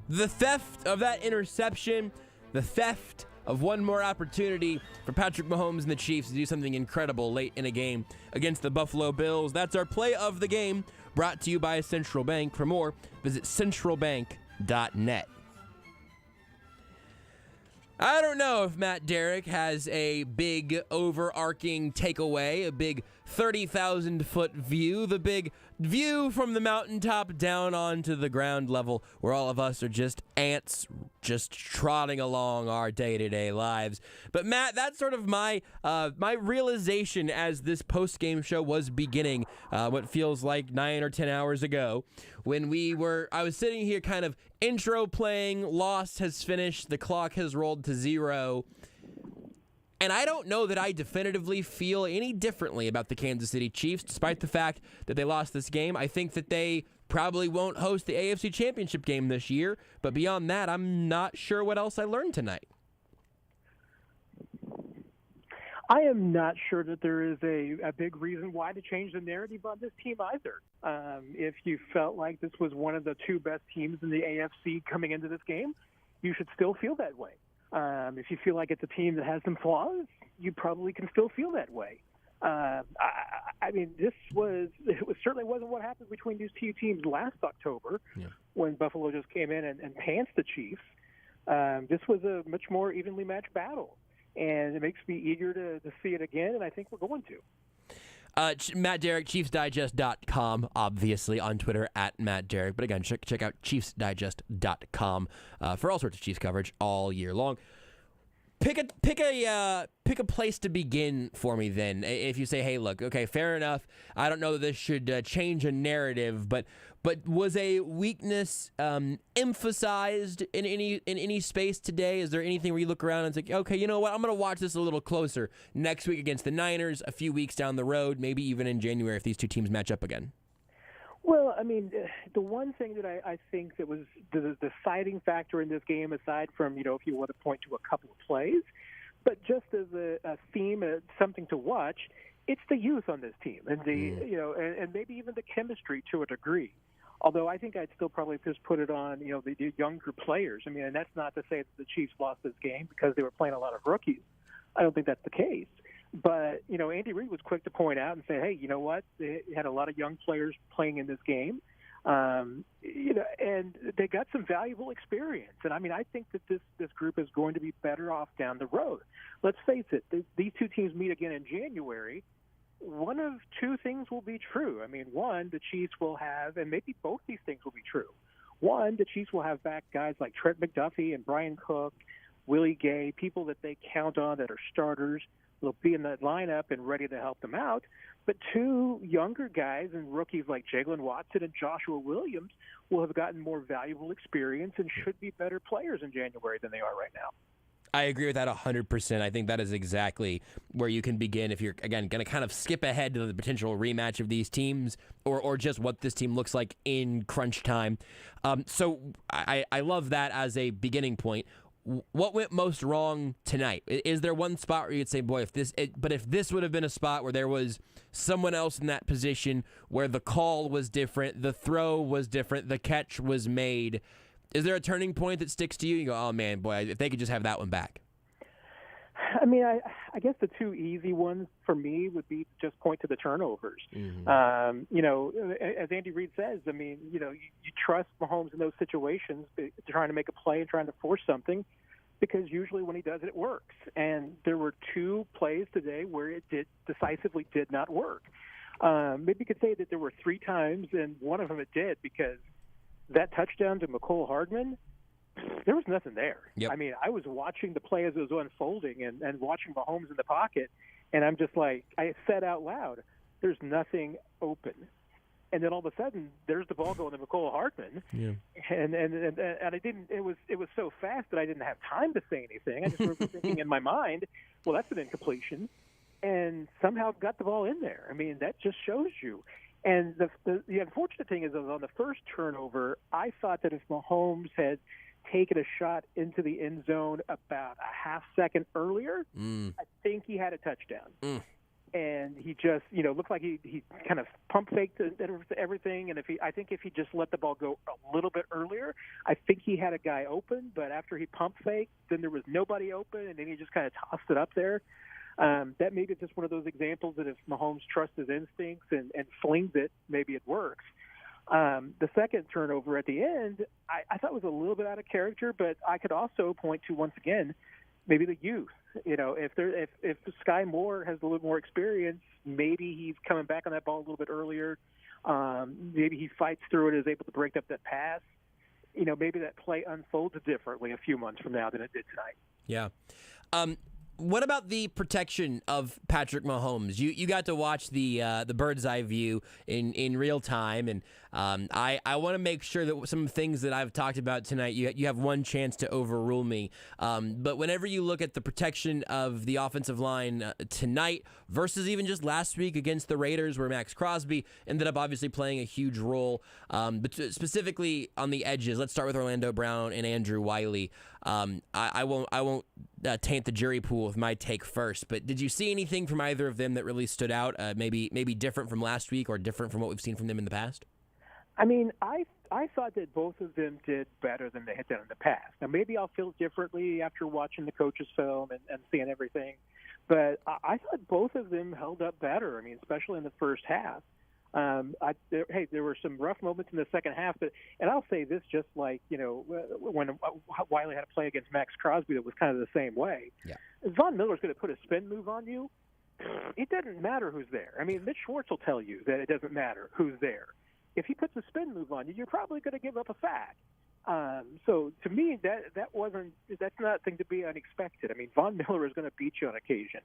The theft of that interception, the theft of one more opportunity for Patrick Mahomes and the Chiefs to do something incredible late in a game against the Buffalo Bills. That's our play of the game, brought to you by Central Bank. For more, visit centralbank.net. I don't know if Matt Derrick has a big overarching takeaway, a big 30,000-foot view, the big view from the mountaintop down onto the ground level where all of us are just ants just trotting along our day-to-day lives. But Matt, that's sort of my realization as this post-game show was beginning, what feels like 9 or 10 hours ago, when I was sitting here kind of intro playing, Lost has finished, the clock has rolled to 0. And I don't know that I definitively feel any differently about the Kansas City Chiefs, despite the fact that they lost this game. I think that they probably won't host the AFC Championship game this year. But beyond that, I'm not sure what else I learned tonight. I am not sure that there is a big reason why to change the narrative on this team either. If you felt like this was one of the 2 best teams in the AFC coming into this game, you should still feel that way. If you feel like it's a team that has some flaws, you probably can still feel that way. I mean, it certainly wasn't what happened between these 2 teams last October when Buffalo just came in and pantsed the Chiefs. This was a much more evenly matched battle, and it makes me eager to see it again, and I think we're going to. Matt Derrick, ChiefsDigest.com, obviously, on Twitter at Matt Derrick. But again, check out ChiefsDigest.com for all sorts of Chiefs coverage all year long. Pick a place to begin for me then. If you say, hey, look, okay, fair enough. I don't know that this should change a narrative, but was a weakness emphasized in any space today? Is there anything where you look around and it's like, okay, you know what? I'm going to watch this a little closer next week against the Niners, a few weeks down the road, maybe even in January if these 2 teams match up again? Well, I mean, the one thing that I think that was the deciding factor in this game, aside from, if you want to point to a couple of plays, but just as a theme, something to watch, it's the youth on this team and and maybe even the chemistry to a degree. Although I think I'd still probably just put it on, the younger players. I mean, and that's not to say that the Chiefs lost this game because they were playing a lot of rookies. I don't think that's the case. But, Andy Reid was quick to point out and say, hey, you know what? They had a lot of young players playing in this game. And they got some valuable experience. And, I think that this group is going to be better off down the road. Let's face it, these two teams meet again in January. One of two things will be true. One, the Chiefs will have, and maybe both these things will be true. One, the Chiefs will have back guys like Trent McDuffie and Brian Cook, Willie Gay, people that they count on that are starters. They'll be in that lineup and ready to help them out. But two younger guys and rookies like Jalen Watson and Joshua Williams will have gotten more valuable experience and should be better players in January than they are right now. I agree with that 100%. I think that is exactly where you can begin if you're, again, going to kind of skip ahead to the potential rematch of these teams or just what this team looks like in crunch time. So I love that as a beginning point. What went most wrong tonight? Is there one spot where you'd say, boy, if this would have been a spot where there was someone else in that position, where the call was different, the throw was different, the catch was made, is there a turning point that sticks to you? You go, oh, man, boy, if they could just have that one back. I guess the two easy ones for me would be just point to the turnovers. Mm-hmm. As Andy Reid says, you trust Mahomes in those situations, trying to make a play and trying to force something, because usually when he does it, it works. And there were two plays today where it decisively did not work. Maybe you could say that there were three times, and one of them it did, because that touchdown to McCole Hardman, there was nothing there. Yep. I was watching the play as it was unfolding and watching Mahomes in the pocket, and I'm just like, I said out loud, there's nothing open. And then all of a sudden, there's the ball going to McCole Hardman. Yeah. And I didn't. It was so fast that I didn't have time to say anything. I just remember thinking in my mind, well, that's an incompletion, and somehow got the ball in there. That just shows you. And the unfortunate thing is, on the first turnover, I thought that if Mahomes had taken a shot into the end zone about a half second earlier, I think he had a touchdown. And he just, looked like he kind of pump faked everything. And I think if he just let the ball go a little bit earlier, I think he had a guy open. But after he pump faked, then there was nobody open, and then he just kind of tossed it up there. That maybe it's just one of those examples that if Mahomes trusts his instincts and flings it, maybe it works. The second turnover at the end, I thought was a little bit out of character, but I could also point to, once again, maybe the youth. If Sky Moore has a little more experience, maybe he's coming back on that ball a little bit earlier. Maybe he fights through it, is able to break up that pass. Maybe that play unfolds differently a few months from now than it did tonight. Yeah. What about the protection of Patrick Mahomes? You got to watch the bird's eye view in real time, and I want to make sure that some things that I've talked about tonight, you have one chance to overrule me. But whenever you look at the protection of the offensive line tonight versus even just last week against the Raiders, where Max Crosby ended up obviously playing a huge role, but specifically on the edges, let's start with Orlando Brown and Andrew Wiley. I won't taint the jury pool with my take first, but did you see anything from either of them that really stood out, maybe different from last week or different from what we've seen from them in the past? I thought that both of them did better than they had done in the past. Now, maybe I'll feel differently after watching the coach's film and seeing everything, but I thought both of them held up better, especially in the first half. There were some rough moments in the second half, and I'll say this, just like, when Wiley had to play against Max Crosby, that was kind of the same way. Yeah. If Von Miller's going to put a spin move on you, it doesn't matter who's there. Mitch Schwartz will tell you that it doesn't matter who's there. If he puts a spin move on you, you're probably going to give up a sack. So to me, that's not a thing to be unexpected. Von Miller is going to beat you on occasion.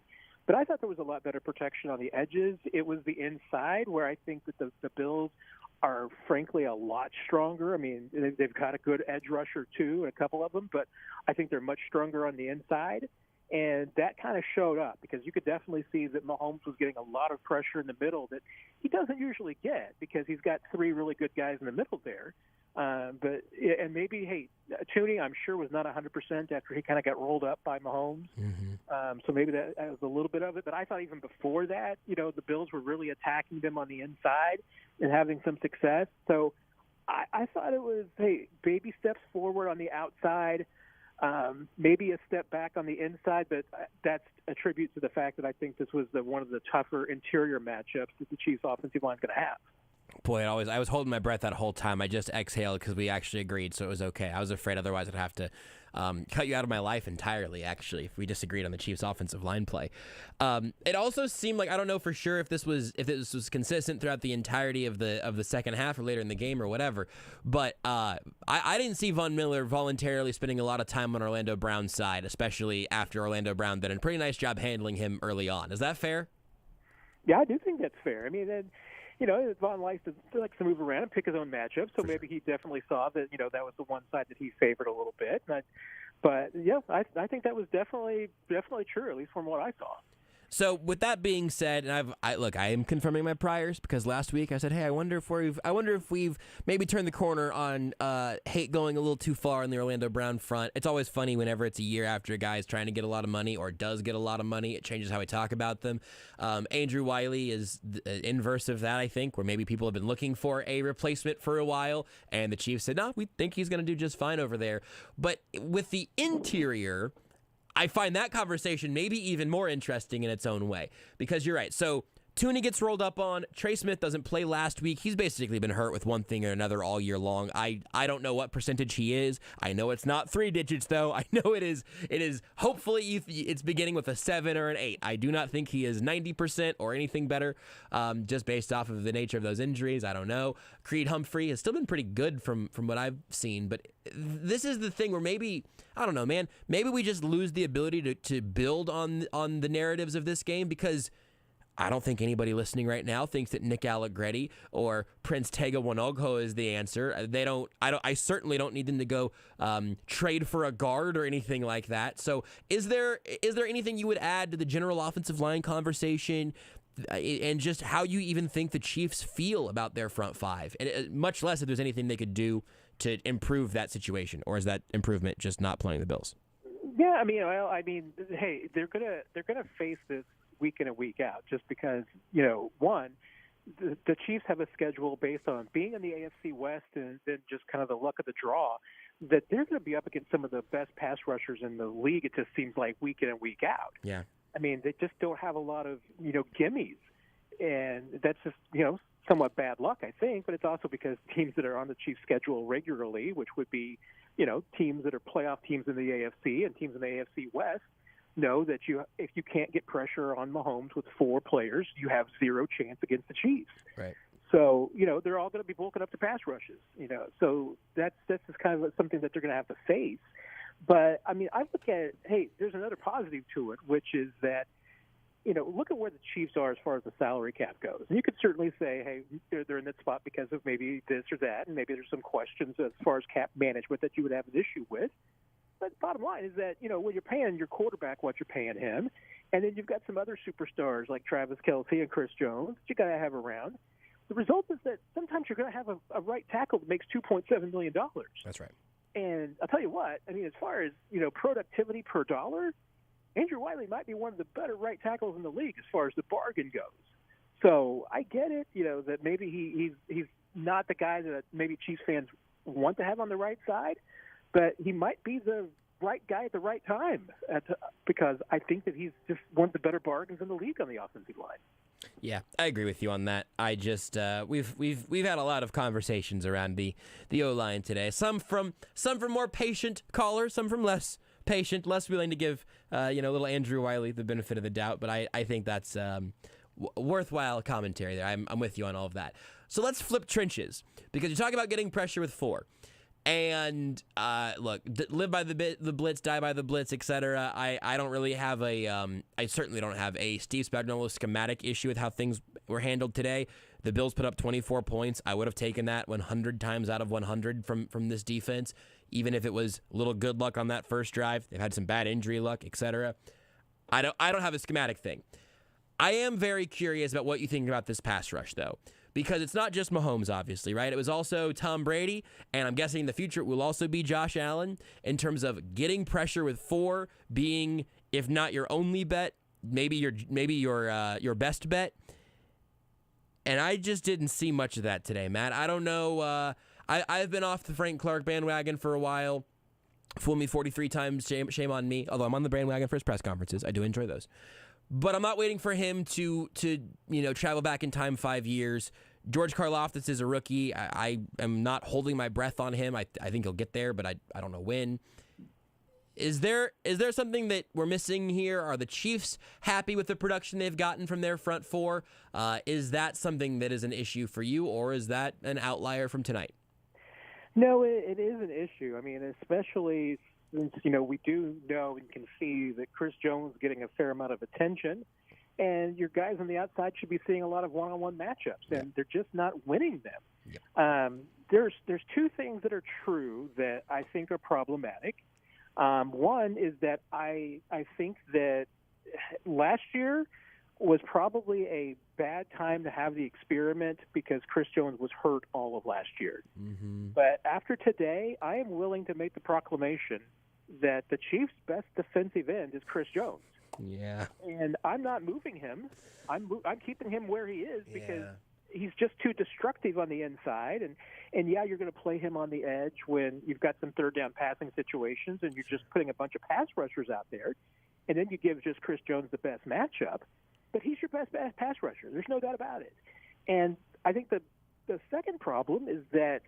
But I thought there was a lot better protection on the edges. It was the inside where I think that the Bills are, frankly, a lot stronger. They've got a good edge rusher, too, a couple of them, but I think they're much stronger on the inside. And that kind of showed up because you could definitely see that Mahomes was getting a lot of pressure in the middle that he doesn't usually get because he's got three really good guys in the middle there. And maybe, Tooney, I'm sure, was not 100% after he kind of got rolled up by Mahomes. Mm-hmm. So maybe that was a little bit of it. But I thought even before that, the Bills were really attacking them on the inside and having some success. So I thought it was, baby steps forward on the outside, maybe a step back on the inside, but that's a tribute to the fact that I think this was one of the tougher interior matchups that the Chiefs' offensive line is going to have. Boy, I was holding my breath that whole time. I just exhaled because we actually agreed, so it was okay. I was afraid otherwise I'd have to cut you out of my life entirely, actually, if we disagreed on the Chiefs' offensive line play. It also seemed like, I don't know for sure if this was consistent throughout the entirety of the second half or later in the game or whatever, but I didn't see Von Miller voluntarily spending a lot of time on Orlando Brown's side, especially after Orlando Brown did a pretty nice job handling him early on. Is that fair? Yeah, I do think that's fair. I mean, Von likes to move around and pick his own matchup, so maybe he definitely saw that, that was the one side that he favored a little bit. But yeah, I think that was definitely true, at least from what I saw. So with that being said, and I am confirming my priors because last week I said, hey, I wonder if we've maybe turned the corner on hate going a little too far in the Orlando Brown front. It's always funny whenever it's a year after a guy is trying to get a lot of money or does get a lot of money. It changes how we talk about them. Andrew Wiley is the inverse of that, I think, where maybe people have been looking for a replacement for a while, and the Chiefs said, no, we think he's going to do just fine over there. But with the interior, I find that conversation maybe even more interesting in its own way, because you're right. So Tooney gets rolled up on. Trey Smith doesn't play last week. He's basically been hurt with one thing or another all year long. I don't know what percentage he is. I know it's not 3 digits, though. I know it is. Hopefully it's beginning with a 7 or an 8. I do not think he is 90% or anything better, just based off of the nature of those injuries. I don't know. Creed Humphrey has still been pretty good from what I've seen, but this is the thing where maybe, I don't know, man, maybe we just lose the ability to build on the narratives of this game, because I don't think anybody listening right now thinks that Nick Allegretti or Prince Tega Wanogho is the answer. I certainly don't need them to go trade for a guard or anything like that. So is there anything you would add to the general offensive line conversation, and just how you even think the Chiefs feel about their front five, and much less if there's anything they could do to improve that situation, or is that improvement just not playing the Bills? Yeah, hey, they're gonna face this week in and week out, just because, one, the Chiefs have a schedule based on being in the AFC West and then just kind of the luck of the draw, that they're going to be up against some of the best pass rushers in the league. It just seems like week in and week out. Yeah. They just don't have a lot of, gimmies. And that's just, somewhat bad luck, I think. But it's also because teams that are on the Chiefs' schedule regularly, which would be, teams that are playoff teams in the AFC and teams in the AFC West, know that if you can't get pressure on Mahomes with 4 players, you have 0 chance against the Chiefs. Right. So, they're all going to be bulking up to pass rushes, So that's just kind of something that they're going to have to face. But, I look at it, hey, there's another positive to it, which is that, look at where the Chiefs are as far as the salary cap goes. And you could certainly say, hey, they're in that spot because of maybe this or that, and maybe there's some questions as far as cap management that you would have an issue with. But the bottom line is that, when you're paying your quarterback what you're paying him, and then you've got some other superstars like Travis Kelce and Chris Jones that you got to have around, the result is that sometimes you're going to have a right tackle that makes $2.7 million. That's right. And I'll tell you what, as far as, productivity per dollar, Andrew Wiley might be one of the better right tackles in the league as far as the bargain goes. So I get it, that maybe he's not the guy that maybe Chiefs fans want to have on the right side, but he might be the right guy at the right time because I think that he's just one of the better bargains in the league on the offensive line. Yeah, I agree with you on that. I just we've had a lot of conversations around the O-line today. Some from more patient callers, some from less patient, less willing to give little Andrew Wiley the benefit of the doubt. But I think that's worthwhile commentary there. I'm with you on all of that. So let's flip trenches, because you're talking about getting pressure with 4. And look, live by the blitz, die by the blitz, etc. I don't really have I certainly don't have a Steve Spagnuolo schematic issue with how things were handled today. The Bills put up 24 points. I would have taken that 100 times out of 100 from this defense, even if it was a little good luck on that first drive. They've had some bad injury luck, etc. I don't have a schematic thing. I am very curious about what you think about this pass rush, though. Because it's not just Mahomes, obviously, right? It was also Tom Brady, and I'm guessing in the future it will also be Josh Allen, in terms of getting pressure with 4 being, if not your only bet, maybe your best bet. And I just didn't see much of that today, Matt. I don't know. I've been off the Frank Clark bandwagon for a while. Fool me 43 times, shame on me. Although I'm on the bandwagon for his press conferences. I do enjoy those. But I'm not waiting for him to travel back in time 5 years, George Karlaftis is a rookie. I am not holding my breath on him. I think he'll get there, but I don't know when. Is there something that we're missing here? Are the Chiefs happy with the production they've gotten from their front four? Is that something that is an issue for you, or is that an outlier from tonight? No, it is an issue. I mean, especially since, we do know and can see that Chris Jones is getting a fair amount of attention, and your guys on the outside should be seeing a lot of one-on-one matchups, and they're just not winning them. Yeah. There's two things that are true that I think are problematic. One is that I think that last year was probably a bad time to have the experiment because Chris Jones was hurt all of last year. Mm-hmm. But after today, I am willing to make the proclamation that the Chiefs' best defensive end is Chris Jones. Yeah. And I'm not moving him. I'm keeping him where he is because he's just too destructive on the inside. And yeah, you're going to play him on the edge when you've got some third down passing situations and you're just putting a bunch of pass rushers out there. And then you give just Chris Jones the best matchup. But he's your best pass rusher. There's no doubt about it. And I think the second problem is that,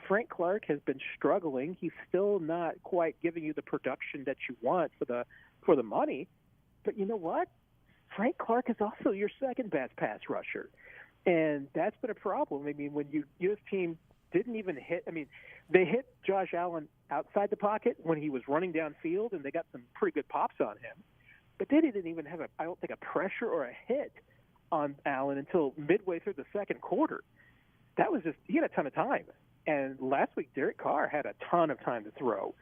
Frank Clark has been struggling. He's still not quite giving you the production that you want for the money. But you know what? Frank Clark is also your second best pass rusher. And that's been a problem. I mean, when your team didn't even hit, they hit Josh Allen outside the pocket when he was running downfield, and they got some pretty good pops on him. But they didn't even have, I don't think, a pressure or a hit on Allen until midway through the second quarter. That was he had a ton of time. And last week, Derrick Carr had a ton of time to throw.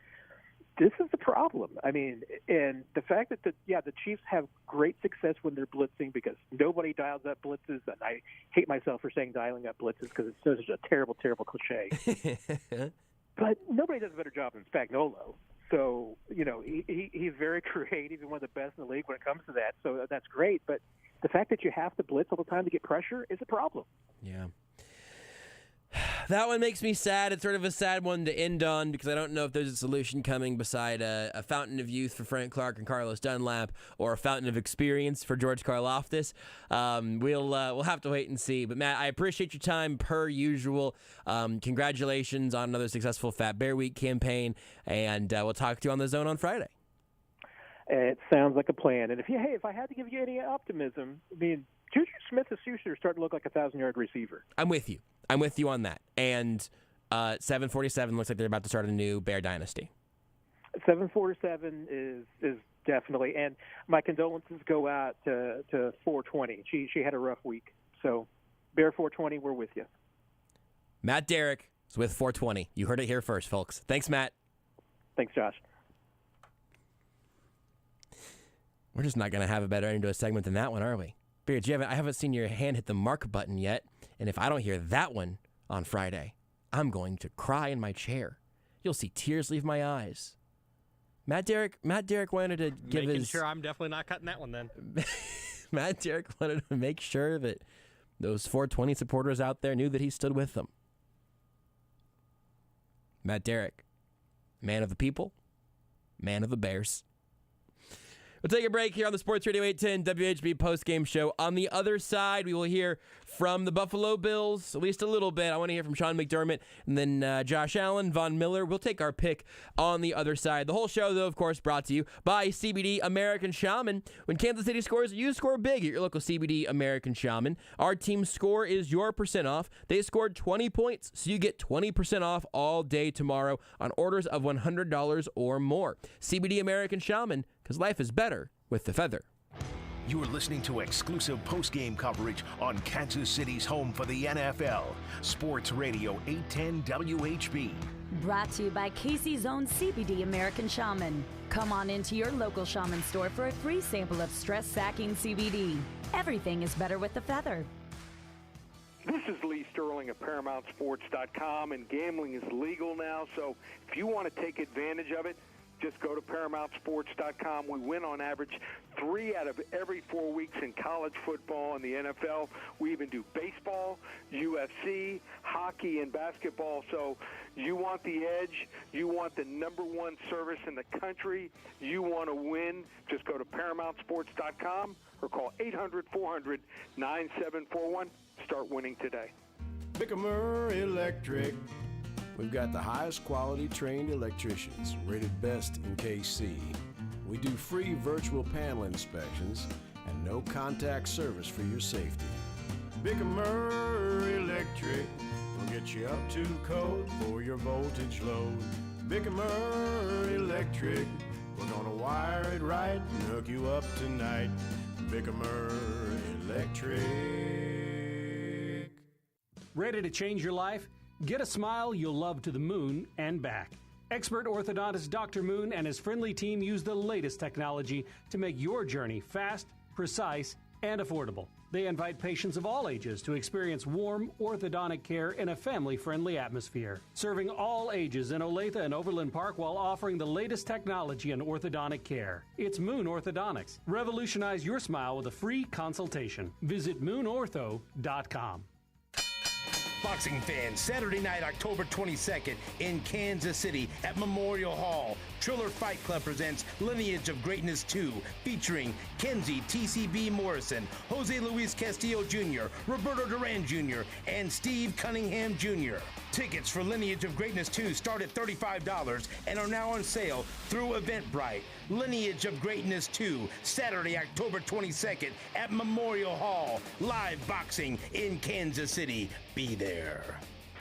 This is the problem. And the fact that the Chiefs have great success when they're blitzing because nobody dials up blitzes, and I hate myself for saying dialing up blitzes because it's such a terrible, terrible cliche. But nobody does a better job than Spagnuolo. So, he's very creative and one of the best in the league when it comes to that. So that's great. But the fact that you have to blitz all the time to get pressure is a problem. Yeah. That one makes me sad. It's sort of a sad one to end on because I don't know if there's a solution coming beside a fountain of youth for Frank Clark and Carlos Dunlap or a fountain of experience for George Karlaftis. We'll have to wait and see. But, Matt, I appreciate your time per usual. Congratulations on another successful Fat Bear Week campaign, and we'll talk to you on The Zone on Friday. It sounds like a plan. And if I had to give you any optimism, JuJu Smith-Schuster is starting to look like a 1,000-yard receiver. I'm with you on that. And 747 looks like they're about to start a new Bear dynasty. 747 is definitely, and my condolences go out to 420. She had a rough week. So, Bear 420, we're with you. Matt Derrick is with 420. You heard it here first, folks. Thanks, Matt. Thanks, Josh. We're just not going to have a better end to a segment than that one, are we? Beards, I haven't seen your hand hit the mark button yet, and if I don't hear that one on Friday, I'm going to cry in my chair. You'll see tears leave my eyes. Matt Derrick wanted to give Making sure I'm definitely not cutting that one then. Matt Derrick wanted to make sure that those 420 supporters out there knew that he stood with them. Matt Derrick, man of the people, man of the Bears. We'll take a break here on the Sports Radio 810 WHB postgame show. On the other side, we will hear from the Buffalo Bills, at least a little bit. I want to hear from Sean McDermott and then Josh Allen, Von Miller. We'll take our pick on the other side. The whole show, though, of course, brought to you by CBD American Shaman. When Kansas City scores, you score big at your local CBD American Shaman. Our team's score is your % off. They scored 20 points, so you get 20% off all day tomorrow on orders of $100 or more. CBD American Shaman, because life is better with the feather. You're listening to exclusive post-game coverage on Kansas City's home for the NFL. Sports Radio 810 WHB. Brought to you by Casey's own CBD American Shaman. Come on into your local Shaman store for a free sample of stress-sacking CBD. Everything is better with the feather. This is Lee Sterling of ParamountSports.com, and gambling is legal now, so if you want to take advantage of it, just go to ParamountSports.com. We win on average 3 out of every 4 weeks in college football and the NFL. We even do baseball, UFC, hockey, and basketball. So you want the edge. You want the #1 service in the country. You want to win. Just go to ParamountSports.com or call 800-400-9741. Start winning today. Bickhammer Electric. We've got the highest quality trained electricians, rated best in KC. We do free virtual panel inspections and no contact service for your safety. Bickhammer Electric will get you up to code for your voltage load. Bickhammer Electric, we're gonna wire it right and hook you up tonight. Bickhammer Electric. Ready to change your life? Get a smile you'll love to the moon and back. Expert orthodontist Dr. Moon and his friendly team use the latest technology to make your journey fast, precise, and affordable. They invite patients of all ages to experience warm orthodontic care in a family-friendly atmosphere, serving all ages in Olathe and Overland Park while offering the latest technology in orthodontic care. It's Moon Orthodontics. Revolutionize your smile with a free consultation. Visit moonortho.com. Boxing fans, Saturday night, October 22nd in Kansas City at Memorial Hall. Triller Fight Club presents Lineage of Greatness 2, featuring Kenzie TCB Morrison, Jose Luis Castillo Jr., Roberto Duran Jr., and Steve Cunningham Jr. Tickets for Lineage of Greatness 2 start at $35 and are now on sale through Eventbrite. Lineage of Greatness 2, Saturday, October 22nd at Memorial Hall. Live boxing in Kansas City. Be there.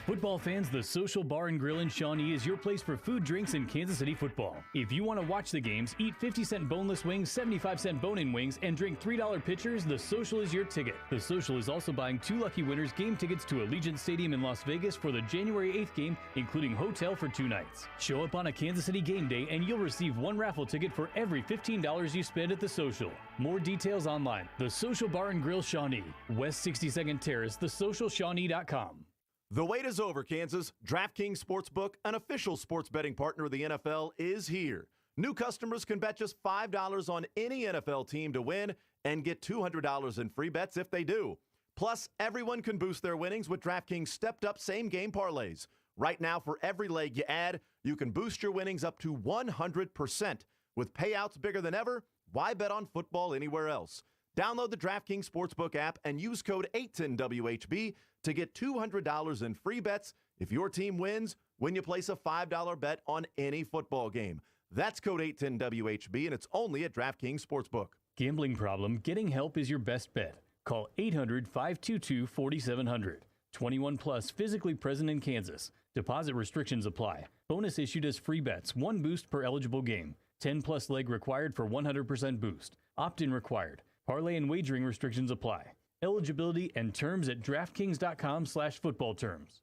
Football fans, the Social Bar and Grill in Shawnee is your place for food, drinks, and Kansas City football. If you want to watch the games, eat 50-cent boneless wings, 75-cent bone-in wings, and drink $3 pitchers, the Social is your ticket. The Social is also buying 2 lucky winners game tickets to Allegiant Stadium in Las Vegas for the January 8th game, including hotel for 2 nights. Show up on a Kansas City game day and you'll receive 1 raffle ticket for every $15 you spend at the Social. More details online. The Social Bar and Grill Shawnee, West 62nd Terrace, thesocialshawnee.com. The wait is over, Kansas. DraftKings Sportsbook, an official sports betting partner of the NFL, is here. New customers can bet just $5 on any NFL team to win and get $200 in free bets if they do. Plus, everyone can boost their winnings with DraftKings stepped-up same-game parlays. Right now, for every leg you add, you can boost your winnings up to 100%. With payouts bigger than ever, why bet on football anywhere else? Download the DraftKings Sportsbook app and use code 810WHB to get $200 in free bets if your team wins when you place a $5 bet on any football game. That's code 810WHB, and it's only at DraftKings Sportsbook. Gambling problem? Getting help is your best bet. Call 800-522-4700. 21 plus, physically present in Kansas. Deposit restrictions apply. Bonus issued as free bets, 1 boost per eligible game. 10 plus leg required for 100% boost. Opt-in required. Parlay and wagering restrictions apply. Eligibility and terms at DraftKings.com/football terms.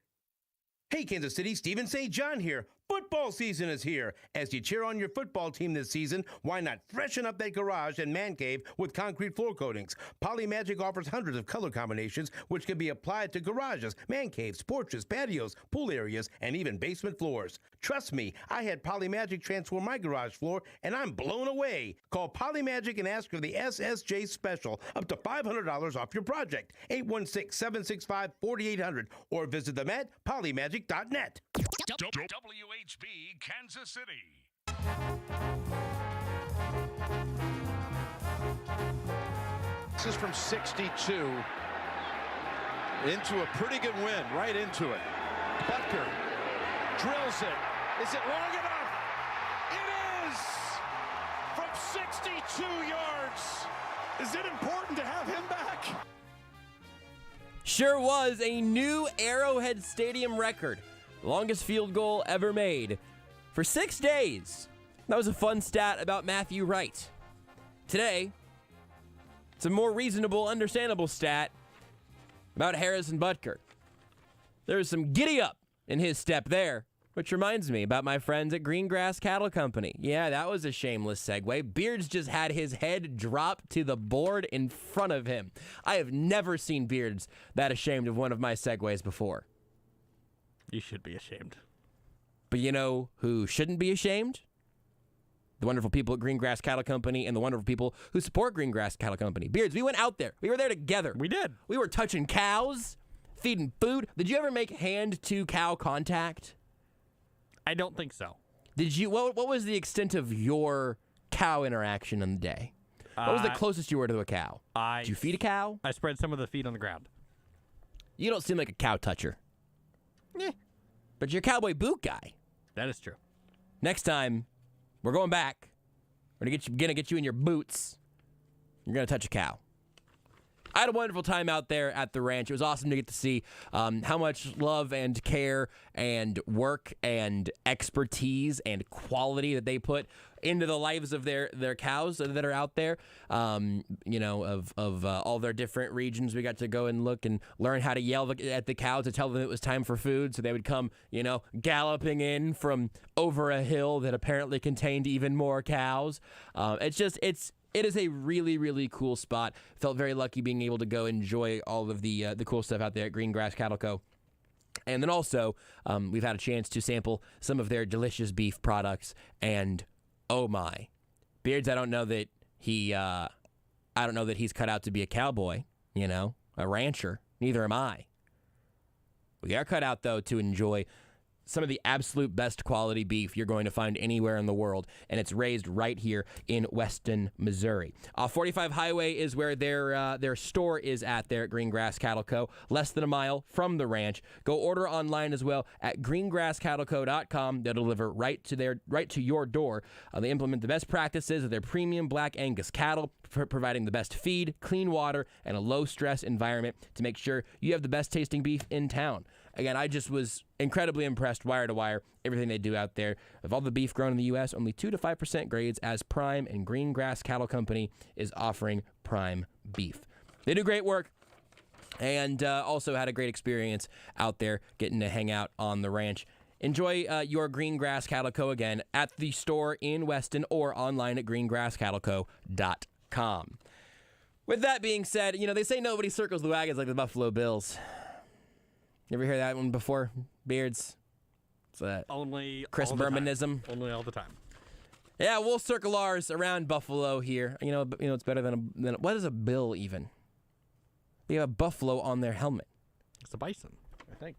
Hey, Kansas City, Stephen St. John here. Football season is here. As you cheer on your football team this season, why not freshen up that garage and man cave with concrete floor coatings? Polymagic offers hundreds of color combinations which can be applied to garages, man caves, porches, patios, pool areas, and even basement floors. Trust me, I had Polymagic transform my garage floor, and I'm blown away. Call Polymagic and ask for the SSJ special, up to $500 off your project. 816-765-4800, or visit them at polymagic.net. WHB Kansas City. This is from 62 into a pretty good win, right into it. Butker drills it. Is it long enough? It is! From 62 yards. Is it important to have him back? Sure was a new Arrowhead Stadium record. Longest field goal ever made for 6 days. That was a fun stat about Matthew Wright. Today, it's a more reasonable, understandable stat about Harrison Butker. There's some giddy up in his step there, which reminds me about my friends at Greengrass Cattle Company. Yeah, that was a shameless segue. Beards just had his head drop to the board in front of him. I have never seen Beards that ashamed of one of my segues before. You should be ashamed. But you know who shouldn't be ashamed? The wonderful people at Greengrass Cattle Company and the wonderful people who support Greengrass Cattle Company. Beards, we went out there. We were there together. We did. We were touching cows, feeding food. Did you ever make hand-to-cow contact? I don't think so. Did you? What was the extent of your cow interaction in the day? What was the closest you were to a cow? Did you feed a cow? I spread some of the feed on the ground. You don't seem like a cow toucher. But you're a cowboy boot guy. That is true. Next time, we're going back. We're gonna get you in your boots. You're gonna touch a cow. I had a wonderful time out there at the ranch. It was awesome to get to see how much love and care and work and expertise and quality that they put into the lives of their cows that are out there. Of all their different regions, we got to go and look and learn how to yell at the cows to tell them it was time for food. So they would come, galloping in from over a hill that apparently contained even more cows. It is a really, really cool spot. Felt very lucky being able to go enjoy all of the cool stuff out there at Green Grass Cattle Co. And then also, we've had a chance to sample some of their delicious beef products. And oh my, Beards, I don't know that he's cut out to be a cowboy, a rancher. Neither am I. We are cut out though to enjoy some of the absolute best quality beef you're going to find anywhere in the world, and it's raised right here in Weston, Missouri. 45 Highway is where their store is at there at Green Grass Cattle Co., less than a mile from the ranch. Go order online as well at greengrasscattleco.com. They'll deliver right to your door. They implement the best practices of their premium Black Angus cattle, providing the best feed, clean water, and a low-stress environment to make sure you have the best tasting beef in town. Again, I just was incredibly impressed, wire to wire, everything they do out there. Of all the beef grown in the U.S., only 2 to 5% grades as prime, and Green Grass Cattle Company is offering prime beef. They do great work, and also had a great experience out there getting to hang out on the ranch. Enjoy your Green Grass Cattle Co. again at the store in Weston or online at greengrasscattleco.com. With that being said, they say nobody circles the wagons like the Buffalo Bills. You ever hear that one before, Beards? It's only Chris Bermanism. Only all the time. Yeah, we'll circle ours around Buffalo here. It's better than what is a bill even? They have a buffalo on their helmet. It's a bison, I think.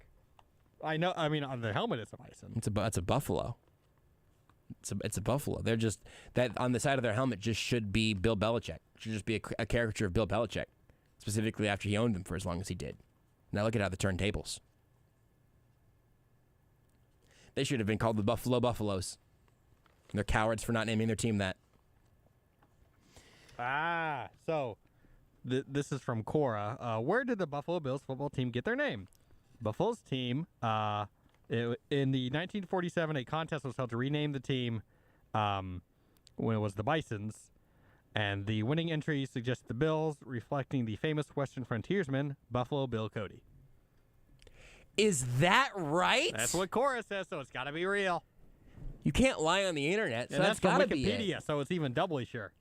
I know. I mean, on their helmet, it's a bison. It's a buffalo. It's a buffalo. They're just that on the side of their helmet just should be Bill Belichick. It should just be a caricature of Bill Belichick, specifically after he owned them for as long as he did. Now look at how they turn tables. They should have been called the Buffalo Buffaloes. They're cowards for not naming their team that. So this is from Cora. Where did the Buffalo Bills football team get their name? Buffalo's team, in the 1947, a contest was held to rename the team when it was the Bisons. And the winning entry suggested the Bills, reflecting the famous Western frontiersman, Buffalo Bill Cody. Is that right? That's what Cora says, so it's got to be real. You can't lie on the internet, so and that's got got to be Wikipedia, so it's even doubly sure.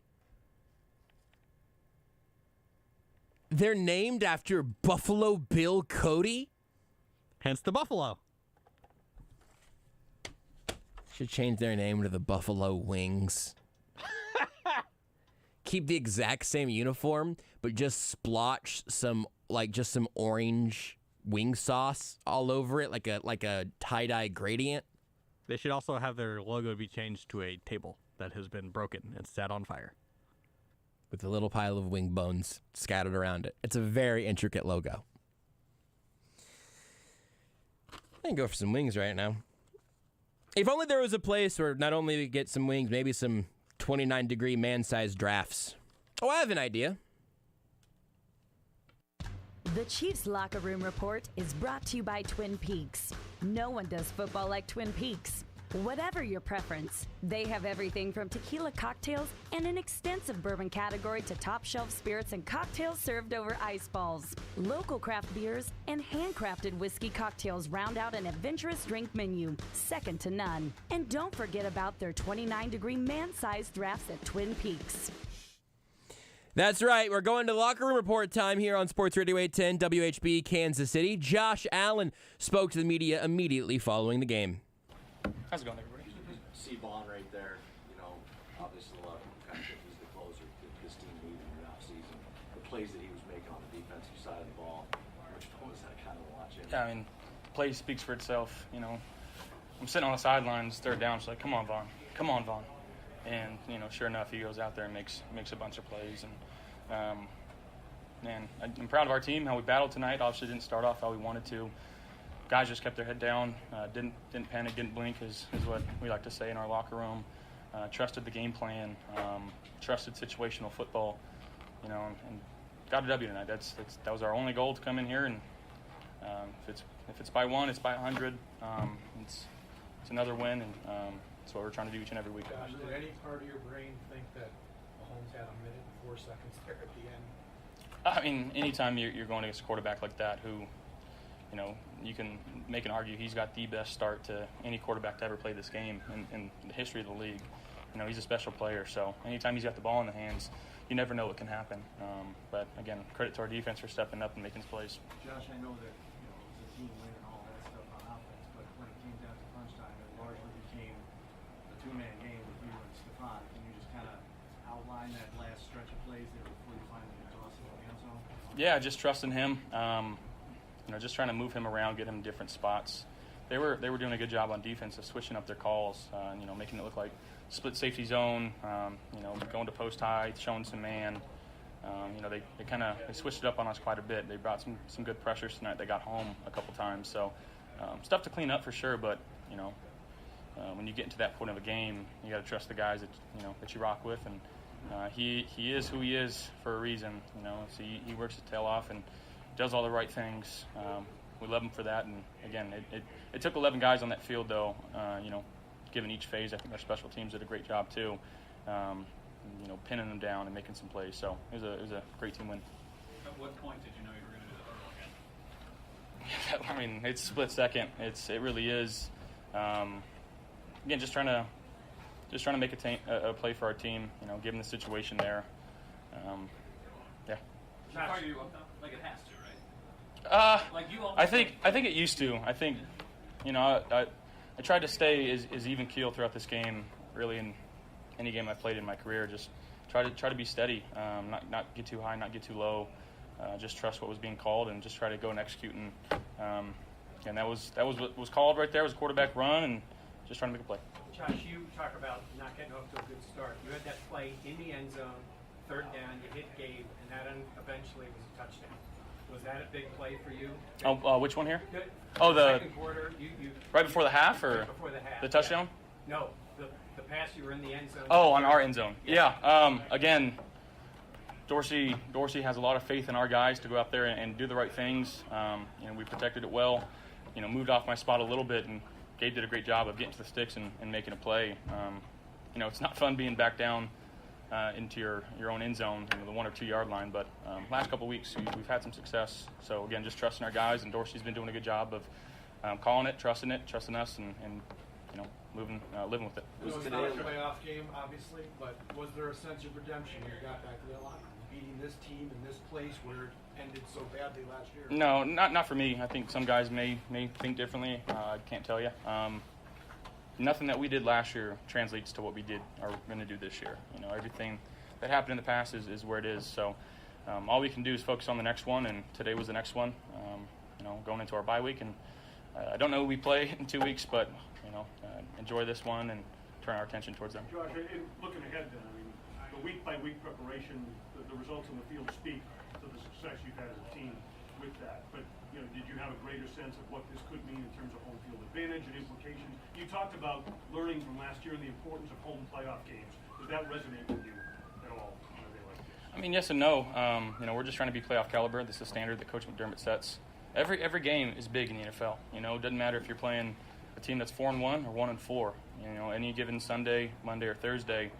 They're named after Buffalo Bill Cody? Hence the Buffalo. Should change their name to the Buffalo Wings. Keep the exact same uniform, but just splotch some orange wing sauce all over it, like a tie-dye gradient. They should also have their logo be changed to a table that has been broken and set on fire, with a little pile of wing bones scattered around it. It's a very intricate logo. I can go for some wings right now. If only there was a place where not only we get some wings, maybe some 29-degree man-sized drafts. Oh, I have an idea. The Chiefs Locker Room Report is brought to you by Twin Peaks. No one does football like Twin Peaks. Whatever your preference, they have everything from tequila cocktails and an extensive bourbon category to top-shelf spirits and cocktails served over ice balls. Local craft beers and handcrafted whiskey cocktails round out an adventurous drink menu, second to none. And don't forget about their 29-degree man-sized drafts at Twin Peaks. That's right. We're going to locker room report time here on Sports Radio 810 WHB Kansas City. Josh Allen spoke to the media immediately following the game. How's it going, everybody? See Vaughn right there. Obviously a lot of people kind of think he's the closer that this team needed in the offseason. The plays that he was making on the defensive side of the ball, which fun was that kind of watching? Yeah, I mean, play speaks for itself. I'm sitting on the sidelines, third down, so like, come on, Vaughn. Come on, Vaughn. And, sure enough, he goes out there and makes a bunch of plays. And I'm proud of our team, how we battled tonight. Obviously didn't start off how we wanted to. guys just kept their head down, didn't panic, didn't blink, is what we like to say in our locker room. Trusted the game plan, trusted situational football, and got a W tonight. That was our only goal to come in here, and if it's by 1, it's by 100. It's another win, and that's what we're trying to do each and every week. Josh, did any part of your brain think that Mahomes had a minute and 4 seconds there at the end? I mean, anytime you're going against a quarterback like that, who, you can make an argue he's got the best start to any quarterback to ever play this game in the history of the league. He's a special player, so anytime he's got the ball in the hands, you never know what can happen. But again, credit to our defense for stepping up and making plays. Josh, I know that it was a team win and all that stuff on offense, but when it came down to crunch time, it largely became a 2-man game with you and Stefan. Can you just kind of outline that last stretch of plays there before you finally get tossed in the end zone? Yeah, just trusting him. Just trying to move him around, get him in different spots. They were doing a good job on defense of switching up their calls, making it look like split safety zone, going to post high, showing some man. They switched it up on us quite a bit. They brought some good pressures tonight. They got home a couple times, so stuff to clean up for sure. But when you get into that point of a game, you got to trust the guys that you rock with, and he is who he is for a reason. So he works his tail off and does all the right things. We love him for that. And again, it took 11 guys on that field, though. Given each phase, I think our special teams did a great job too. Pinning them down and making some plays. So it was a great team win. At what point did you know you were going to do the hurdle again? I mean, it's split second. It really is. Again, just trying to make a play for our team. Given the situation there. Yeah. How far are you up though? Like it has to, right? I think it used to. I think, I tried to stay as even keel throughout this game. Really, in any game I've played in my career, just try to be steady, not get too high, not get too low. Just trust what was being called and just try to go and execute. And that was what was called right there. It was a quarterback run and just trying to make a play. Josh, you talk about not getting off to a good start. You had that play in the end zone, 3rd down. You hit Gabe, and that eventually was a touchdown. Was that a big play for you? Which one here? Good. Oh, the second quarter. You right before the half, or right before the half, the touchdown? Yeah. No, the pass you were in the end zone. Oh, on our end zone. Yeah. Again, Dorsey has a lot of faith in our guys to go out there and do the right things. We protected it well. Moved off my spot a little bit, and Gabe did a great job of getting to the sticks and making a play. It's not fun being back down into your own end zone, the 1 or 2 yard line. But last couple of weeks, we've had some success. So again, just trusting our guys, and Dorsey's been doing a good job of calling it, trusting us, and living with it. It was not a playoff game, obviously, but was there a sense of redemption when you got back to that locker room, beating this team in this place where it ended so badly last year? No, not for me. I think some guys may think differently. I can't tell you. Nothing that we did last year translates to what we are going to do this year. Everything that happened in the past is where it is. So all we can do is focus on the next one, and today was the next one. Going into our bye week, and I don't know who we play in 2 weeks, but enjoy this one and turn our attention towards them. Josh, looking ahead then, the week-by-week preparation, the results on the field speak to the success you've had as a team with that. But did you have a greater sense of what this could mean in terms of home field advantage and implications? You talked about learning from last year and the importance of home playoff games. Does that resonate with you at all on a day like this? I mean, yes and no. We're just trying to be playoff caliber. This is the standard that Coach McDermott sets. Every game is big in the NFL. It doesn't matter if you're playing a team that's 4-1 or 1-4. Any given Sunday, Monday, or Thursday,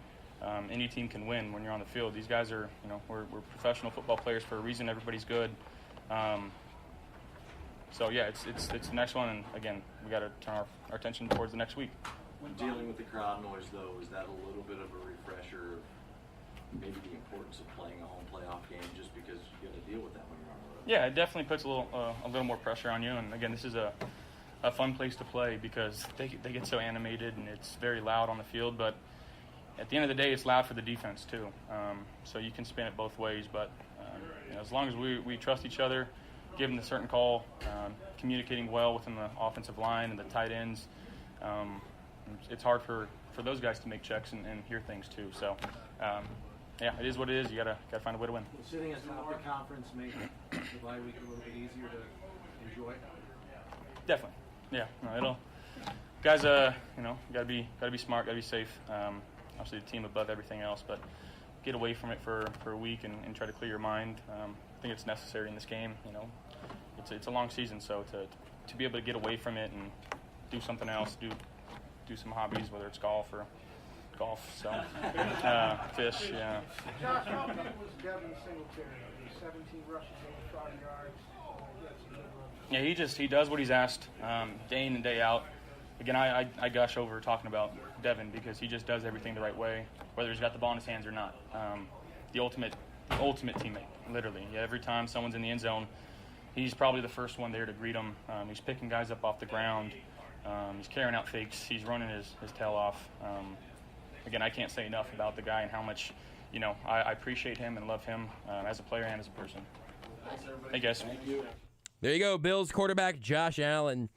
any team can win when you're on the field. These guys are, we're professional football players for a reason. Everybody's good. So yeah, it's the next one, and again, we got to turn our attention towards the next week. When dealing with the crowd noise, though, is that a little bit of a refresher of maybe the importance of playing a home playoff game, just because you got to deal with that when you're on the road? Yeah, it definitely puts a little more pressure on you, and again, this is a fun place to play because they get so animated and it's very loud on the field. But at the end of the day, it's loud for the defense too. So you can spin it both ways. But as long as we trust each other, given the certain call, communicating well within the offensive line and the tight ends, it's hard for those guys to make checks and hear things too. So yeah, it is what it is. You gotta find a way to win. Sitting atop the conference make the bye week a little bit easier to enjoy? Definitely. Yeah. No, guys, gotta be smart, gotta be safe. Obviously, the team above everything else, but get away from it for a week and try to clear your mind. I think it's necessary in this game. It's a long season, so to be able to get away from it and do something else, do some hobbies, whether it's golf, so fish, yeah. Josh, how good was Devin Singletary? 17 rushes, 85 yards. Yeah, he does what he's asked day in and day out. Again, I gush over talking about Devin because he just does everything the right way, whether he's got the ball in his hands or not. The ultimate teammate, literally. Yeah, every time someone's in the end zone, he's probably the first one there to greet them. He's picking guys up off the ground. He's carrying out fakes. He's running his tail off. Again, I can't say enough about the guy and how much, I appreciate him and love him as a player and as a person. Hey, guys. Thank you. There you go, Bills quarterback Josh Allen.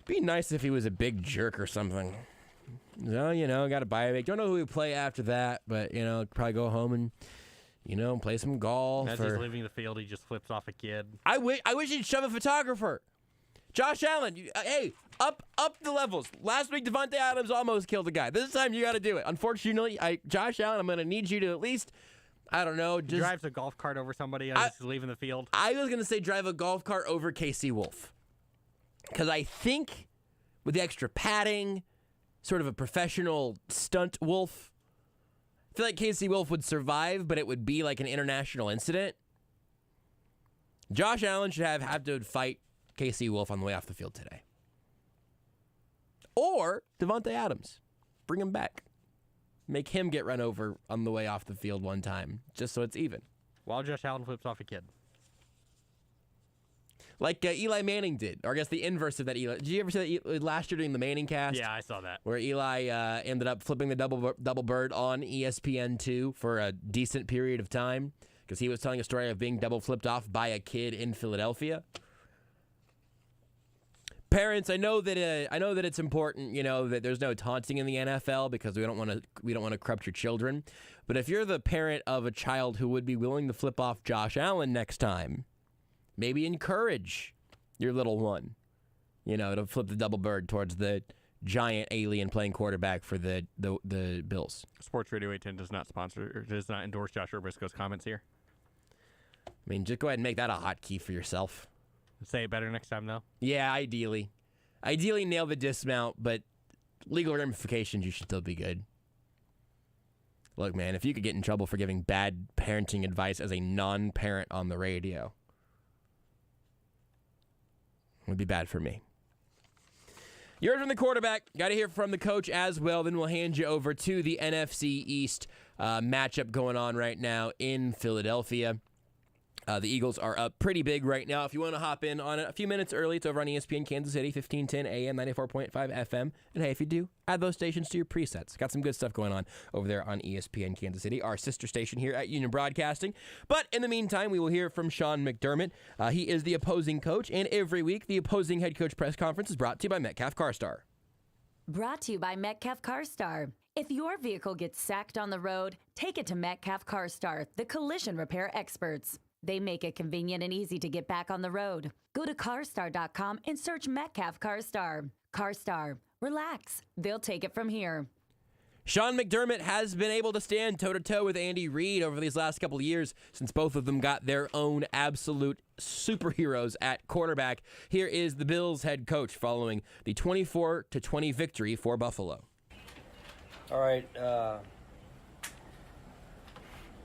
Be nice if he was a big jerk or something. No, got to buy a bag. Don't know who we play after that, but, probably go home and, play some golf. As he's leaving the field, he just flips off a kid. I wish he'd shove a photographer. Josh Allen, hey, up the levels. Last week, Devontae Adams almost killed a guy. This time, you got to do it. Unfortunately, Josh Allen, I'm going to need you to at least, I don't know. He drives a golf cart over somebody as he's leaving the field. I was going to say drive a golf cart over Casey Wolf. Because I think with the extra padding, sort of a professional stunt wolf, I feel like Casey Wolf would survive, but it would be like an international incident. Josh Allen should have to fight Casey Wolf on the way off the field today. Or Devontae Adams. Bring him back. Make him get run over on the way off the field one time, just so it's even. While Josh Allen flips off a kid. Like Eli Manning did, or I guess the inverse of that. Did you ever see that last year during the Manning cast? Yeah, I saw that. Where Eli ended up flipping the double bird on ESPN2 for a decent period of time because he was telling a story of being double flipped off by a kid in Philadelphia. Parents, I know that it's important, that there's no taunting in the NFL because we don't want to corrupt your children. But if you're the parent of a child who would be willing to flip off Josh Allen next time, maybe encourage your little one, to flip the double bird towards the giant alien playing quarterback for the Bills. Sports Radio 810 does not sponsor or does not endorse Joshua Brisco's comments here. I mean, just go ahead and make that a hotkey for yourself. Say it better next time, though. Yeah, ideally nail the dismount, but legal ramifications, you should still be good. Look, man, if you could get in trouble for giving bad parenting advice as a non-parent on the radio, it would be bad for me. You heard from the quarterback. Got to hear from the coach as well. Then we'll hand you over to the NFC East matchup going on right now in Philadelphia. The Eagles are up pretty big right now. If you want to hop in on it a few minutes early, it's over on ESPN Kansas City, 1510 AM, 94.5 FM. And hey, if you do, add those stations to your presets. Got some good stuff going on over there on ESPN Kansas City, our sister station here at Union Broadcasting. But in the meantime, we will hear from Sean McDermott. He is the opposing coach, and every week, the opposing head coach press conference is brought to you by Metcalf CarStar. Brought to you by Metcalf CarStar. If your vehicle gets sacked on the road, take it to Metcalf CarStar, the collision repair experts. They make it convenient and easy to get back on the road. Go to carstar.com and search Metcalf CarStar. CarStar. Relax. They'll take it from here. Sean McDermott has been able to stand toe-to-toe with Andy Reid over these last couple of years since both of them got their own absolute superheroes at quarterback. Here is the Bills head coach following the 24-20 victory for Buffalo. All right.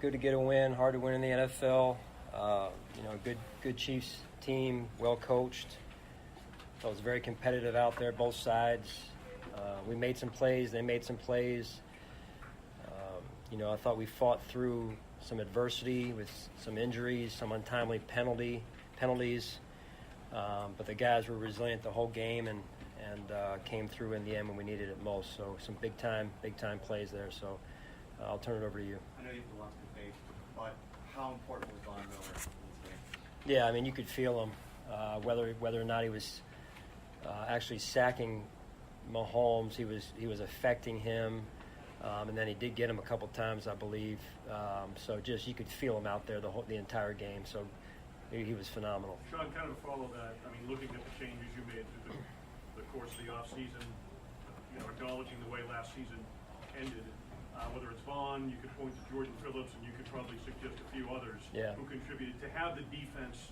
Good to get a win. Hard to win in the NFL. Good Chiefs team, well coached. So it was very competitive out there, both sides. We made some plays. They made some plays. I thought we fought through some adversity with some injuries, some untimely penalties. But the guys were resilient the whole game and came through in the end when we needed it most. So some big time plays there. So I'll turn it over to you. I know you've lost good faith, but how important was Von Miller in this game? Yeah, I mean, you could feel him, whether or not he was actually sacking Mahomes. He was affecting him, and then he did get him a couple times, I believe. So just you could feel him out there the entire game. So he was phenomenal. Sean, kind of follow that. I mean, looking at the changes you made through the course of the offseason, acknowledging the way last season ended. Whether it's Vaughn, you could point to Jordan Phillips, and you could probably suggest a few others who contributed to have the defense,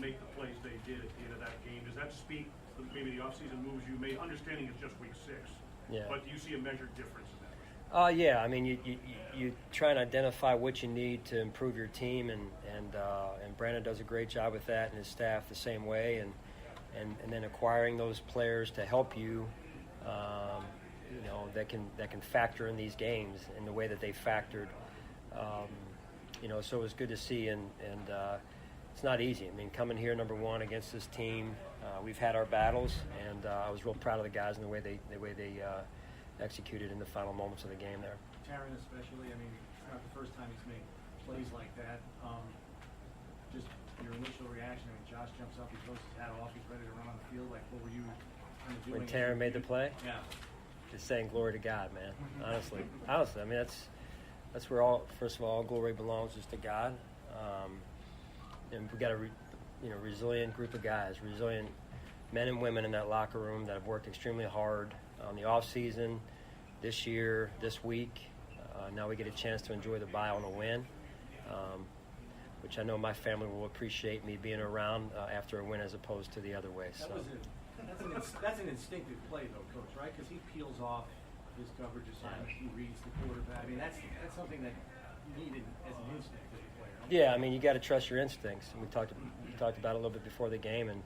make the plays they did at the end of that game. Does that speak to maybe the offseason moves you made? Understanding it's just week 6, but do you see a measured difference in that? Yeah. I mean, you try and identify what you need to improve your team, and Brandon does a great job with that, and his staff the same way, and then acquiring those players to help you. That can factor in these games in the way that they factored. So it was good to see, and it's not easy. I mean, coming here number 1 against this team, we've had our battles, and I was real proud of the guys and the way they executed in the final moments of the game there. Taryn especially, I mean, it's not the first time he's made plays like that. Just your initial reaction, I mean, Josh jumps up, he throws his hat off, he's ready to run on the field. Like, what were you kind of doing? When Taryn made the play? Yeah. Just saying glory to God, man. Honestly, I mean, that's where first of all glory belongs just to God, and we got a resilient group of guys, resilient men and women in that locker room that have worked extremely hard on the off season, this year, this week. Now we get a chance to enjoy the bye on a win, which I know my family will appreciate me being around after a win as opposed to the other way. So. That's an instinctive play, though, Coach, right? Because he peels off his coverage assignment, he reads the quarterback. I mean, that's something that you needed as an instinct as a player. Yeah, I mean, you got to trust your instincts. And we talked about it a little bit before the game, and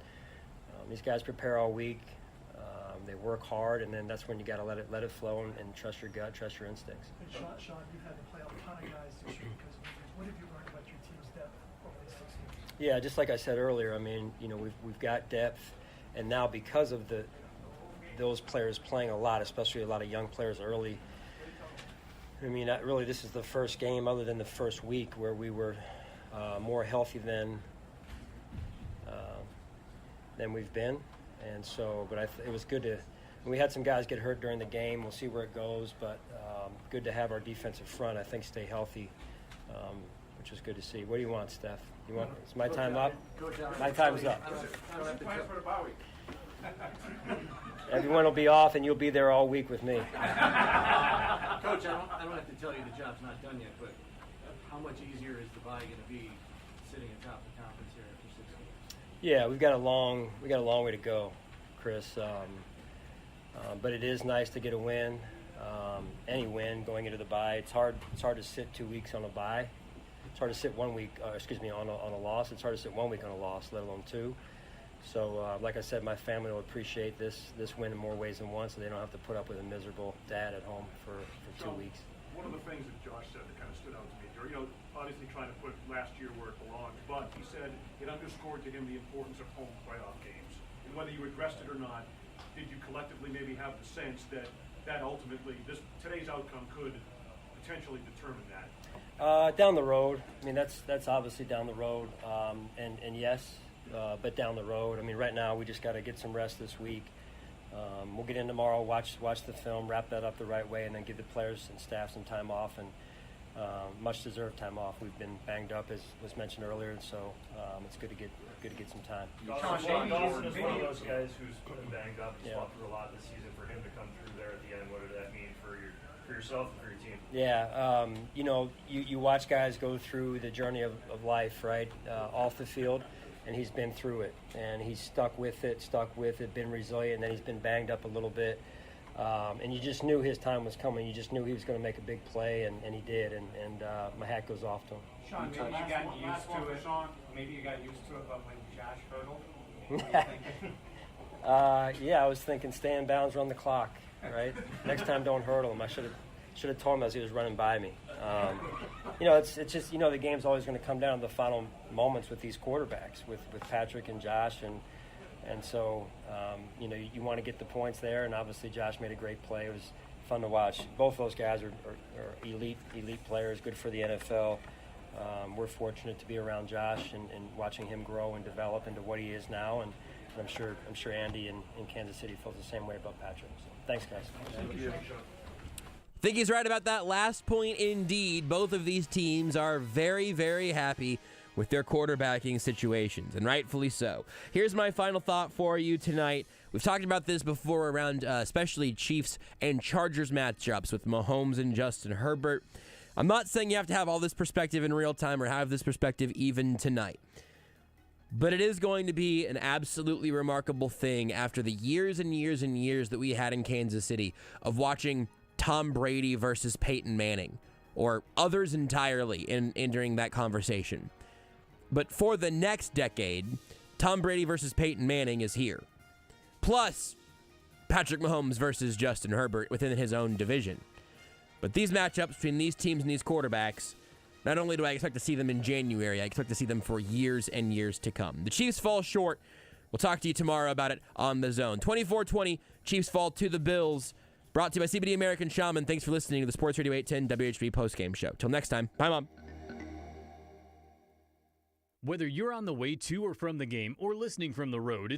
these guys prepare all week. They work hard, and then that's when you got to let it flow and trust your gut, trust your instincts. And Sean, you've had to play a ton of guys this year because of injuries. What have you learned about your team's depth over the 6 years? Yeah, just like I said earlier, I mean, we've got depth. And now because of those players playing a lot, especially a lot of young players early, I mean, really this is the first game other than the first week where we were more healthy than we've been. And so, but it was good we had some guys get hurt during the game. We'll see where it goes, but good to have our defensive front, I think, stay healthy, which was good to see. What do you want, Steph? Is my time up? My time's up. Everyone will be off, and you'll be there all week with me. Coach, I don't have to tell you the job's not done yet, but how much easier is the bye going to be sitting atop the conference here after 6 games? Yeah, we got a long way to go, Chris. But it is nice to get a win. Any win going into the bye. It's hard to sit 2 weeks on a bye. It's hard to sit 1 week, on a loss. It's hard to sit 1 week on a loss, let alone 2. So, like I said, my family will appreciate this win in more ways than one, so they don't have to put up with a miserable dad at home for 2 weeks. One of the things that Josh said that kind of stood out to me, obviously trying to put last year where it belongs, but he said it underscored to him the importance of home playoff games. And whether you addressed it or not, did you collectively maybe have the sense that ultimately today's outcome could potentially determine that? Down the road. I mean, that's obviously down the road, and yes, but down the road. I mean, right now we just got to get some rest this week. We'll get in tomorrow, watch the film, wrap that up the right way, and then give the players and staff some time off, and much-deserved time off. We've been banged up, as was mentioned earlier, and so it's good to get some time. Dawson is one of those guys who's been banged up and fought through a lot this season. For him to come through there at the end, what did that mean for yourself and for your team? Yeah, you watch guys go through the journey of life, right, off the field, and he's been through it, and he's stuck with it, been resilient, and then he's been banged up a little bit. And you just knew his time was coming. You just knew he was going to make a big play, and he did, and my hat goes off to him. Sean, maybe you got used to it. Maybe you got used to it, but when Josh hurdled, what were you thinking? I was thinking stay in bounds, run the clock, right? Next time don't hurdle him. I should have told him as he was running by me. It's just, the game's always going to come down to the final moments with these quarterbacks, with Patrick and Josh, and so, you want to get the points there, and obviously Josh made a great play. It was fun to watch. Both those guys are elite players, good for the NFL. We're fortunate to be around Josh and watching him grow and develop into what he is now, and I'm sure Andy in Kansas City feels the same way about Patrick. So, thanks, guys. Thank you. I think he's right about that last point indeed. Both of these teams are very, very happy with their quarterbacking situations, and rightfully so. Here's my final thought for you tonight. We've talked about this before around especially Chiefs and Chargers matchups with Mahomes and Justin Herbert. I'm not saying you have to have all this perspective in real time or have this perspective even tonight. But it is going to be an absolutely remarkable thing after the years and years and years that we had in Kansas City of watching Tom Brady versus Peyton Manning, or others entirely in during that conversation. But for the next decade, Tom Brady versus Peyton Manning is here. Plus, Patrick Mahomes versus Justin Herbert within his own division. But these matchups between these teams and these quarterbacks, not only do I expect to see them in January, I expect to see them for years and years to come. The Chiefs fall short. We'll talk to you tomorrow about it on The Zone. 24-20, Chiefs fall to the Bills. Brought to you by CBD American Shaman. Thanks for listening to the Sports Radio 810 WHB postgame show. Till next time, bye, Mom. Whether you're on the way to or from the game or listening from the road,